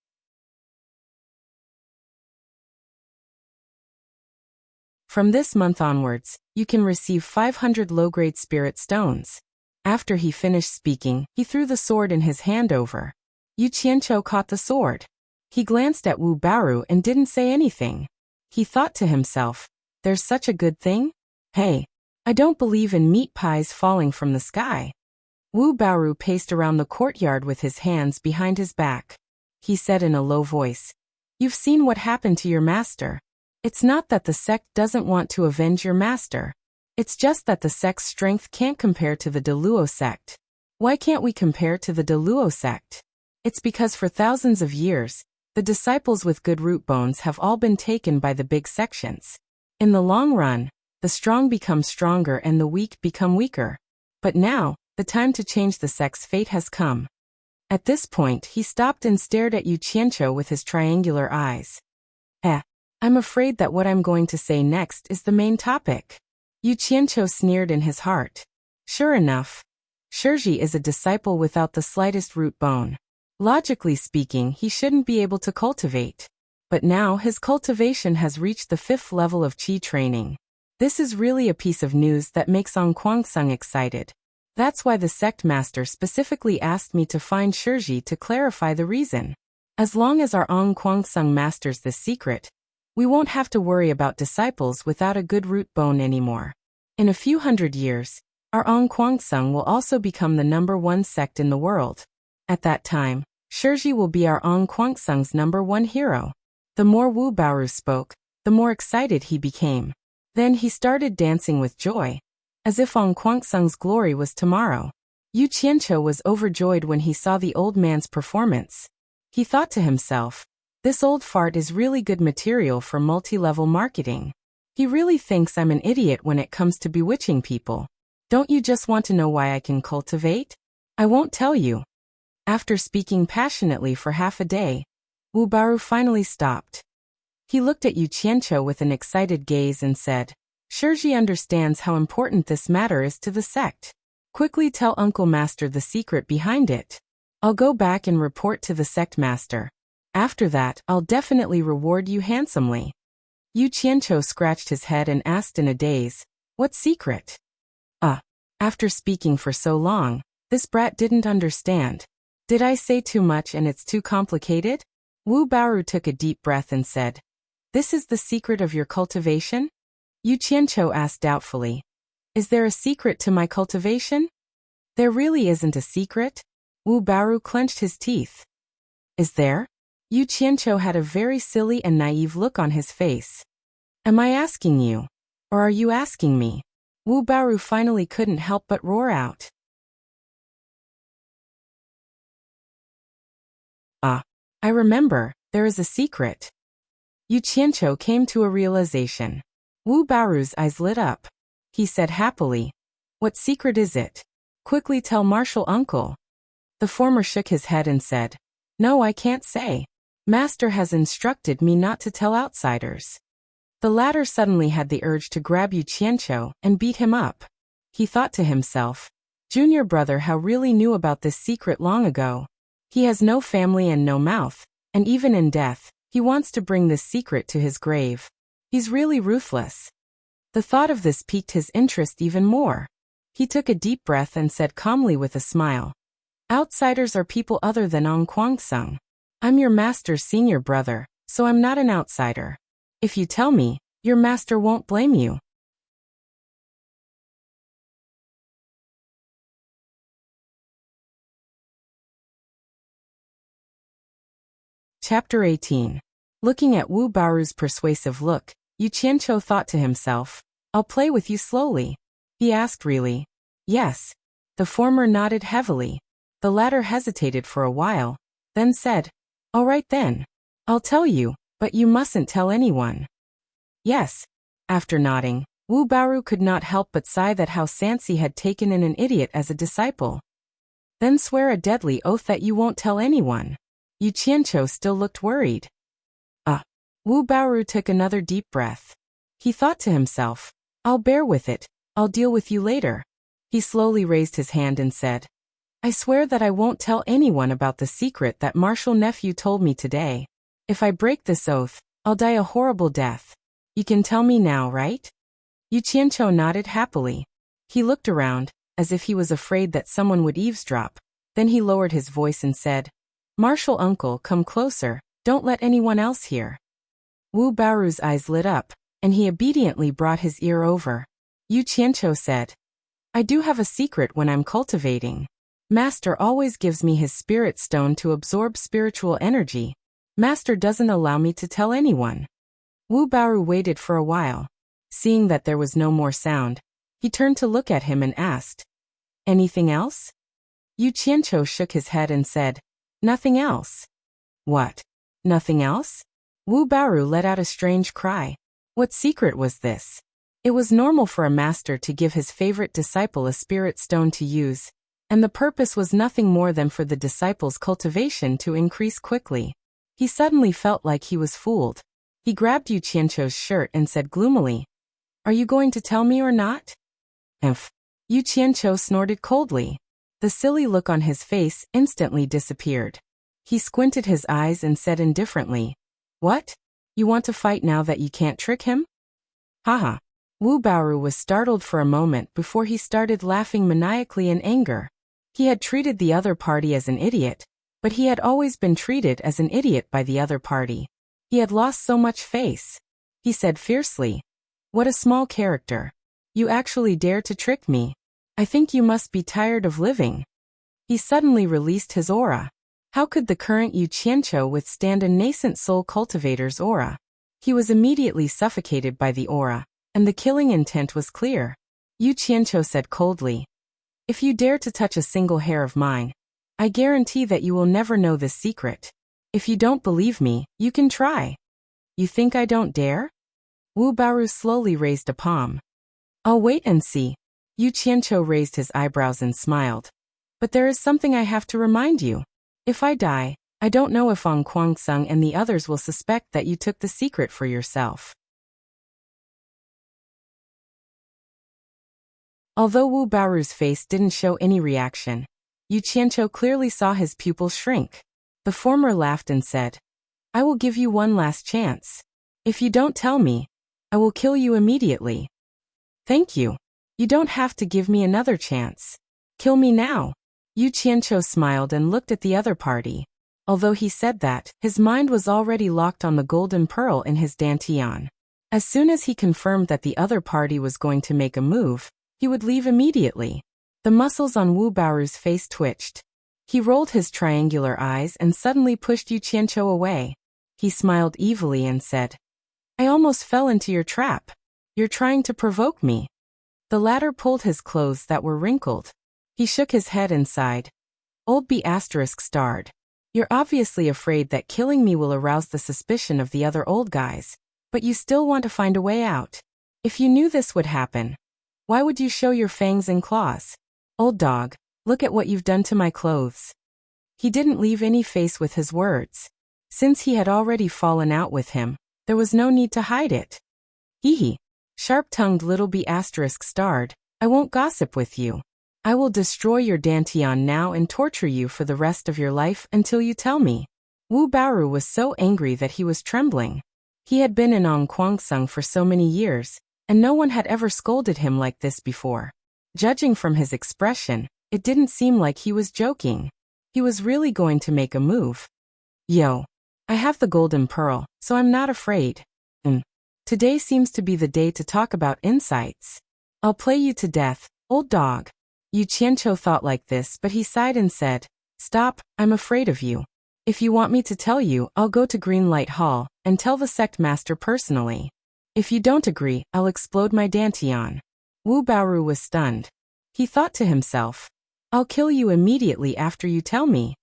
From this month onwards, you can receive 500 low-grade spirit stones. After he finished speaking, he threw the sword in his hand over. Yu Qianqiu caught the sword. He glanced at Wu Baoru and didn't say anything. He thought to himself, there's such a good thing? Hey, I don't believe in meat pies falling from the sky. Wu Baoru paced around the courtyard with his hands behind his back. He said in a low voice, You've seen what happened to your master. It's not that the sect doesn't want to avenge your master. It's just that the sect's strength can't compare to the Deluo sect. Why can't we compare to the Deluo sect? It's because for thousands of years, the disciples with good root bones have all been taken by the big sections. In the long run, the strong become stronger and the weak become weaker. But now, the time to change the sect's fate has come. At this point, he stopped and stared at Yu Qianqiu with his triangular eyes. I'm afraid that what I'm going to say next is the main topic. Yu Qianqiu sneered in his heart. Sure enough, Shirji is a disciple without the slightest root bone. Logically speaking, he shouldn't be able to cultivate. But now his cultivation has reached the 5th level of Qi training. This is really a piece of news that makes Onquangsung excited. That's why the sect master specifically asked me to find Shirji to clarify the reason. As long as our Onquangsung masters this secret, we won't have to worry about disciples without a good root bone anymore. In a few hundred years, our Onquangsung will also become the #1 sect in the world. At that time, Shirji will be our Onquangsung's #1 hero. The more Wu Baoru spoke, the more excited he became. Then he started dancing with joy, as if Onquangsung's glory was tomorrow. Yu Qianqiu was overjoyed when he saw the old man's performance. He thought to himself, this old fart is really good material for multi-level marketing. He really thinks I'm an idiot when it comes to bewitching people. Don't you just want to know why I can cultivate? I won't tell you. After speaking passionately for half a day, Wu Baoru finally stopped. He looked at Yu Qianqiu with an excited gaze and said, Shirji understands how important this matter is to the sect. Quickly tell Uncle Master the secret behind it. I'll go back and report to the sect master. After that, I'll definitely reward you handsomely. Yu Qianqiu scratched his head and asked in a daze, what secret? After speaking for so long, this brat didn't understand. Did I say too much and it's too complicated? Wu Baoru took a deep breath and said, This is the secret of your cultivation? Yu Qianqiu asked doubtfully, Is there a secret to my cultivation? There really isn't a secret. Wu Baoru clenched his teeth. Is there? Yu Qianqiu had a very silly and naive look on his face. Am I asking you? Or are you asking me? Wu Baoru finally couldn't help but roar out. I remember, there is a secret. Yu Qianqiu came to a realization. Wu Baoru's eyes lit up. He said happily, What secret is it? Quickly tell Martial Uncle. The former shook his head and said, No, I can't say. Master has instructed me not to tell outsiders. The latter suddenly had the urge to grab Yu Qianqiu and beat him up. He thought to himself, Junior brother how really knew about this secret long ago. He has no family and no mouth, and even in death, he wants to bring this secret to his grave. He's really ruthless. The thought of this piqued his interest even more. He took a deep breath and said calmly with a smile, "Outsiders are people other than Ong Kwangsung. I'm your master's senior brother, so I'm not an outsider. If you tell me, your master won't blame you." Chapter 18. Looking at Wu Baoru's persuasive look, Yu Qianqiu thought to himself, "I'll play with you slowly." He asked really. "Yes." The former nodded heavily. The latter hesitated for a while, then said, "All right then. I'll tell you, but you mustn't tell anyone." "Yes." After nodding, Wu Baoru could not help but sigh that how Sansi had taken in an idiot as a disciple. "Then swear a deadly oath that you won't tell anyone." Yu Qianqiu still looked worried. Wu Baoru took another deep breath. He thought to himself, "I'll bear with it, I'll deal with you later." He slowly raised his hand and said, "I swear that I won't tell anyone about the secret that Marshal Nephew told me today. If I break this oath, I'll die a horrible death. You can tell me now, right?" Yu Qianqiu nodded happily. He looked around, as if he was afraid that someone would eavesdrop. Then he lowered his voice and said, "Marshal uncle, come closer, don't let anyone else hear." Wu Baoru's eyes lit up, and he obediently brought his ear over. Yu Qianqiu said, "I do have a secret when I'm cultivating. Master always gives me his spirit stone to absorb spiritual energy. Master doesn't allow me to tell anyone." Wu Baoru waited for a while. Seeing that there was no more sound, he turned to look at him and asked, "Anything else?" Yu Qianqiu shook his head and said, "Nothing else." "What? Nothing else?" Wu Baoru let out a strange cry. What secret was this? It was normal for a master to give his favorite disciple a spirit stone to use, and the purpose was nothing more than for the disciple's cultivation to increase quickly. He suddenly felt like he was fooled. He grabbed Yu Qianqiu's shirt and said gloomily, "Are you going to tell me or not?" "Emph." Yu Qianqiu snorted coldly. The silly look on his face instantly disappeared. He squinted his eyes and said indifferently, "What? You want to fight now that you can't trick him?" Haha. Wu Baoru was startled for a moment before he started laughing maniacally in anger. He had treated the other party as an idiot, but he had always been treated as an idiot by the other party. He had lost so much face. He said fiercely, "What a small character. You actually dare to trick me. I think you must be tired of living." He suddenly released his aura. How could the current Yu Qianqiu withstand a nascent soul cultivator's aura? He was immediately suffocated by the aura, and the killing intent was clear. Yu Qianqiu said coldly, "If you dare to touch a single hair of mine, I guarantee that you will never know this secret. If you don't believe me, you can try." "You think I don't dare?" Wu Baoru slowly raised a palm. "I'll wait and see." Yu Qianqiu raised his eyebrows and smiled. "But there is something I have to remind you. If I die, I don't know if Ong Kwangsung and the others will suspect that you took the secret for yourself." Although Wu Baoru's face didn't show any reaction, Yu Qianqiu clearly saw his pupils shrink. The former laughed and said, "I will give you one last chance. If you don't tell me, I will kill you immediately." "Thank you. You don't have to give me another chance. Kill me now." Yu Qianqiu smiled and looked at the other party. Although he said that, his mind was already locked on the golden pearl in his dantian. As soon as he confirmed that the other party was going to make a move, he would leave immediately. The muscles on Wu Baoru's face twitched. He rolled his triangular eyes and suddenly pushed Yu Qianqiu away. He smiled evilly and said, "I almost fell into your trap. You're trying to provoke me." The latter pulled his clothes that were wrinkled. He shook his head and sighed. "Old B** starred. You're obviously afraid that killing me will arouse the suspicion of the other old guys, but you still want to find a way out. If you knew this would happen, why would you show your fangs and claws? Old dog, look at what you've done to my clothes." He didn't leave any face with his words. Since he had already fallen out with him, there was no need to hide it. Hee. Sharp-tongued little B** starred, "I won't gossip with you. I will destroy your dantian now and torture you for the rest of your life until you tell me." Wu Baoru was so angry that he was trembling. He had been in Ong Kwangsung for so many years, and no one had ever scolded him like this before. Judging from his expression, it didn't seem like he was joking. He was really going to make a move. Yo. I have the golden pearl, so I'm not afraid. Today seems to be the day to talk about insights. I'll play you to death, old dog. Yu Qianqiu thought like this, but he sighed and said, Stop, I'm afraid of you. If you want me to tell you, I'll go to Green Light Hall and tell the sect master personally. If you don't agree, I'll explode my dantian. Wu Baoru was stunned. He thought to himself, I'll kill you immediately after you tell me.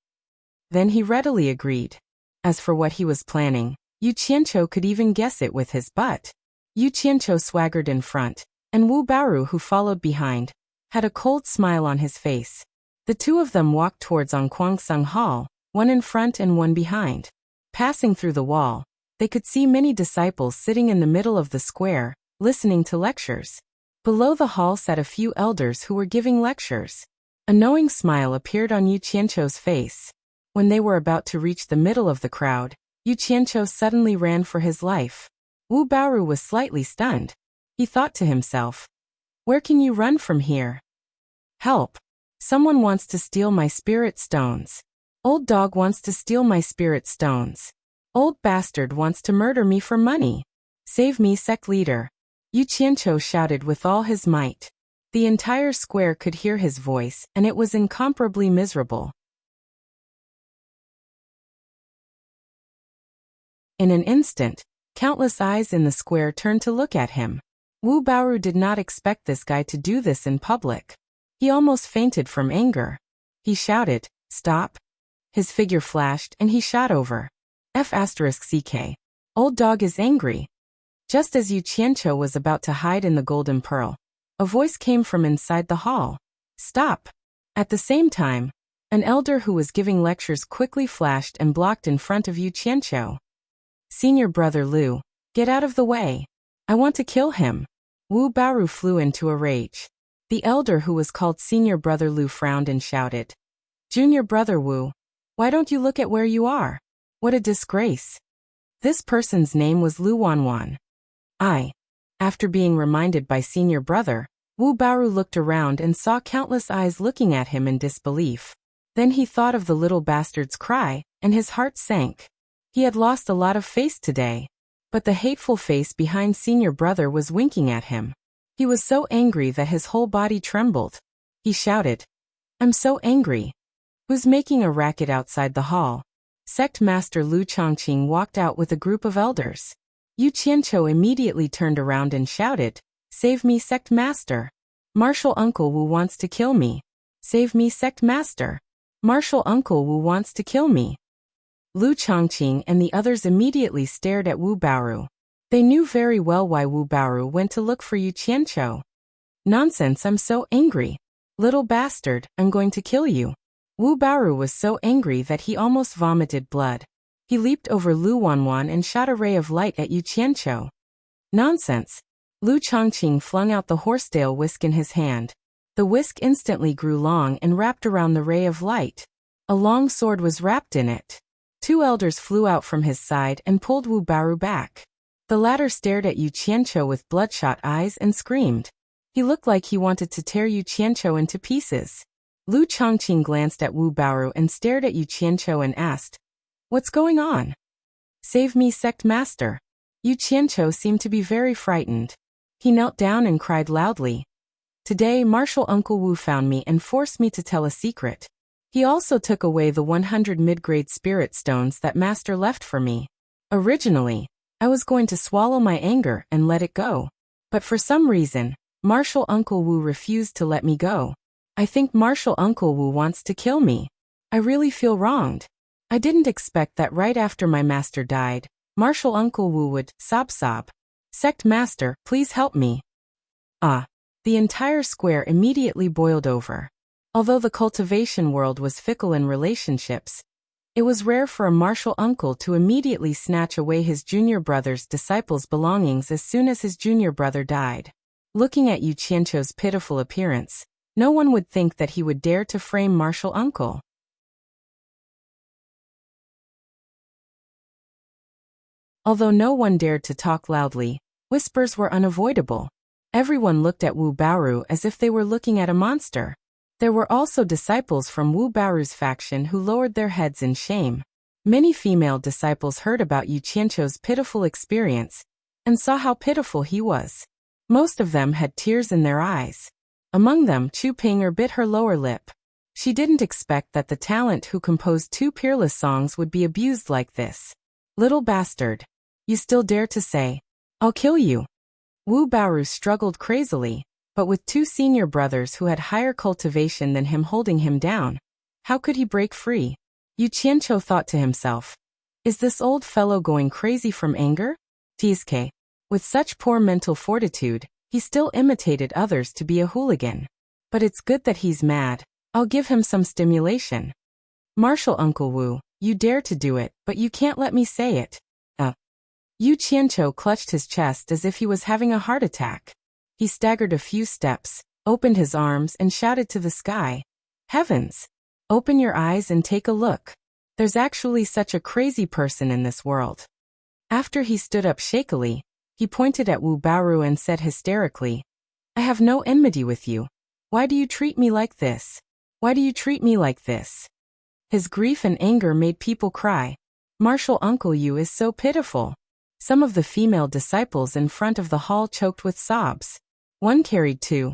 Then he readily agreed. As for what he was planning, Yu Qianqiu could even guess it with his butt. Yu Qianqiu swaggered in front, and Wu Baoru, who followed behind, had a cold smile on his face. The two of them walked towards Onquangsung Hall, one in front and one behind. Passing through the wall, they could see many disciples sitting in the middle of the square, listening to lectures. Below the hall sat a few elders who were giving lectures. A knowing smile appeared on Yu Qianqiu's face. When they were about to reach the middle of the crowd, Yu Qianqiu suddenly ran for his life. Wu Baoru was slightly stunned. He thought to himself, Where can you run from here? Help! Someone wants to steal my spirit stones. Old dog wants to steal my spirit stones. Old bastard wants to murder me for money. Save me, sect leader. Yu Qianqiu shouted with all his might. The entire square could hear his voice, and it was incomparably miserable. In an instant, countless eyes in the square turned to look at him. Wu Baoru did not expect this guy to do this in public. He almost fainted from anger. He shouted, Stop! His figure flashed and he shot over. F***ck. Old dog is angry. Just as Yu Qianqiu was about to hide in the golden pearl, a voice came from inside the hall. Stop! At the same time, an elder who was giving lectures quickly flashed and blocked in front of Yu Qianqiu. Senior brother Lu, get out of the way. I want to kill him. Wu Baoru flew into a rage. The elder who was called Senior brother Lu frowned and shouted, Junior brother Wu, why don't you look at where you are? What a disgrace. This person's name was Lu Wanwan. After being reminded by Senior brother, Wu Baoru looked around and saw countless eyes looking at him in disbelief. Then he thought of the little bastard's cry, and his heart sank. He had lost a lot of face today. But the hateful face behind Senior brother was winking at him. He was so angry that his whole body trembled. He shouted, I'm so angry. Who's making a racket outside the hall? Sect Master Lu Chongqing walked out with a group of elders. Yu Qianqiu immediately turned around and shouted, Save me, Sect Master. Martial Uncle Wu wants to kill me. Save me, Sect Master. Martial Uncle Wu wants to kill me. Lu Chongqing and the others immediately stared at Wu Baoru. They knew very well why Wu Baoru went to look for Yu Qianqiu. Nonsense, I'm so angry. Little bastard, I'm going to kill you. Wu Baoru was so angry that he almost vomited blood. He leaped over Lu Wanwan and shot a ray of light at Yu Qianqiu. Nonsense. Lu Chongqing flung out the horsetail whisk in his hand. The whisk instantly grew long and wrapped around the ray of light. A long sword was wrapped in it. Two elders flew out from his side and pulled Wu Baoru back. The latter stared at Yu Qianqiu with bloodshot eyes and screamed. He looked like he wanted to tear Yu Qianqiu into pieces. Lu Chongqing glanced at Wu Baoru and stared at Yu Qianqiu and asked, What's going on? Save me, Sect Master. Yu Qianqiu seemed to be very frightened. He knelt down and cried loudly. Today Martial Uncle Wu found me and forced me to tell a secret. He also took away the 100 mid-grade spirit stones that Master left for me. Originally, I was going to swallow my anger and let it go. But for some reason, Martial Uncle Wu refused to let me go. I think Martial Uncle Wu wants to kill me. I really feel wronged. I didn't expect that right after my master died, Martial Uncle Wu would sob. Sect Master, please help me. The entire square immediately boiled over. Although the cultivation world was fickle in relationships, it was rare for a martial uncle to immediately snatch away his junior brother's disciples' belongings as soon as his junior brother died. Looking at Yu Qianqiu's pitiful appearance, no one would think that he would dare to frame martial uncle. Although no one dared to talk loudly, Whispers were unavoidable. Everyone looked at Wu Baoru as if they were looking at a monster. There were also disciples from Wu Baoru's faction who lowered their heads in shame. Many female disciples heard about Yu Qianqiu's pitiful experience and saw how pitiful he was. Most of them had tears in their eyes. Among them, Chu Ping'er bit her lower lip. She didn't expect that the talent who composed two peerless songs would be abused like this. Little bastard. You still dare to say, "I'll kill you." Wu Baoru struggled crazily, but with two senior brothers who had higher cultivation than him holding him down, how could he break free? Yu Qianqiu thought to himself, is this old fellow going crazy from anger? Tizke. With such poor mental fortitude, he still imitated others to be a hooligan. But it's good that he's mad. I'll give him some stimulation. Martial Uncle Wu, you dare to do it, but you can't let me say it. Yu Qianqiu clutched his chest as if he was having a heart attack. He staggered a few steps, opened his arms and shouted to the sky. Heavens! Open your eyes and take a look. There's actually such a crazy person in this world. After he stood up shakily, he pointed at Wu Baoru and said hysterically, I have no enmity with you. Why do you treat me like this? Why do you treat me like this? His grief and anger made people cry. Martial Uncle Yu is so pitiful. Some of the female disciples in front of the hall choked with sobs. One carried two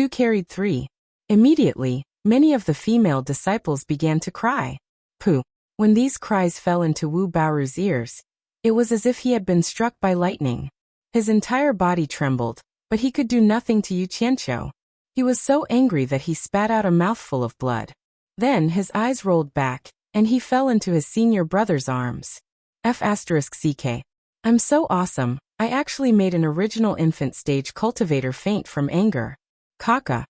carried three. Immediately, many of the female disciples began to cry. Pooh! When these cries fell into Wu Baoru's ears, it was as if he had been struck by lightning. His entire body trembled, but he could do nothing to Yu Qianqiu. He was so angry that he spat out a mouthful of blood. Then his eyes rolled back, and he fell into his senior brother's arms. F***CK. I'm so awesome, I actually made an original infant stage cultivator faint from anger. Kaka.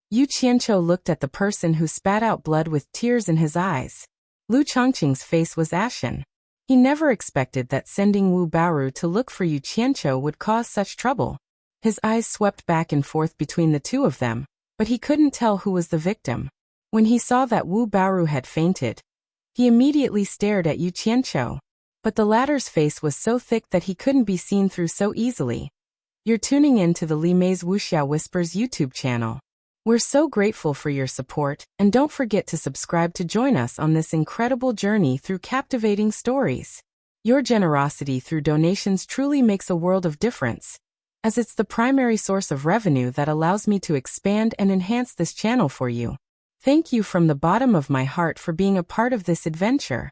Yu Qianqiu looked at the person who spat out blood with tears in his eyes. Lu Chongqing's face was ashen. He never expected that sending Wu Baoru to look for Yu Qianqiu would cause such trouble. His eyes swept back and forth between the two of them, but he couldn't tell who was the victim. When he saw that Wu Baoru had fainted, he immediately stared at Yu Qianqiu. But the latter's face was so thick that he couldn't be seen through so easily. You're tuning in to the Li Mei's Wuxia Whispers YouTube channel. We're so grateful for your support, and don't forget to subscribe to join us on this incredible journey through captivating stories. Your generosity through donations truly makes a world of difference, as it's the primary source of revenue that allows me to expand and enhance this channel for you. Thank you from the bottom of my heart for being a part of this adventure.